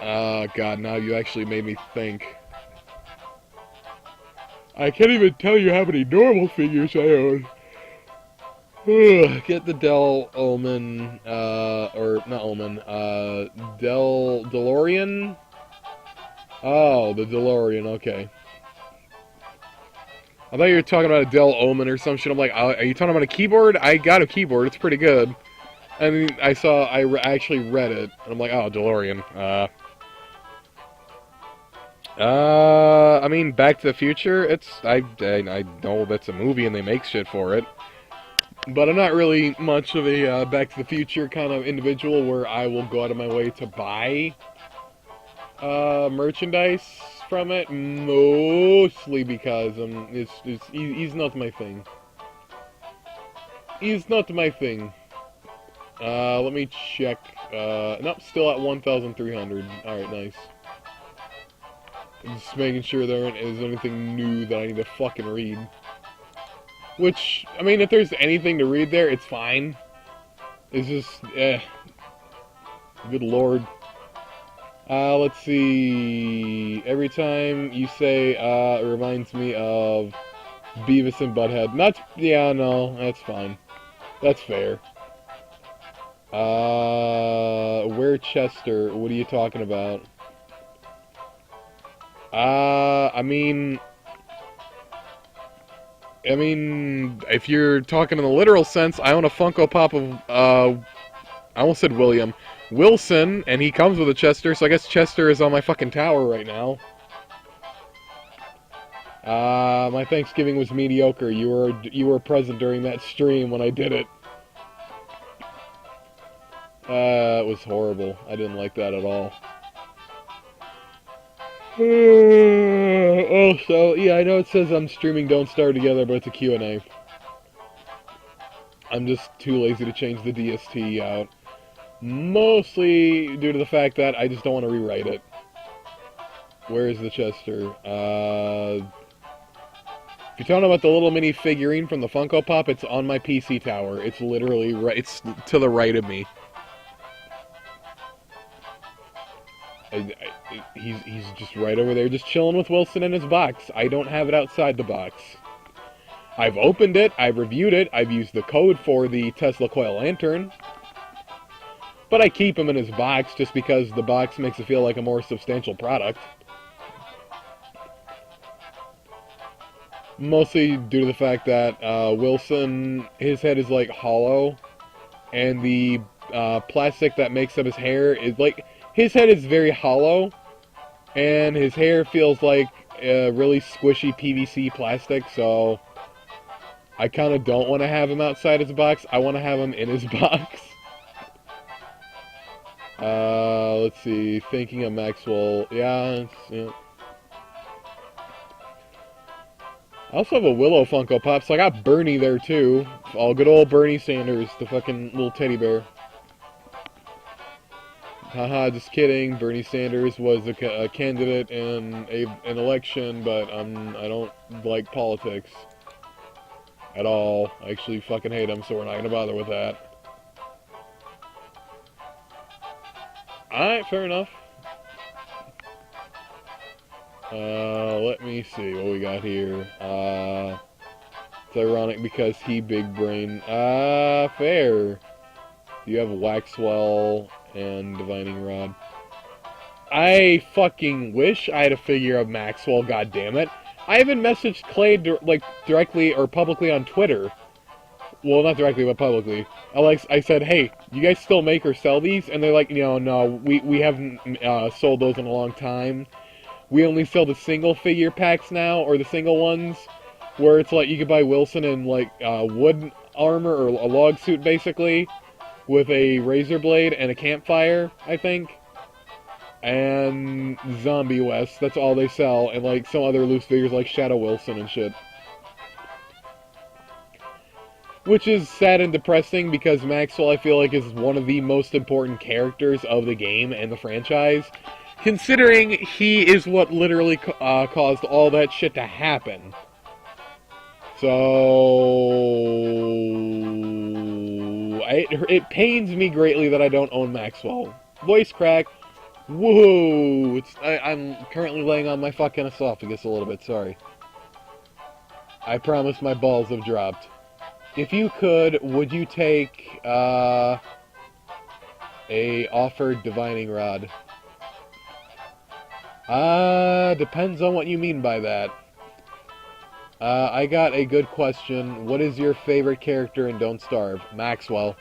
God, now you actually made me think. I can't even tell you how many normal figures I own. Get the Del Omen, or not Omen, DeLorean? Oh, the DeLorean, okay. I thought you were talking about a Del Omen or some shit. I'm like, are you talking about a keyboard? I got a keyboard, it's pretty good. And then I actually read it, and I'm like, oh, DeLorean. I mean, Back to the Future, I know that's a movie and they make shit for it. But I'm not really much of a Back to the Future kind of individual where I will go out of my way to buy merchandise from it, mostly because he's not my thing. He's not my thing. Let me check. Nope, still at 1,300. Alright, nice. Just making sure there isn't anything new that I need to fucking read. Which, I mean, if there's anything to read there, it's fine. It's just, good lord. Let's see. Every time you say, it reminds me of Beavis and Butthead. Yeah, no, that's fine. That's fair. Chester? What are you talking about? I mean, if you're talking in the literal sense, I own a Funko Pop of, I almost said Wilson, and he comes with a Chester, so I guess Chester is on my fucking tower right now. My Thanksgiving was mediocre. You were present during that stream when I did it. It was horrible. I didn't like that at all. Also, yeah, I know it says I'm streaming Don't Starve Together, but it's a Q&A. I'm just too lazy to change the DST out. Mostly due to the fact that I just don't want to rewrite it. Where is the Chester? If you're talking about the little mini figurine from the Funko Pop, it's on my PC tower. It's literally right, it's to the right of me. He's just right over there, just chilling with Wilson in his box. I don't have it outside the box. I've opened it, I've reviewed it, I've used the code for the Tesla coil lantern. But I keep him in his box just because the box makes it feel like a more substantial product. Mostly due to the fact that Wilson, his head is like hollow, and the plastic that makes up his hair is like, his head is very hollow, and his hair feels like really squishy PVC plastic, so I kind of don't want to have him outside his box. I want to have him in his box. Let's see, thinking of Maxwell, yeah. I also have a Willow Funko Pop, so I got Bernie there too. All good old Bernie Sanders, the fucking little teddy bear. Haha, just kidding. Bernie Sanders was a candidate in an election, but I don't like politics at all. I actually fucking hate him, so we're not gonna bother with that. Alright, fair enough. Let me see what we got here. It's ironic because he big brain. Fair. You have Waxwell and Divining Rod. I fucking wish I had a figure of Maxwell, goddammit. I haven't messaged Clay directly or publicly on Twitter. Well, not directly, but publicly. I said, hey, you guys still make or sell these? And they're like, no, we haven't sold those in a long time. We only sell the single figure packs now, or the single ones, where it's like you can buy Wilson in like wood armor or a log suit basically, with a razor blade and a campfire, I think. And Zombie West, that's all they sell, and like some other loose figures like Shadow Wilson and shit. Which is sad and depressing because Maxwell, I feel like, is one of the most important characters of the game and the franchise, considering he is what literally caused all that shit to happen. So... it pains me greatly that I don't own Maxwell. Voice crack. Woohoo! I'm currently laying on my fucking esophagus a little bit, sorry. I promise my balls have dropped. If you could, would you take, a offered divining rod? Depends on what you mean by that. I got a good question. What is your favorite character in Don't Starve? Maxwell.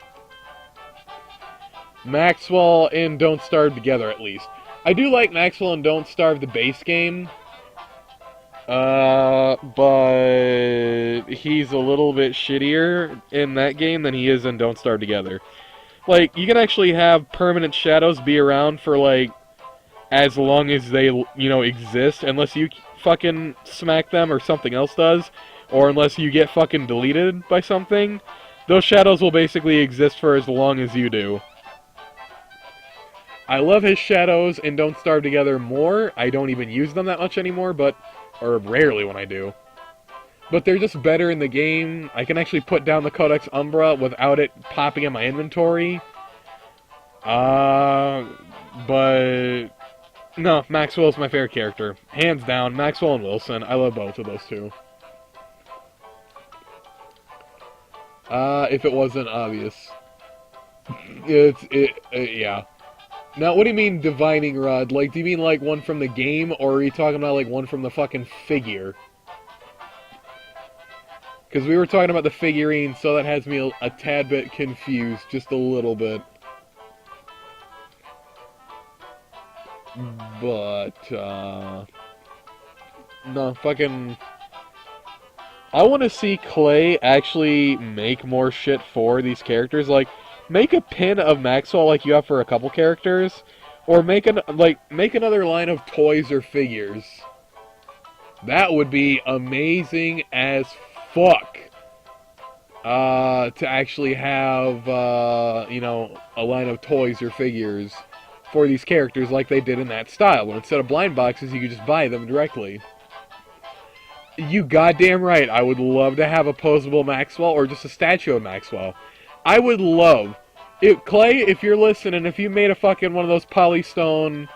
Maxwell and Don't Starve together, at least. I do like Maxwell and Don't Starve, the base game. But he's a little bit shittier in that game than he is in Don't Starve Together. Like, you can actually have permanent shadows be around for, like, as long as they, you know, exist, unless you fucking smack them or something else does, or unless you get fucking deleted by something. Those shadows will basically exist for as long as you do. I love his shadows in Don't Starve Together more. I don't even use them that much anymore, or rarely when I do. But they're just better in the game. I can actually put down the Codex Umbra without it popping in my inventory. But... no, Maxwell's my favorite character. Hands down, Maxwell and Wilson. I love both of those two. If it wasn't obvious. Yeah. Now, what do you mean, divining rod? Like, do you mean, like, one from the game, or are you talking about, like, one from the fucking figure? Because we were talking about the figurine, so that has me a tad bit confused, just a little bit. But, no, fucking... I want to see Clay actually make more shit for these characters, like... Make a pin of Maxwell like you have for a couple characters, or make another line of toys or figures. That would be amazing as fuck. To actually have, you know, a line of toys or figures for these characters like they did in that style, where instead of blind boxes, you could just buy them directly. You goddamn right, I would love to have a posable Maxwell, or just a statue of Maxwell. I would love, Clay, if you're listening, if you made a fucking one of those polystone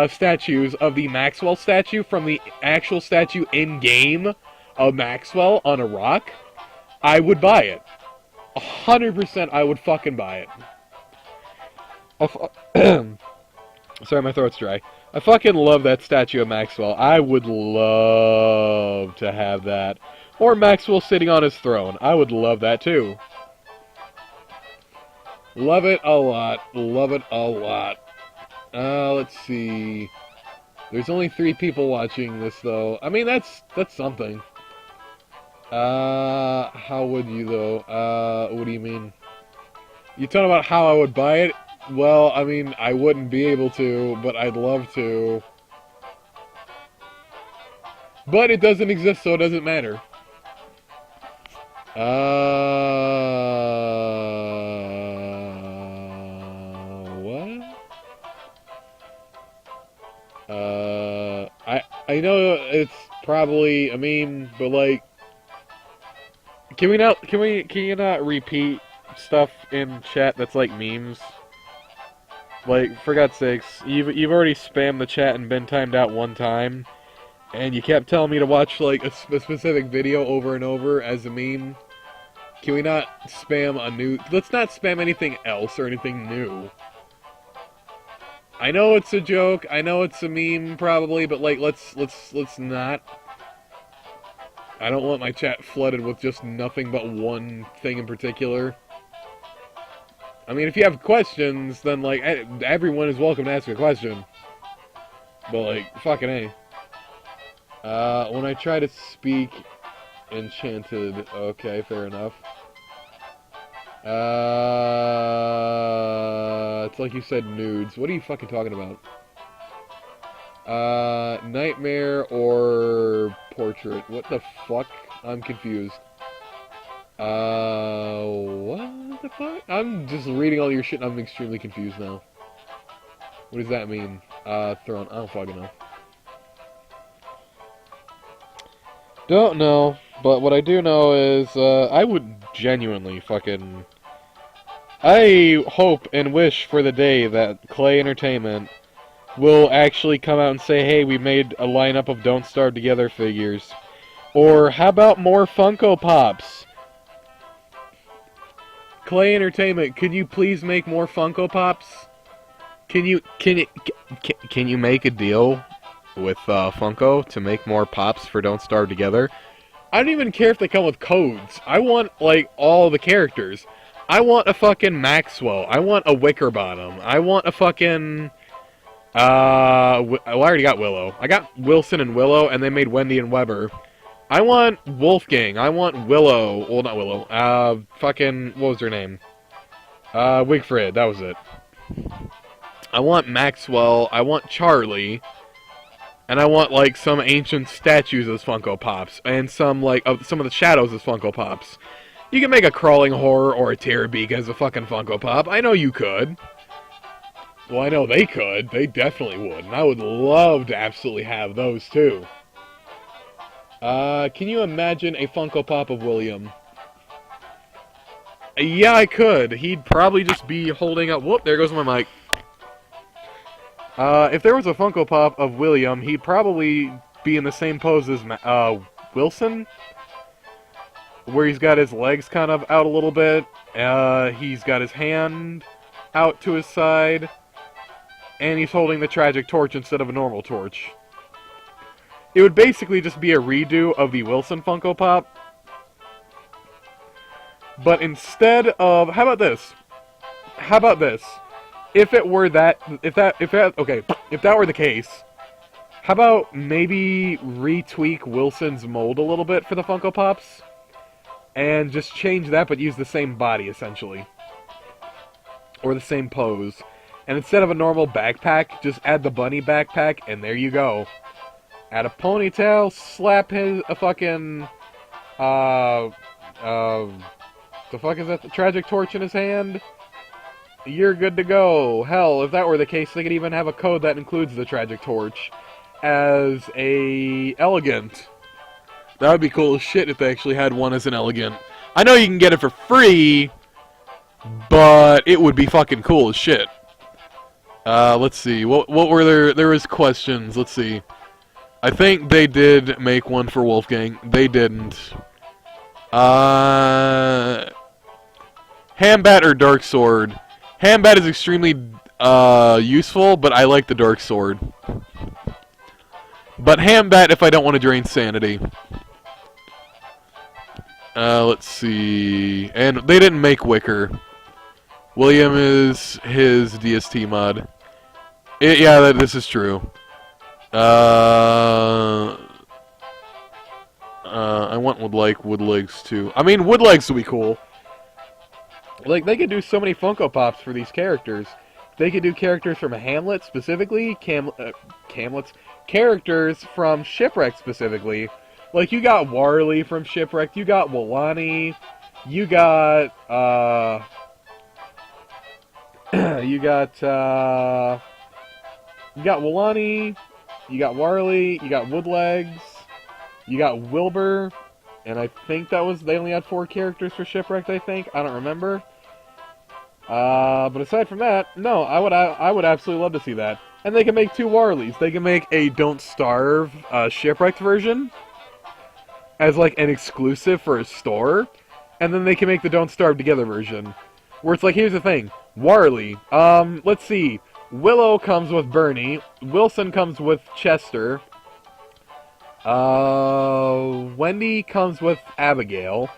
statues of the Maxwell statue from the actual statue in-game of Maxwell on a rock, I would buy it. 100% I would fucking buy it. Sorry, my throat's dry. I fucking love that statue of Maxwell. I would love to have that. Or Maxwell sitting on his throne. I would love that too. Love it a lot. Love it a lot. Let's see. There's only 3 people watching this, though. I mean, that's something. How would you, though? What do you mean? You talking about how I would buy it? Well, I mean, I wouldn't be able to, but I'd love to. But it doesn't exist, so it doesn't matter. I know it's probably a meme, but like, can you not repeat stuff in chat that's like memes? Like, for God's sakes, you've already spammed the chat and been timed out one time, and you kept telling me to watch like a specific video over and over as a meme. Can we not spam a new? Let's not spam anything else or anything new. I know it's a joke, I know it's a meme, probably, but, like, let's not. I don't want my chat flooded with just nothing but one thing in particular. I mean, if you have questions, then, like, everyone is welcome to ask a question. But, like, fucking A. When I try to speak enchanted, okay, fair enough. It's like you said nudes. What are you fucking talking about? Nightmare or portrait? What the fuck? I'm confused. What the fuck? I'm just reading all your shit and I'm extremely confused now. What does that mean? Throne. I don't fucking know. Don't know, but what I do know is, I would genuinely fucking... I hope and wish for the day that Clay Entertainment will actually come out and say, hey, we made a lineup of Don't Starve Together figures. Or, how about more Funko Pops? Clay Entertainment, could you please make more Funko Pops? Can you make a deal with Funko to make more Pops for Don't Starve Together? I don't even care if they come with codes. I want, like, all the characters. I want a fucking Maxwell. I want a Wickerbottom. I want a fucking... I already got Willow. I got Wilson and Willow, and they made Wendy and Weber. I want Wolfgang. I want Willow. Well, not Willow. Fucking... What was her name? Wigfrid. That was it. I want Maxwell. I want Charlie. And I want, like, some ancient statues as Funko Pops. And some, like, some of the shadows as Funko Pops. You can make a crawling horror or a Terrorbeak as a fucking Funko Pop. I know you could. Well, I know they could. They definitely would. And I would love to absolutely have those, too. Can you imagine a Funko Pop of William? Yeah, I could. He'd probably just be holding up... Whoop, there goes my mic. If there was a Funko Pop of William, he'd probably be in the same pose as Wilson, where he's got his legs kind of out a little bit, he's got his hand out to his side, and he's holding the tragic torch instead of a normal torch. It would basically just be a redo of the Wilson Funko Pop, but instead of... How about this? How about this? If it were that, if that were the case, how about maybe retweak Wilson's mold a little bit for the Funko Pops? And just change that, but use the same body, essentially. Or the same pose. And instead of a normal backpack, just add the bunny backpack, and there you go. Add a ponytail, slap a fucking, the fuck is that, the tragic torch in his hand? You're good to go. Hell, if that were the case, they could even have a code that includes the tragic torch as a elegant. That would be cool as shit if they actually had one as an elegant. I know you can get it for free, but it would be fucking cool as shit. Let's see. What were there? There was questions. Let's see. I think they did make one for Wolfgang. They didn't. Hambat or Dark Sword? Hambat is extremely useful, but I like the Dark Sword. But Hambat if I don't want to drain sanity. Let's see. And they didn't make Wicker. William is his DST mod. Yeah, this is true. I want Woodlegs too. I mean, Woodlegs would be cool. Like, they could do so many Funko Pops for these characters. They could do characters from Hamlet specifically, characters from Shipwreck specifically. Like, you got Warley from Shipwreck, you got Walani, you got, you got Walani, you got Warley, you got Woodlegs, you got Wilbur, and I think that was, they only had 4 characters for Shipwrecked, I think, I don't remember. But aside from that, no, I would absolutely love to see that. And they can make 2 Warleys. They can make a Don't Starve, Shipwrecked version, as like an exclusive for a store, and then they can make the Don't Starve Together version, where it's like, here's the thing, Warley, let's see, Willow comes with Bernie, Wilson comes with Chester, Wendy comes with Abigail,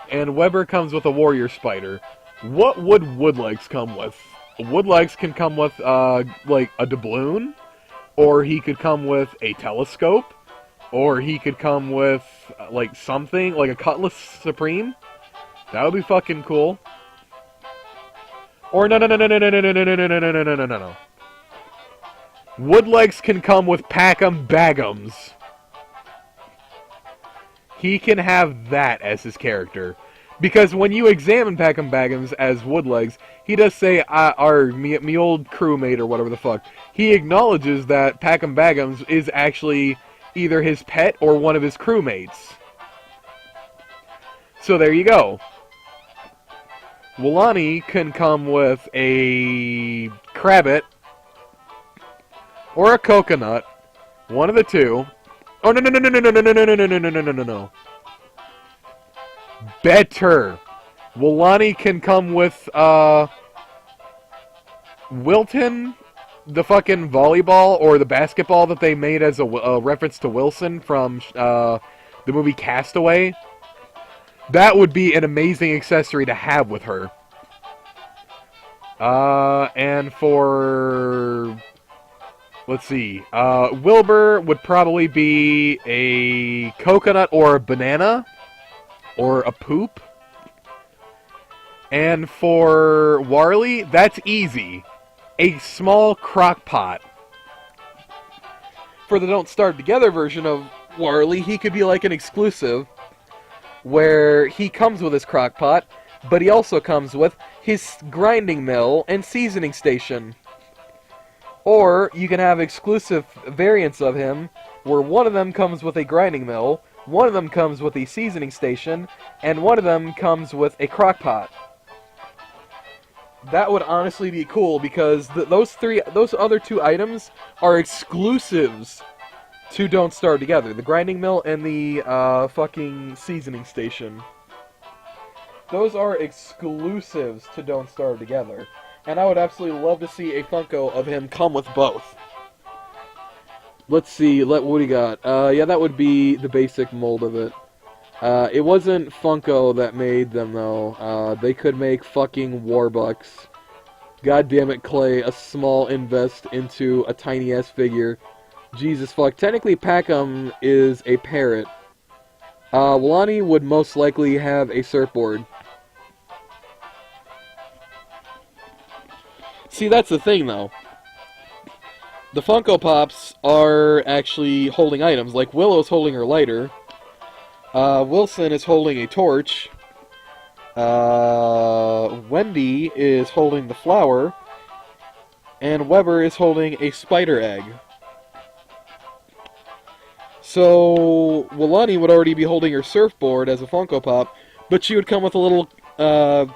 and Weber comes with a Warrior Spider. What would Woodlegs come with? Woodlegs can come with, like, a doubloon, or he could come with a telescope, or he could come with, like, something, like a Cutlass Supreme. That would be fucking cool. Or no. Woodlegs can come with Pack'em Bag'ems. he can have that as his character. Because when you examine Packham Baggins as Woodlegs, he does say, me old crewmate or whatever the fuck. He acknowledges that Packham Baggins is actually either his pet or one of his crewmates. So there you go. Wulani can come with a Crabbit or a coconut, one of the two. Oh no no no no no no no no no no no no no no no. Better. Wulani can come with Wilton, the fucking volleyball or the basketball that they made as a reference to Wilson from the movie Castaway. That would be an amazing accessory to have with her. And for... Let's see. Wilbur would probably be a coconut or a banana. Or a poop. And for Warley, that's easy. A small crock pot. For the Don't Starve Together version of Warley, he could be like an exclusive, where he comes with his crock pot, but he also comes with his grinding mill and seasoning station. Or you can have exclusive variants of him, where one of them comes with a grinding mill, one of them comes with a seasoning station, and one of them comes with a crock pot. That would honestly be cool, because those other two items are exclusives to Don't Starve Together. The grinding mill and the fucking seasoning station. Those are exclusives to Don't Starve Together. And I would absolutely love to see a Funko of him come with both. Let's see, what do you got? Yeah, that would be the basic mold of it. It wasn't Funko that made them, though. They could make fucking Warbucks. God damn it, Clay, a small invest into a tiny-ass figure. Jesus fuck. Technically, Packham is a parrot. Wulani would most likely have a surfboard. See, that's the thing, though. The Funko Pops are actually holding items. Like, Willow's holding her lighter. Wilson is holding a torch. Wendy is holding the flower. And Weber is holding a spider egg. So, Wulani would already be holding her surfboard as a Funko Pop, but she would come with a little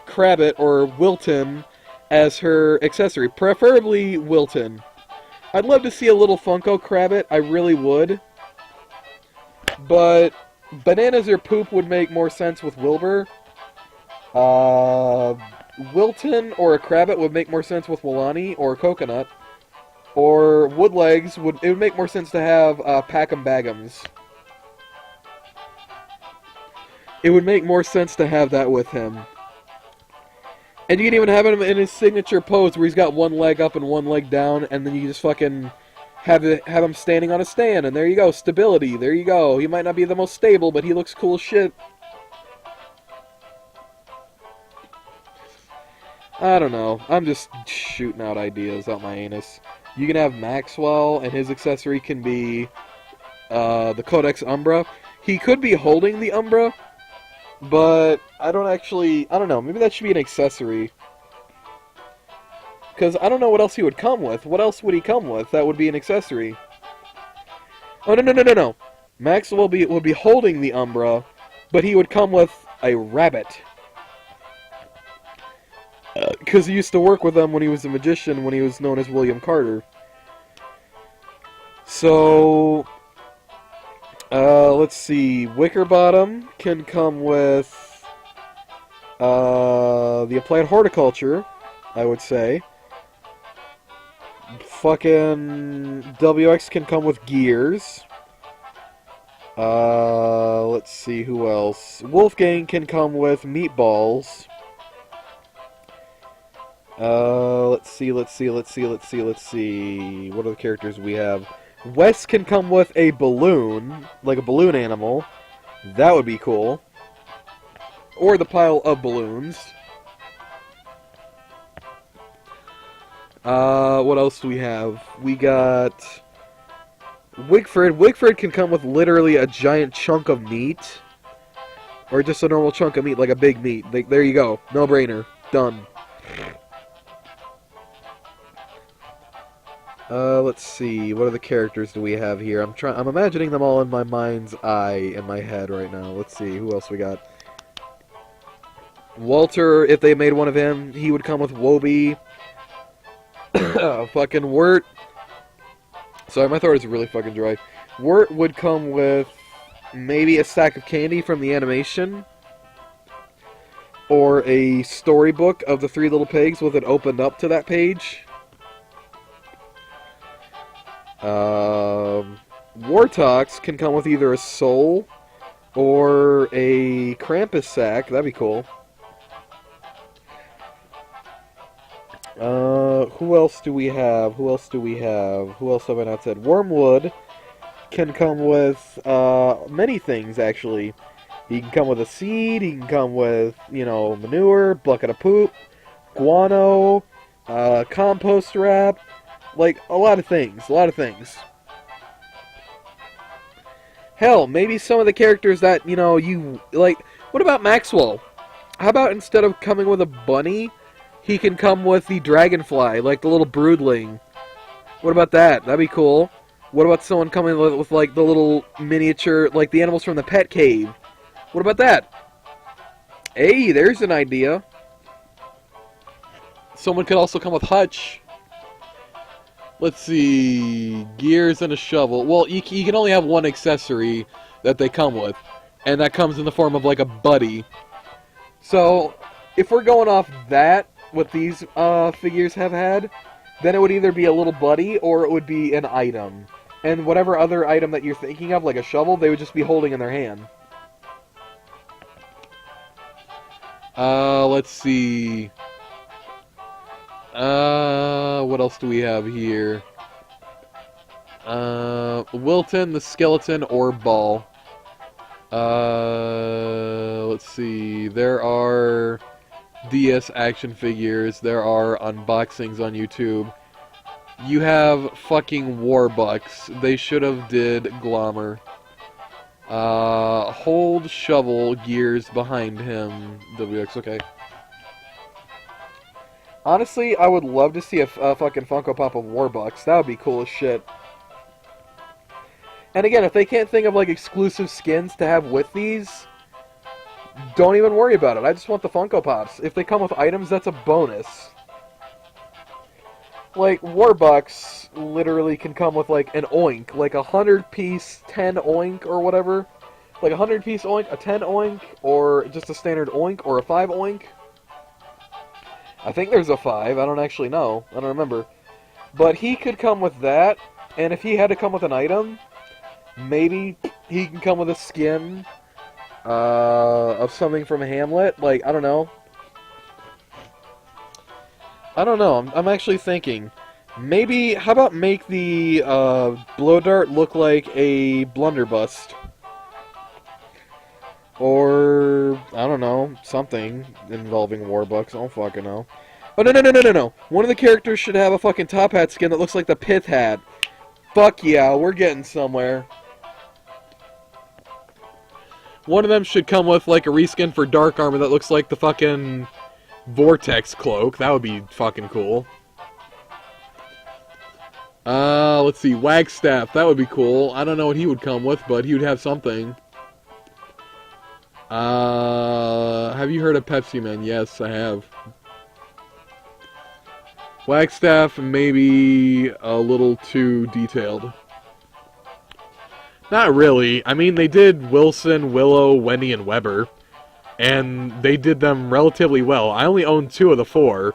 Crabbit or Wilton as her accessory. Preferably Wilton. I'd love to see a little Funko Crabbit, I really would. But bananas or poop would make more sense with Wilbur. Wilton or a Crabbit would make more sense with Wulani or a coconut. Or Woodlegs, it would make more sense to have Packham Baggins. It would make more sense to have that with him. And you can even have him in his signature pose where he's got one leg up and one leg down, and then you just fucking have him standing on a stand, and there you go, stability, there you go. He might not be the most stable, but he looks cool as shit. I don't know, I'm just shooting out ideas out my anus. You can have Maxwell, and his accessory can be the Codex Umbra. He could be holding the Umbra, but I don't know, maybe that should be an accessory. Because I don't know what else he would come with. What else would he come with that would be an accessory? Oh, no. Maxwell would be holding the Umbra, but he would come with a rabbit. Because he used to work with them when he was a magician, when he was known as William Carter. So, let's see. Wickerbottom can come with the Applied Horticulture, I would say. Fucking WX can come with Gears. Let's see, who else? Wolfgang can come with Meatballs. Let's see. What are the characters we have? Wes can come with a balloon, like a balloon animal. That would be cool. Or the pile of balloons. What else do we have? We got Wigford. Wigford can come with literally a giant chunk of meat. Or just a normal chunk of meat, like a big meat. Like, there you go. No-brainer. Done. Let's see. What other characters do we have here? I'm imagining them all in my mind's eye in my head right now. Let's see. Who else we got? Walter, if they made one of him, he would come with Wobie. Fucking Wirt. Sorry, my throat is really fucking dry. Wirt would come with maybe a stack of candy from the animation. Or a storybook of the Three Little Pigs with it opened up to that page. Wartox can come with either a soul or a Krampus sack. That'd be cool. Who else do we have? Who else have I not said? Wormwood can come with many things, actually. He can come with a seed, he can come with, manure, bucket of poop, guano, compost wrap, like, a lot of things. Hell, maybe some of the characters that, you, like, what about Maxwell? How about instead of coming with a bunny, he can come with the dragonfly, like the little broodling? What about that? That'd be cool. What about someone coming with like, the little miniature, like the animals from the pet cave? What about that? Hey, there's an idea. Someone could also come with Hutch. Let's see, gears and a shovel. Well, you can only have one accessory that they come with, and that comes in the form of like a buddy. So, if we're going off that, what these figures have had, then it would either be a little buddy or it would be an item. And whatever other item that you're thinking of, like a shovel, they would just be holding in their hand. Let's see. What else do we have here? Wilton, the skeleton, orb ball. Let's see. There are DS action figures. There are unboxings on YouTube. You have fucking Warbucks. They should have did Glommer. Hold shovel gears behind him. WX, okay. Honestly, I would love to see a fucking Funko Pop of Warbucks. That would be cool as shit. And again, if they can't think of like exclusive skins to have with these, don't even worry about it. I just want the Funko Pops. If they come with items, that's a bonus. Like, Warbucks literally can come with like an oink, like 100-piece 10 oink or whatever. Like a 100-piece oink, a 10 oink, or just a standard oink, or a 5 oink. I think there's a 5, I don't actually know, I don't remember. But he could come with that, and if he had to come with an item, maybe he can come with a skin of something from Hamlet, like, I don't know. I'm actually thinking, maybe, how about make the blow dart look like a blunderbuss? Or, I don't know, something involving Warbucks. I don't fucking know. Oh, no. One of the characters should have a fucking top hat skin that looks like the pith hat. Fuck yeah, we're getting somewhere. One of them should come with, like, a reskin for Dark Armor that looks like the fucking Vortex cloak. That would be fucking cool. Let's see, Wagstaff. That would be cool. I don't know what he would come with, but he would have something. Have you heard of Pepsi Man? Yes, I have. Wagstaff, maybe a little too detailed. Not really. I mean, they did Wilson, Willow, Wendy, and Weber. And they did them relatively well. I only own 2 of the 4.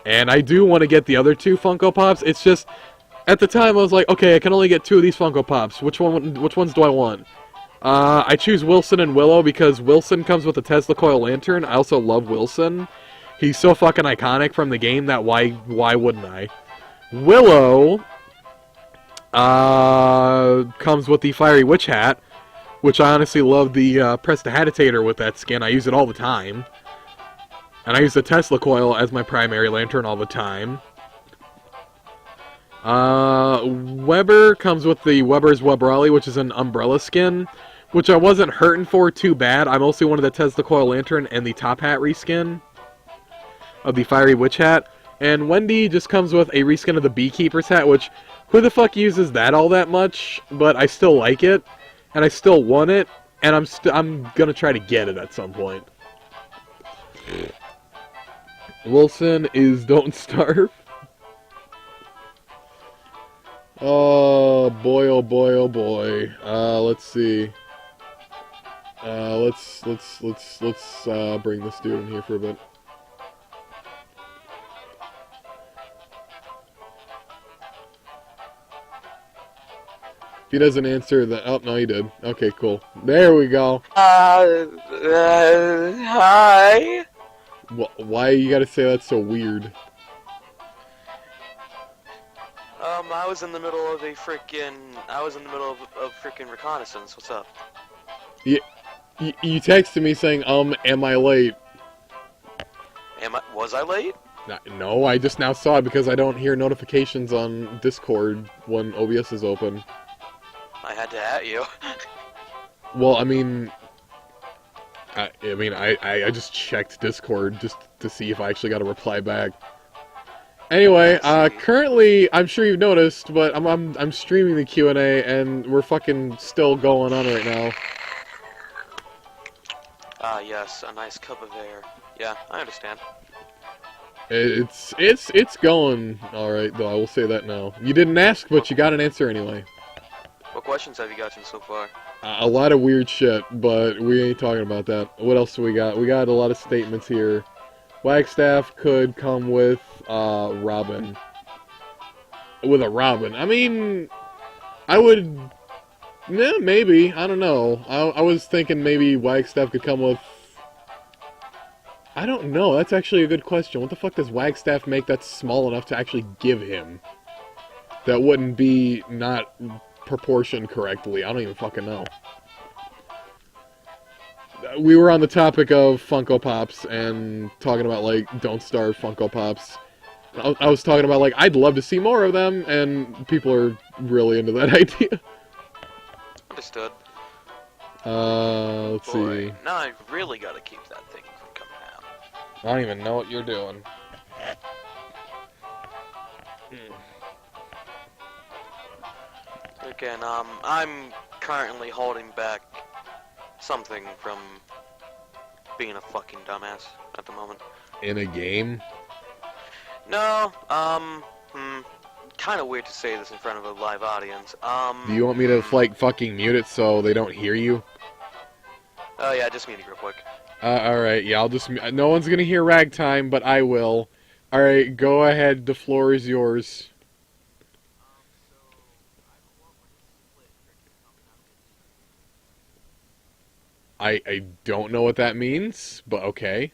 And I do want to get the other 2 Funko Pops. It's just, at the time I was like, okay, I can only get 2 of these Funko Pops. Which ones do I want? I choose Wilson and Willow because Wilson comes with a Tesla coil lantern. I also love Wilson. He's so fucking iconic from the game that why wouldn't I? Willow comes with the Fiery Witch Hat, which I honestly love the Prestidigitator with that skin. I use it all the time. And I use the Tesla coil as my primary lantern all the time. Weber comes with the Weber's Webrali, which is an umbrella skin, which I wasn't hurting for too bad. I mostly wanted the Tesla Coil Lantern and the top hat reskin of the Fiery Witch hat. And Wendy just comes with a reskin of the Beekeeper's hat, which, who the fuck uses that all that much? But I still like it, and I still want it, and I'm gonna try to get it at some point. Wilson is Don't Starve. Oh boy, oh boy, oh boy. Let's see. Let's bring this dude in here for a bit. If he doesn't answer that, oh no, he did. Okay, cool. There we go. Hi. Why you gotta say that so weird? I was in the middle of a frickin' reconnaissance. What's up? You texted me saying, am I late? Was I late? No, I just now saw it because I don't hear notifications on Discord when OBS is open. I had to at you. Well, I just checked Discord just to see if I actually got a reply back. Anyway, currently, I'm sure you've noticed, but I'm streaming the Q&A, and we're fucking still going on right now. Yes, a nice cup of air. Yeah, I understand. It's going alright, though, I will say that now. You didn't ask, but you got an answer anyway. What questions have you gotten so far? A lot of weird shit, but we ain't talking about that. What else do we got? We got a lot of statements here. Wagstaff could come with Robin. With a Robin. I mean, I would... Yeah, maybe. I don't know. I was thinking maybe Wagstaff could come with... I don't know. That's actually a good question. What the fuck does Wagstaff make that's small enough to actually give him? That wouldn't be not proportioned correctly. I don't even fucking know. We were on the topic of Funko Pops and talking about, like, Don't Starve Funko Pops. I was talking about, like, I'd love to see more of them, and people are really into that idea. Understood. Let's see. Now I really gotta keep that thing from coming out. I don't even know what you're doing. Again, I'm currently holding back something from being a fucking dumbass at the moment. In a game? No, kind of weird to say this in front of a live audience. Do you want me to, like, fucking mute it so they don't hear you? Oh yeah, just muting real quick. Alright, yeah, I'll just... No one's gonna hear Ragtime, but I will. Alright, go ahead, the floor is yours. I don't know what that means, but okay.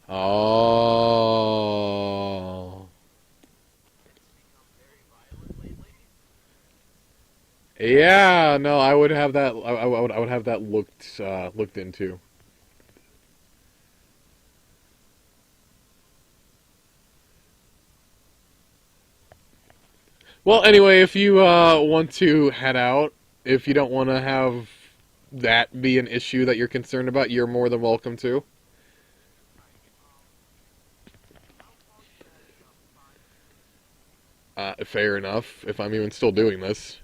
Oh. Yeah, no, I would have that. I would have that looked into. Well, anyway, if you want to head out, if you don't want to have that be an issue that you're concerned about, you're more than welcome to. Fair enough, if I'm even still doing this.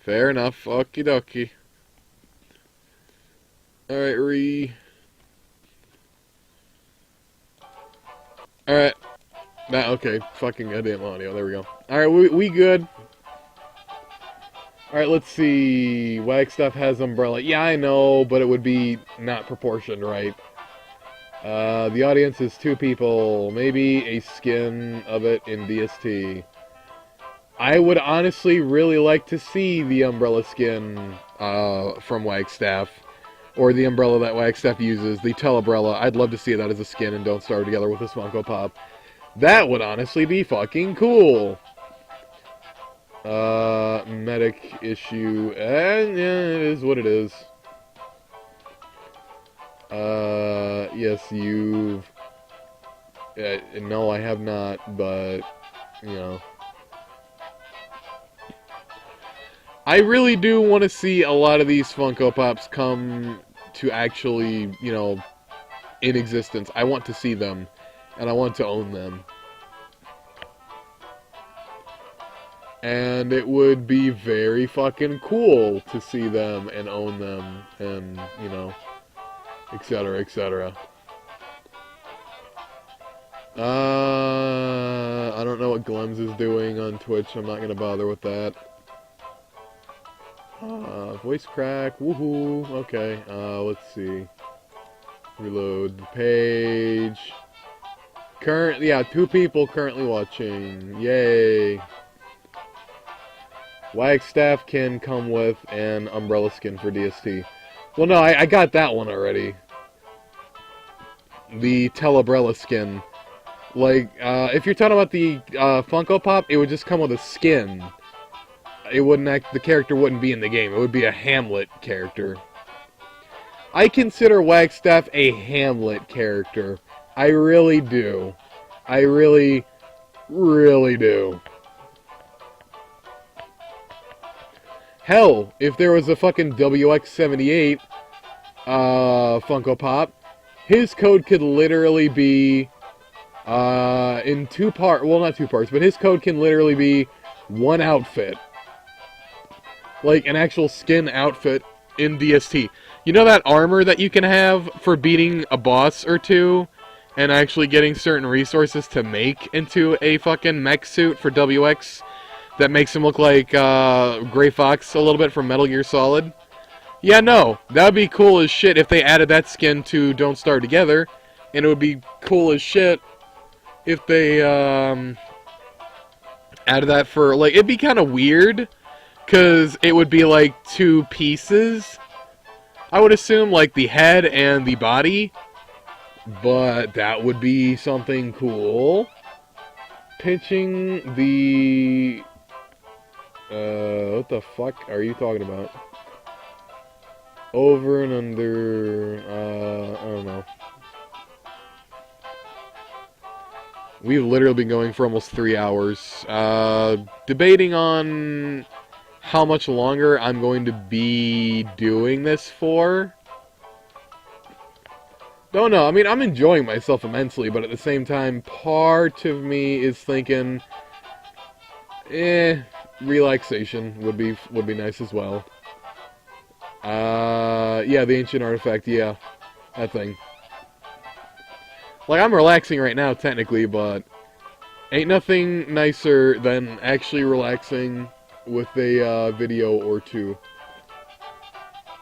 Fair enough, okie dokie. Alright, Alright. Okay, fucking goddamn audio, there we go. Alright, we good. Alright, let's see. Wagstaff has umbrella. Yeah, I know, but it would be not proportioned right. The audience is 2 people. Maybe a skin of it in DST. I would honestly really like to see the umbrella skin from Wagstaff. Or the umbrella that Wagstaff uses, the Telebrella. I'd love to see that as a skin and Don't Starve together with this Funko Pop. That would honestly be fucking cool. Medic issue. And yeah, it is what it is. Yes, you've... no, I have not, but... you know. I really do want to see a lot of these Funko Pops come to actually, you know, in existence. I want to see them, and I want to own them. And it would be very fucking cool to see them and own them, and, you know, etc., etc. I don't know what Glems is doing on Twitch. I'm not gonna bother with that. Voice crack, woohoo. Okay, let's see. Reload the page. Yeah, 2 people currently watching. Yay. Wagstaff can come with an umbrella skin for DST. Well, no, I got that one already. The Telebrella skin. Like, if you're talking about the Funko Pop, it would just come with a skin. It wouldn't the character wouldn't be in the game. It would be a Hamlet character. I consider Wagstaff a Hamlet character. I really do. I really, really do. Hell, if there was a fucking WX78 Funko Pop, his code could literally be in 2 parts. Well, not 2 parts, but his code can literally be 1 outfit. Like an actual skin outfit in DST. You know that armor that you can have for beating a boss or 2 and actually getting certain resources to make into a fucking mech suit for WX that makes him look like Gray Fox a little bit from Metal Gear Solid? Yeah, no. That would be cool as shit if they added that skin to Don't Starve Together, and it would be cool as shit if they added that for, like, it'd be kind of weird, because it would be like 2 pieces, I would assume, like the head and the body, but that would be something cool. Pitching the... what the fuck are you talking about? Over and under... I don't know. We've literally been going for almost 3 hours. Debating on how much longer I'm going to be doing this for. Don't know. I mean, I'm enjoying myself immensely, but at the same time, part of me is thinking, relaxation would be nice as well. Yeah, the ancient artifact, yeah, that thing. Like, I'm relaxing right now, technically, but ain't nothing nicer than actually relaxing with a video or 2.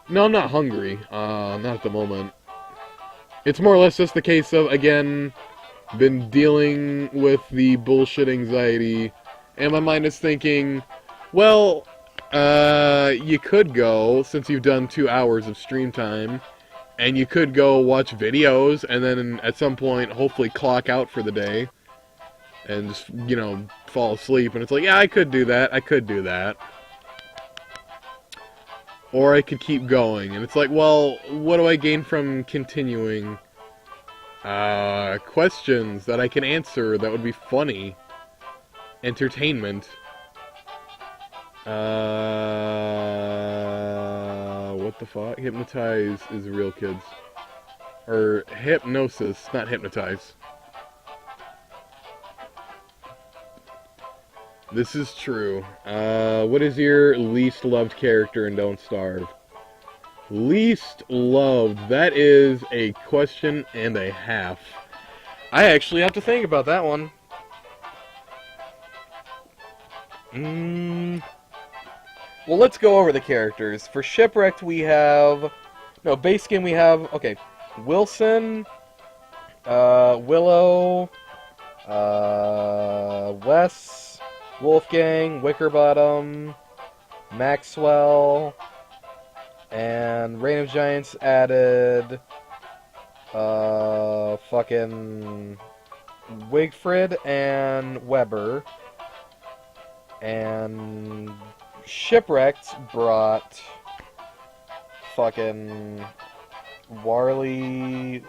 No, I'm not hungry. Not at the moment. It's more or less just the case of, again, been dealing with the bullshit anxiety, and my mind is thinking, well, you could go, since you've done 2 hours of stream time, and you could go watch videos, and then at some point, hopefully clock out for the day, and just, you know, fall asleep, and it's like, yeah, I could do that, Or I could keep going, and it's like, well, what do I gain from continuing? Questions that I can answer that would be funny. Entertainment. What the fuck? Hypnotize is real, kids. Or hypnosis, not hypnotize. This is true. What is your least loved character in Don't Starve? Least loved. That is a question and a half. I actually have to think about that one. Well, let's go over the characters. For Shipwrecked, we have... No, base skin we have... Okay. Wilson. Willow. Wes. Wolfgang, Wickerbottom, Maxwell, and Reign of Giants added, fucking Wigfrid and Weber, and Shipwrecked brought fucking Warley,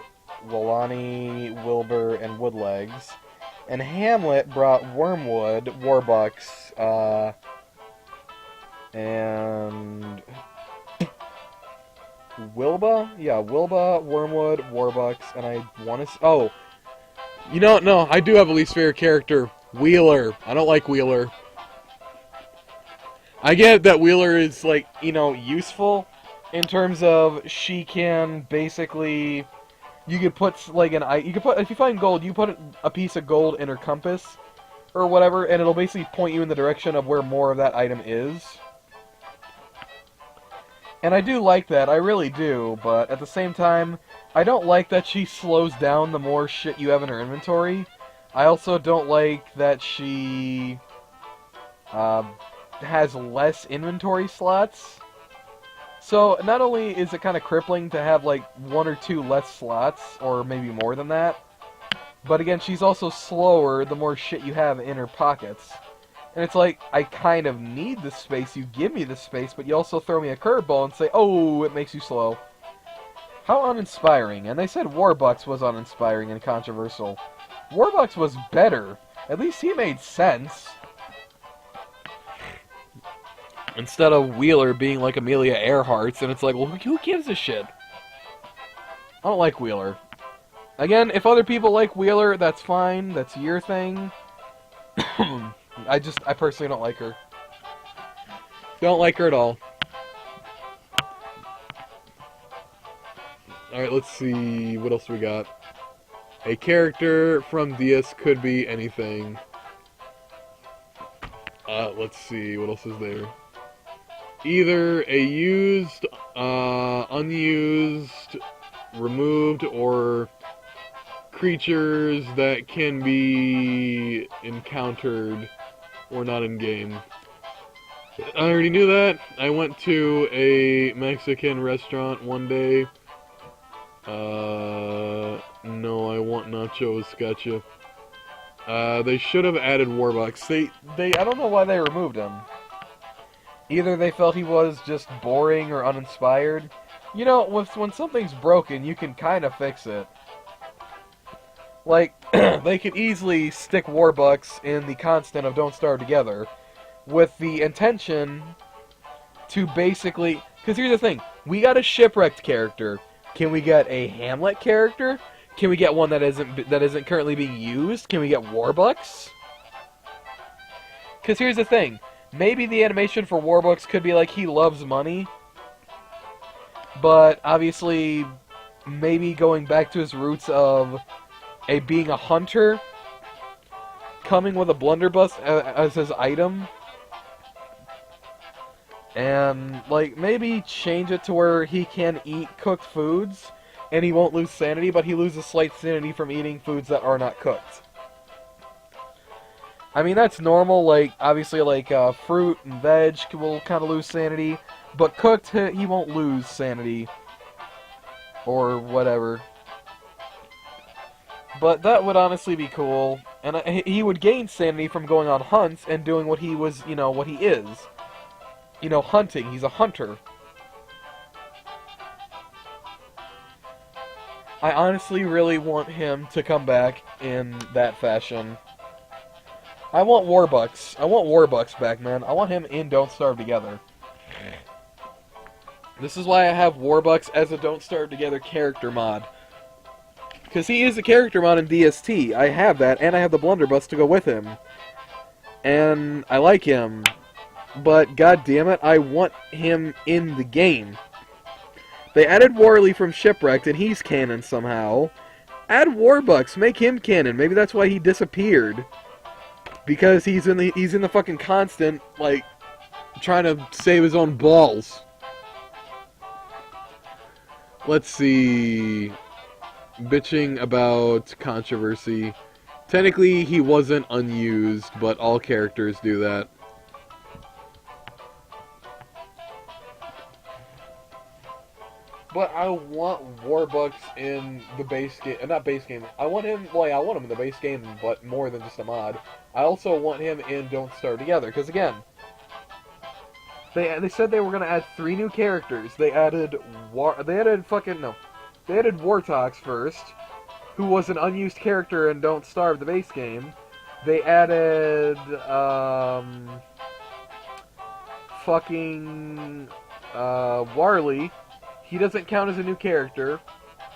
Walani, Wilbur, and Woodlegs. And Hamlet brought Wormwood, Warbucks, and Wilba? Yeah, Wilba, Wormwood, Warbucks, and I want to... Oh! You know, no, I do have a least favorite character. Wheeler. I don't like Wheeler. I get that Wheeler is, like, you know, useful in terms of she can basically... You could put, like, if you find gold, you put a piece of gold in her compass, or whatever, and it'll basically point you in the direction of where more of that item is. And I do like that, I really do, but at the same time, I don't like that she slows down the more shit you have in her inventory. I also don't like that she has less inventory slots. So, not only is it kind of crippling to have, like, 1 or 2 less slots, or maybe more than that, but again, she's also slower the more shit you have in her pockets. And it's like, I kind of need the space, you give me the space, but you also throw me a curveball and say, oh, it makes you slow. How uninspiring. And they said Warbucks was uninspiring and controversial. Warbucks was better. At least he made sense. Instead of Wheeler being like Amelia Earhart's, and it's like, well, who gives a shit? I don't like Wheeler. Again, if other people like Wheeler, that's fine. That's your thing. I personally don't like her. Don't like her at all. Alright, let's see. What else we got? A character from DS could be anything. Let's see. What else is there? Either a used, unused, removed, or creatures that can be encountered or not in-game. I already knew that. I went to a Mexican restaurant one day. No, I want nachos, gotcha. They should have added Warbucks. I don't know why they removed him. Either they felt he was just boring or uninspired. You know, when something's broken, you can kind of fix it. Like, they could easily stick Warbucks in the constant of Don't Starve Together, with the intention to basically... Because here's the thing, we got a shipwrecked character. Can we get a Hamlet character? Can we get one that isn't currently being used? Can we get Warbucks? Because here's the thing, maybe the animation for Warbucks could be like he loves money, but obviously maybe going back to his roots of being a hunter, coming with a blunderbuss as his item, and like maybe change it to where he can eat cooked foods and he won't lose sanity, but he loses slight sanity from eating foods that are not cooked. I mean, that's normal, like, obviously, like, fruit and veg will kind of lose sanity, but cooked, he won't lose sanity, or whatever. But that would honestly be cool, and he would gain sanity from going on hunts and doing what he was, you know, what he is. You know, hunting, he's a hunter. I honestly really want him to come back in that fashion. I want Warbucks. I want Warbucks back, man. I want him in Don't Starve Together. This is why I have Warbucks as a Don't Starve Together character mod. Because he is a character mod in DST. I have that, and I have the blunderbuss to go with him. And I like him. But, god damn it, I want him in the game. They added Warley from Shipwrecked, and he's canon somehow. Add Warbucks, make him canon. Maybe that's why he disappeared. Because he's in the fucking constant, like, trying to save his own balls. Let's see. Bitching about controversy. Technically, he wasn't unused, but all characters do that. But I want Warbucks in the base game, not base game. I want him in the base game, but more than just a mod. I also want him in Don't Starve Together, because again, they said they were gonna add 3 new characters. They added Wartox first, who was an unused character in Don't Starve, the base game. They added, Warley. He doesn't count as a new character.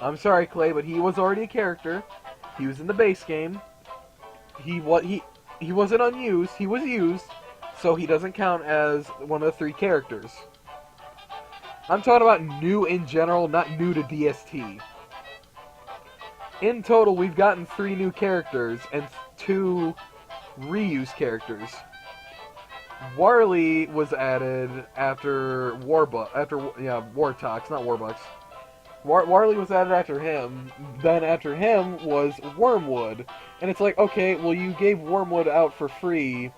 I'm sorry, Clay, but he was already a character. He was in the base game. He wasn't unused. He was used, so he doesn't count as one of the 3 characters. I'm talking about new in general, not new to DST. In total, we've gotten 3 new characters and 2 reused characters. Warley was added after Wartox, not Warbucks. Warley was added after him. Then after him was Wormwood, and it's like, okay, well, you gave Wormwood out for free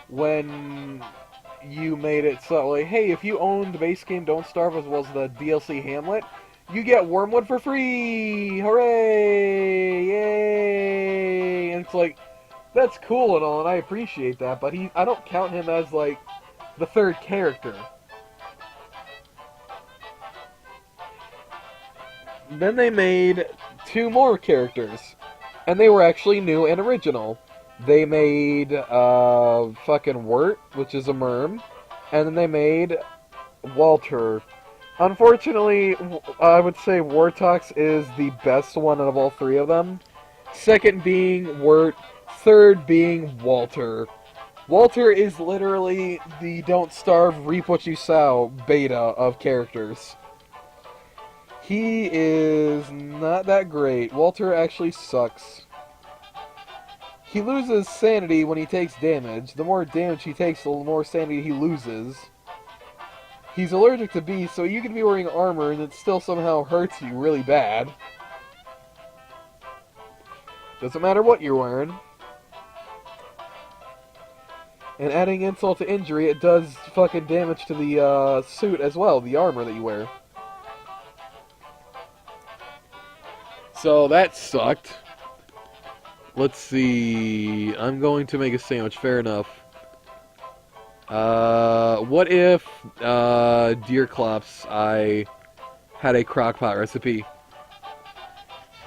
when you made it so, like, hey, if you own the base game Don't Starve as well as the DLC Hamlet, you get Wormwood for free! Hooray! Yay! And it's like, that's cool and all, and I appreciate that, but I don't count him as, like, the 3rd character. Then they made 2 more characters, and they were actually new and original. They made, fucking Wirt, which is a merm, and then they made Walter. Unfortunately, I would say Wartox is the best one out of all 3 of them. Second being Wirt, third being Walter. Walter is literally the Don't Starve, Reap What You Sow beta of characters. He is not that great. Walter actually sucks. He loses sanity when he takes damage. The more damage he takes, the more sanity he loses. He's allergic to bees, so you can be wearing armor and it still somehow hurts you really bad. Doesn't matter what you're wearing. And adding insult to injury, it does fucking damage to the suit as well, the armor that you wear. So that sucked. Let's see. I'm going to make a sandwich, fair enough. What if, Deer Clops, I had a crockpot recipe?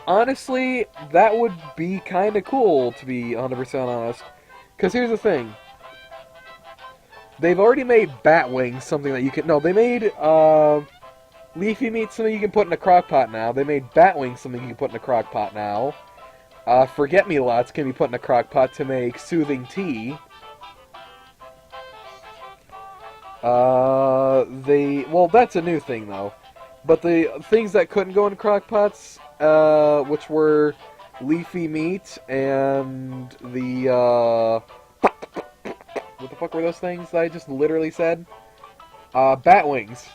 Honestly, that would be kinda cool, to be 100% honest. Because here's the thing. They've already made bat wings something that you can... No, they made, leafy meat something you can put in a crock pot now. They made bat wings something you can put in a crock pot now. Forget-me-lots can be put in a crock pot to make soothing tea. Well, that's a new thing, though. But the things that couldn't go in crock pots, which were leafy meat and the, what the fuck were those things that I just literally said? Bat wings.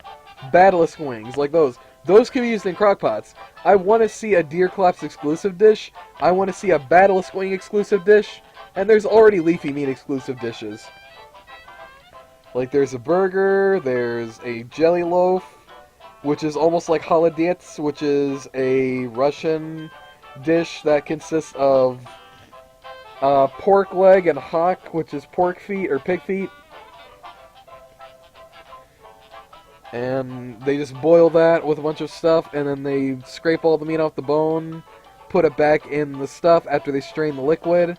Basilisk wings, like those. Those can be used in crock pots. I want to see a Deer Clops exclusive dish. I want to see a Basilisk wing exclusive dish. And there's already leafy meat exclusive dishes. Like there's a burger, there's a jelly loaf, which is almost like holodets, which is a Russian dish that consists of pork leg and hock, which is pork feet or pig feet. And they just boil that with a bunch of stuff, and then they scrape all the meat off the bone, put it back in the stuff after they strain the liquid,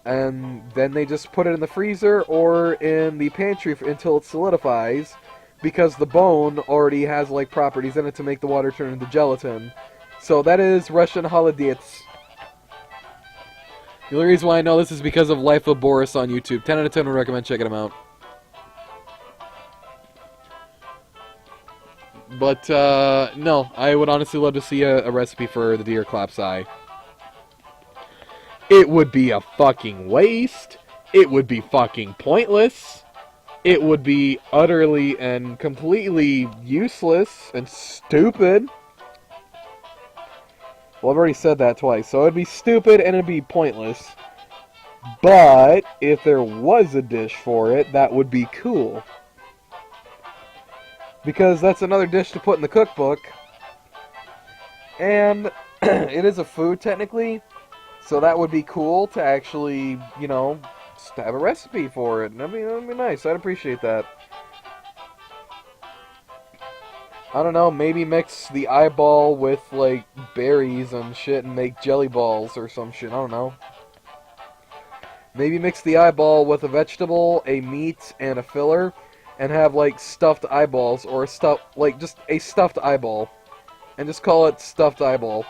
and then they just put it in the freezer or in the pantry until it solidifies, because the bone already has like properties in it to make the water turn into gelatin. So that is Russian holodets. The only reason why I know this is because of Life of Boris on YouTube. 10 out of 10 would recommend checking him out. But, no, I would honestly love to see a recipe for the Deer Clops eye. It would be a fucking waste. It would be fucking pointless. It would be utterly and completely useless and stupid. Well, I've already said that twice, so it'd be stupid and it'd be pointless. But, if there was a dish for it, that would be cool. Because that's another dish to put in the cookbook. And it is a food, technically. So that would be cool to actually, you know, just have a recipe for it. That'd be nice. I'd appreciate that. I don't know, maybe mix the eyeball with, like, berries and shit and make jelly balls or some shit, I don't know. Maybe mix the eyeball with a vegetable, a meat, and a filler, and have, like, stuffed eyeballs, or just a stuffed eyeball. And just call it stuffed eyeball.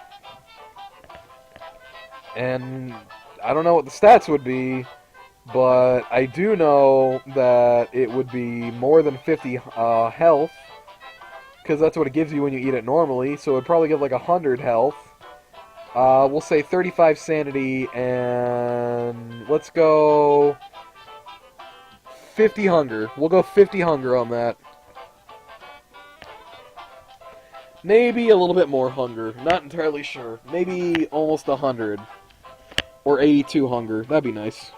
And I don't know what the stats would be, but I do know that it would be more than 50 health, because that's what it gives you when you eat it normally, so it would probably give like 100 health. We'll say 35 sanity, and let's go 50 hunger. We'll go 50 hunger on that. Maybe a little bit more hunger. Not entirely sure. Maybe almost 100. Or 82 hunger. That'd be nice.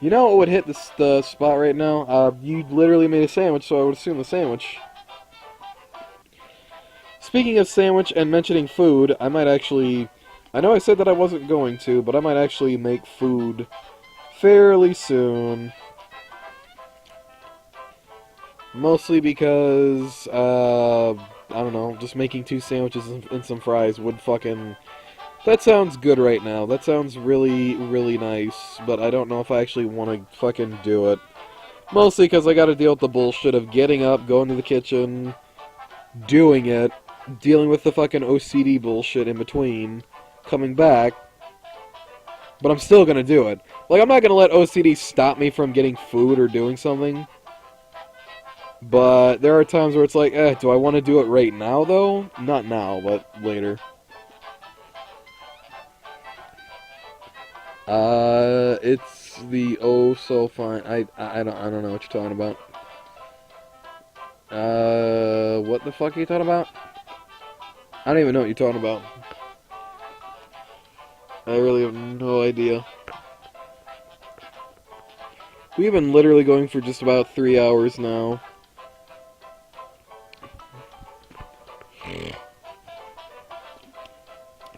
You know what would hit the spot right now? You literally made a sandwich, so I would assume the sandwich. Speaking of sandwich and mentioning food, I might actually... I know I said that I wasn't going to, but I might actually make food fairly soon. Mostly because, I don't know, just making 2 sandwiches and some fries would fucking... That sounds good right now. That sounds really, really nice, but I don't know if I actually want to fucking do it. Mostly because I gotta deal with the bullshit of getting up, going to the kitchen, doing it, dealing with the fucking OCD bullshit in between, coming back, but I'm still gonna do it. Like, I'm not gonna let OCD stop me from getting food or doing something. But there are times where it's like, do I want to do it right now, though? Not now, but later. It's the oh so fine. I don't know what you're talking about. What the fuck are you talking about? I don't even know what you're talking about. I really have no idea. We've been literally going for just about 3 hours now.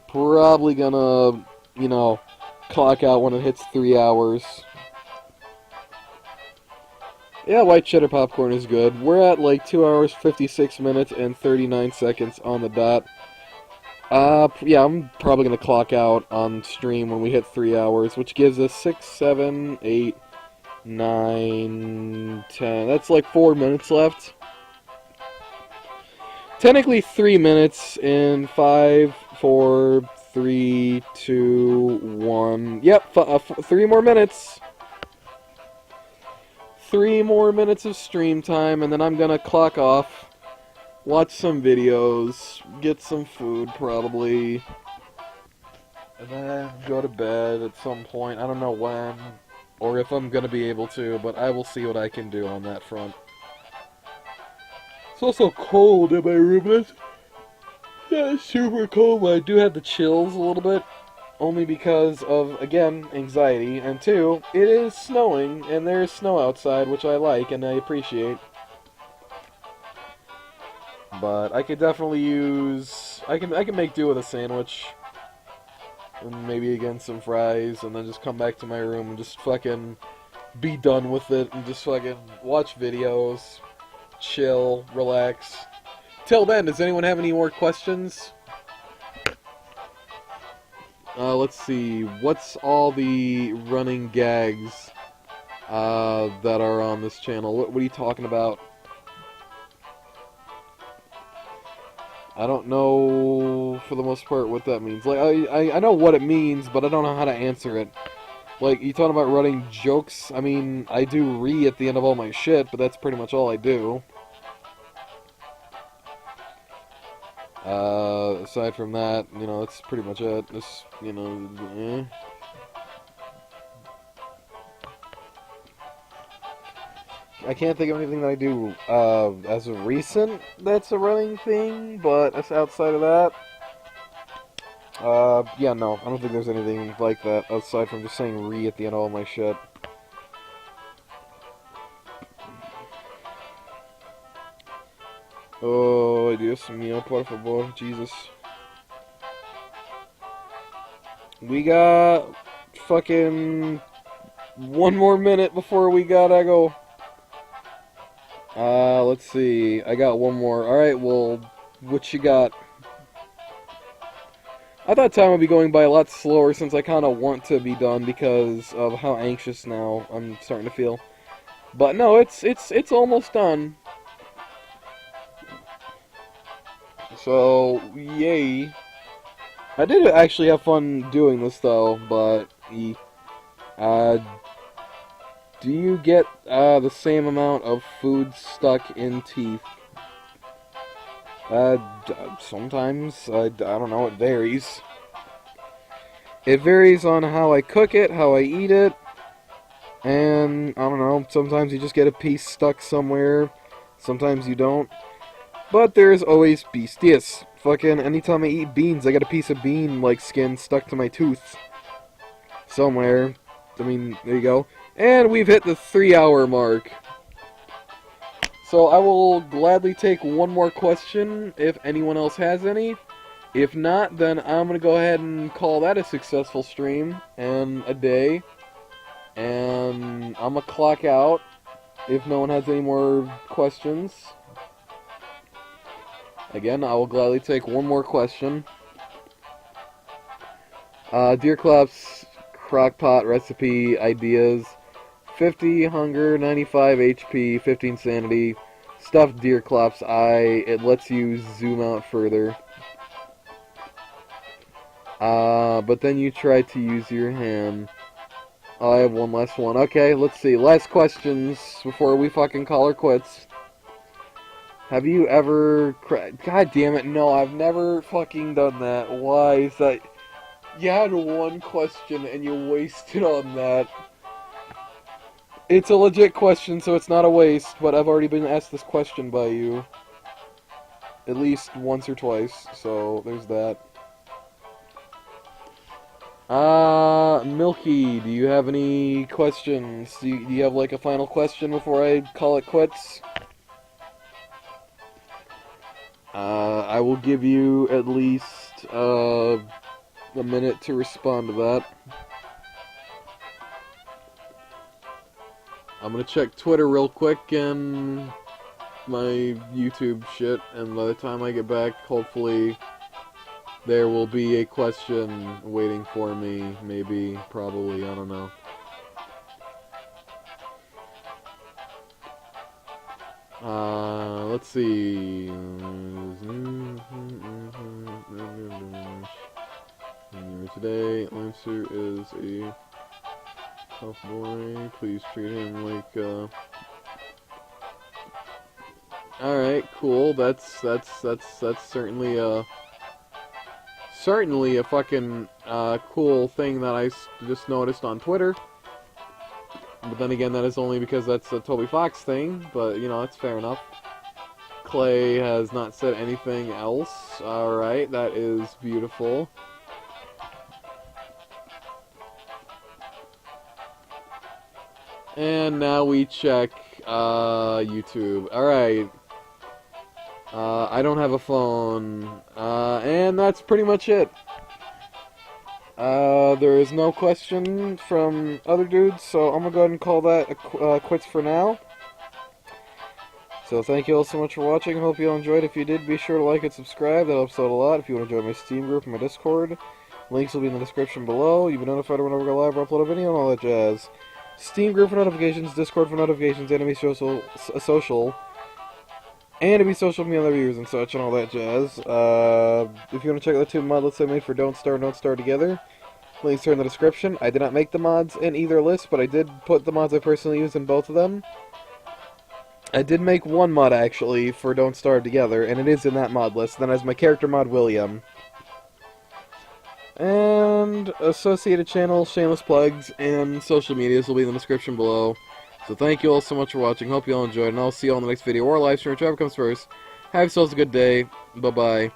Probably gonna, you know, clock out when it hits 3 hours. Yeah, white cheddar popcorn is good. We're at like 2 hours, 56 minutes, and 39 seconds on the dot. Yeah, I'm probably gonna clock out on stream when we hit 3 hours, which gives us 6, 7, 8, 9, 10. That's like 4 minutes left. Technically 3 minutes in 5, 4, 3, 2, 1. Yep, 3 more minutes. 3 more minutes of stream time, and then I'm gonna clock off, watch some videos, get some food probably, and then go to bed at some point. I don't know when, or if I'm gonna be able to, but I will see what I can do on that front. It's also cold in my room. It's super cold, but I do have the chills a little bit. Only because of, again, anxiety. And 2, it is snowing, and there is snow outside, which I like and I appreciate. But I could definitely use... I can make do with a sandwich. And maybe again some fries, and then just come back to my room and just fucking be done with it, and just fucking watch videos. Chill, relax. Till then, does anyone have any more questions? Let's see. What's all the running gags that are on this channel? What are you talking about? I don't know, for the most part, what that means. Like, I know what it means, but I don't know how to answer it. Like, you talking about running jokes? I mean, I do re at the end of all my shit, but that's pretty much all I do. Aside from that, you know, that's pretty much it. Just, you know, I can't think of anything that I do, as of recent that's a running thing, but outside of that, yeah, no, I don't think there's anything like that, aside from just saying re at the end of all my shit. Oh, Dios mío, por favor, Jesus. We got fucking 1 more minute before we gotta go. Let's see. I got one more. Alright, well, what you got? I thought time would be going by a lot slower since I kind of want to be done because of how anxious now I'm starting to feel. But no, it's almost done. So, yay. I did actually have fun doing this though, but do you get the same amount of food stuck in teeth? Sometimes, I don't know, it varies. It varies on how I cook it, how I eat it, and, I don't know, sometimes you just get a piece stuck somewhere, sometimes you don't. But there's always beasties. Fucking anytime I eat beans, I get a piece of bean, like, skin stuck to my tooth. Somewhere. I mean, there you go. And we've hit the 3-hour mark. So I will gladly take one more question if anyone else has any. If not, then I'm going to go ahead and call that a successful stream and a day. And I'm going to clock out if no one has any more questions. Again, I will gladly take one more question. Deer Clap's crockpot recipe ideas. 50 hunger, 95 HP, 15 sanity. Stuffed deer clap's eye. It lets you zoom out further. But then you try to use your hand. Oh, I have one last one. Okay, let's see. Last questions before we fucking call her quits. Have you ever... God damn it, no, I've never fucking done that. Why is that... You had one question and you wasted on that. It's a legit question, so it's not a waste, but I've already been asked this question by you. At least once or twice, so there's that. Milky, do you have any questions? Do you have, like, a final question before I call it quits? I will give you at least, a minute to respond to that. I'm gonna check Twitter real quick and my YouTube shit, and by the time I get back, hopefully there will be a question waiting for me, maybe, probably, I don't know. Let's see. Today, Lancer is a tough boy. Please treat him like, Alright, cool. That's certainly a fucking, cool thing that I just noticed on Twitter. But then again, that is only because that's a Toby Fox thing, but, you know, it's fair enough. Clay has not said anything else. Alright, that is beautiful. And now we check, YouTube. Alright. I don't have a phone. And that's pretty much it. There is no question from other dudes, so I'm gonna go ahead and call that quits for now. So thank you all so much for watching. Hope you all enjoyed. If you did, be sure to like and subscribe. That helps out a lot. If you want to join my Steam group and my Discord, links will be in the description below. You'll be notified whenever I go live or upload a video and all that jazz. Steam group for notifications, Discord for notifications, enemy social, and to be social with me on the reviews and such and all that jazz. If you want to check out the two modlets I made for Don't Starve Together, links are in the description. I did not make the mods in either list, but I did put the mods I personally use in both of them. I did make one mod, actually, for Don't Starve Together, and it is in that mod list. Then as my character mod, William. And associated channels, shameless plugs, and social medias will be in the description below. So thank you all so much for watching. Hope you all enjoyed, and I'll see you all in the next video or live stream, whichever comes first. Have yourselves a good day. Bye-bye.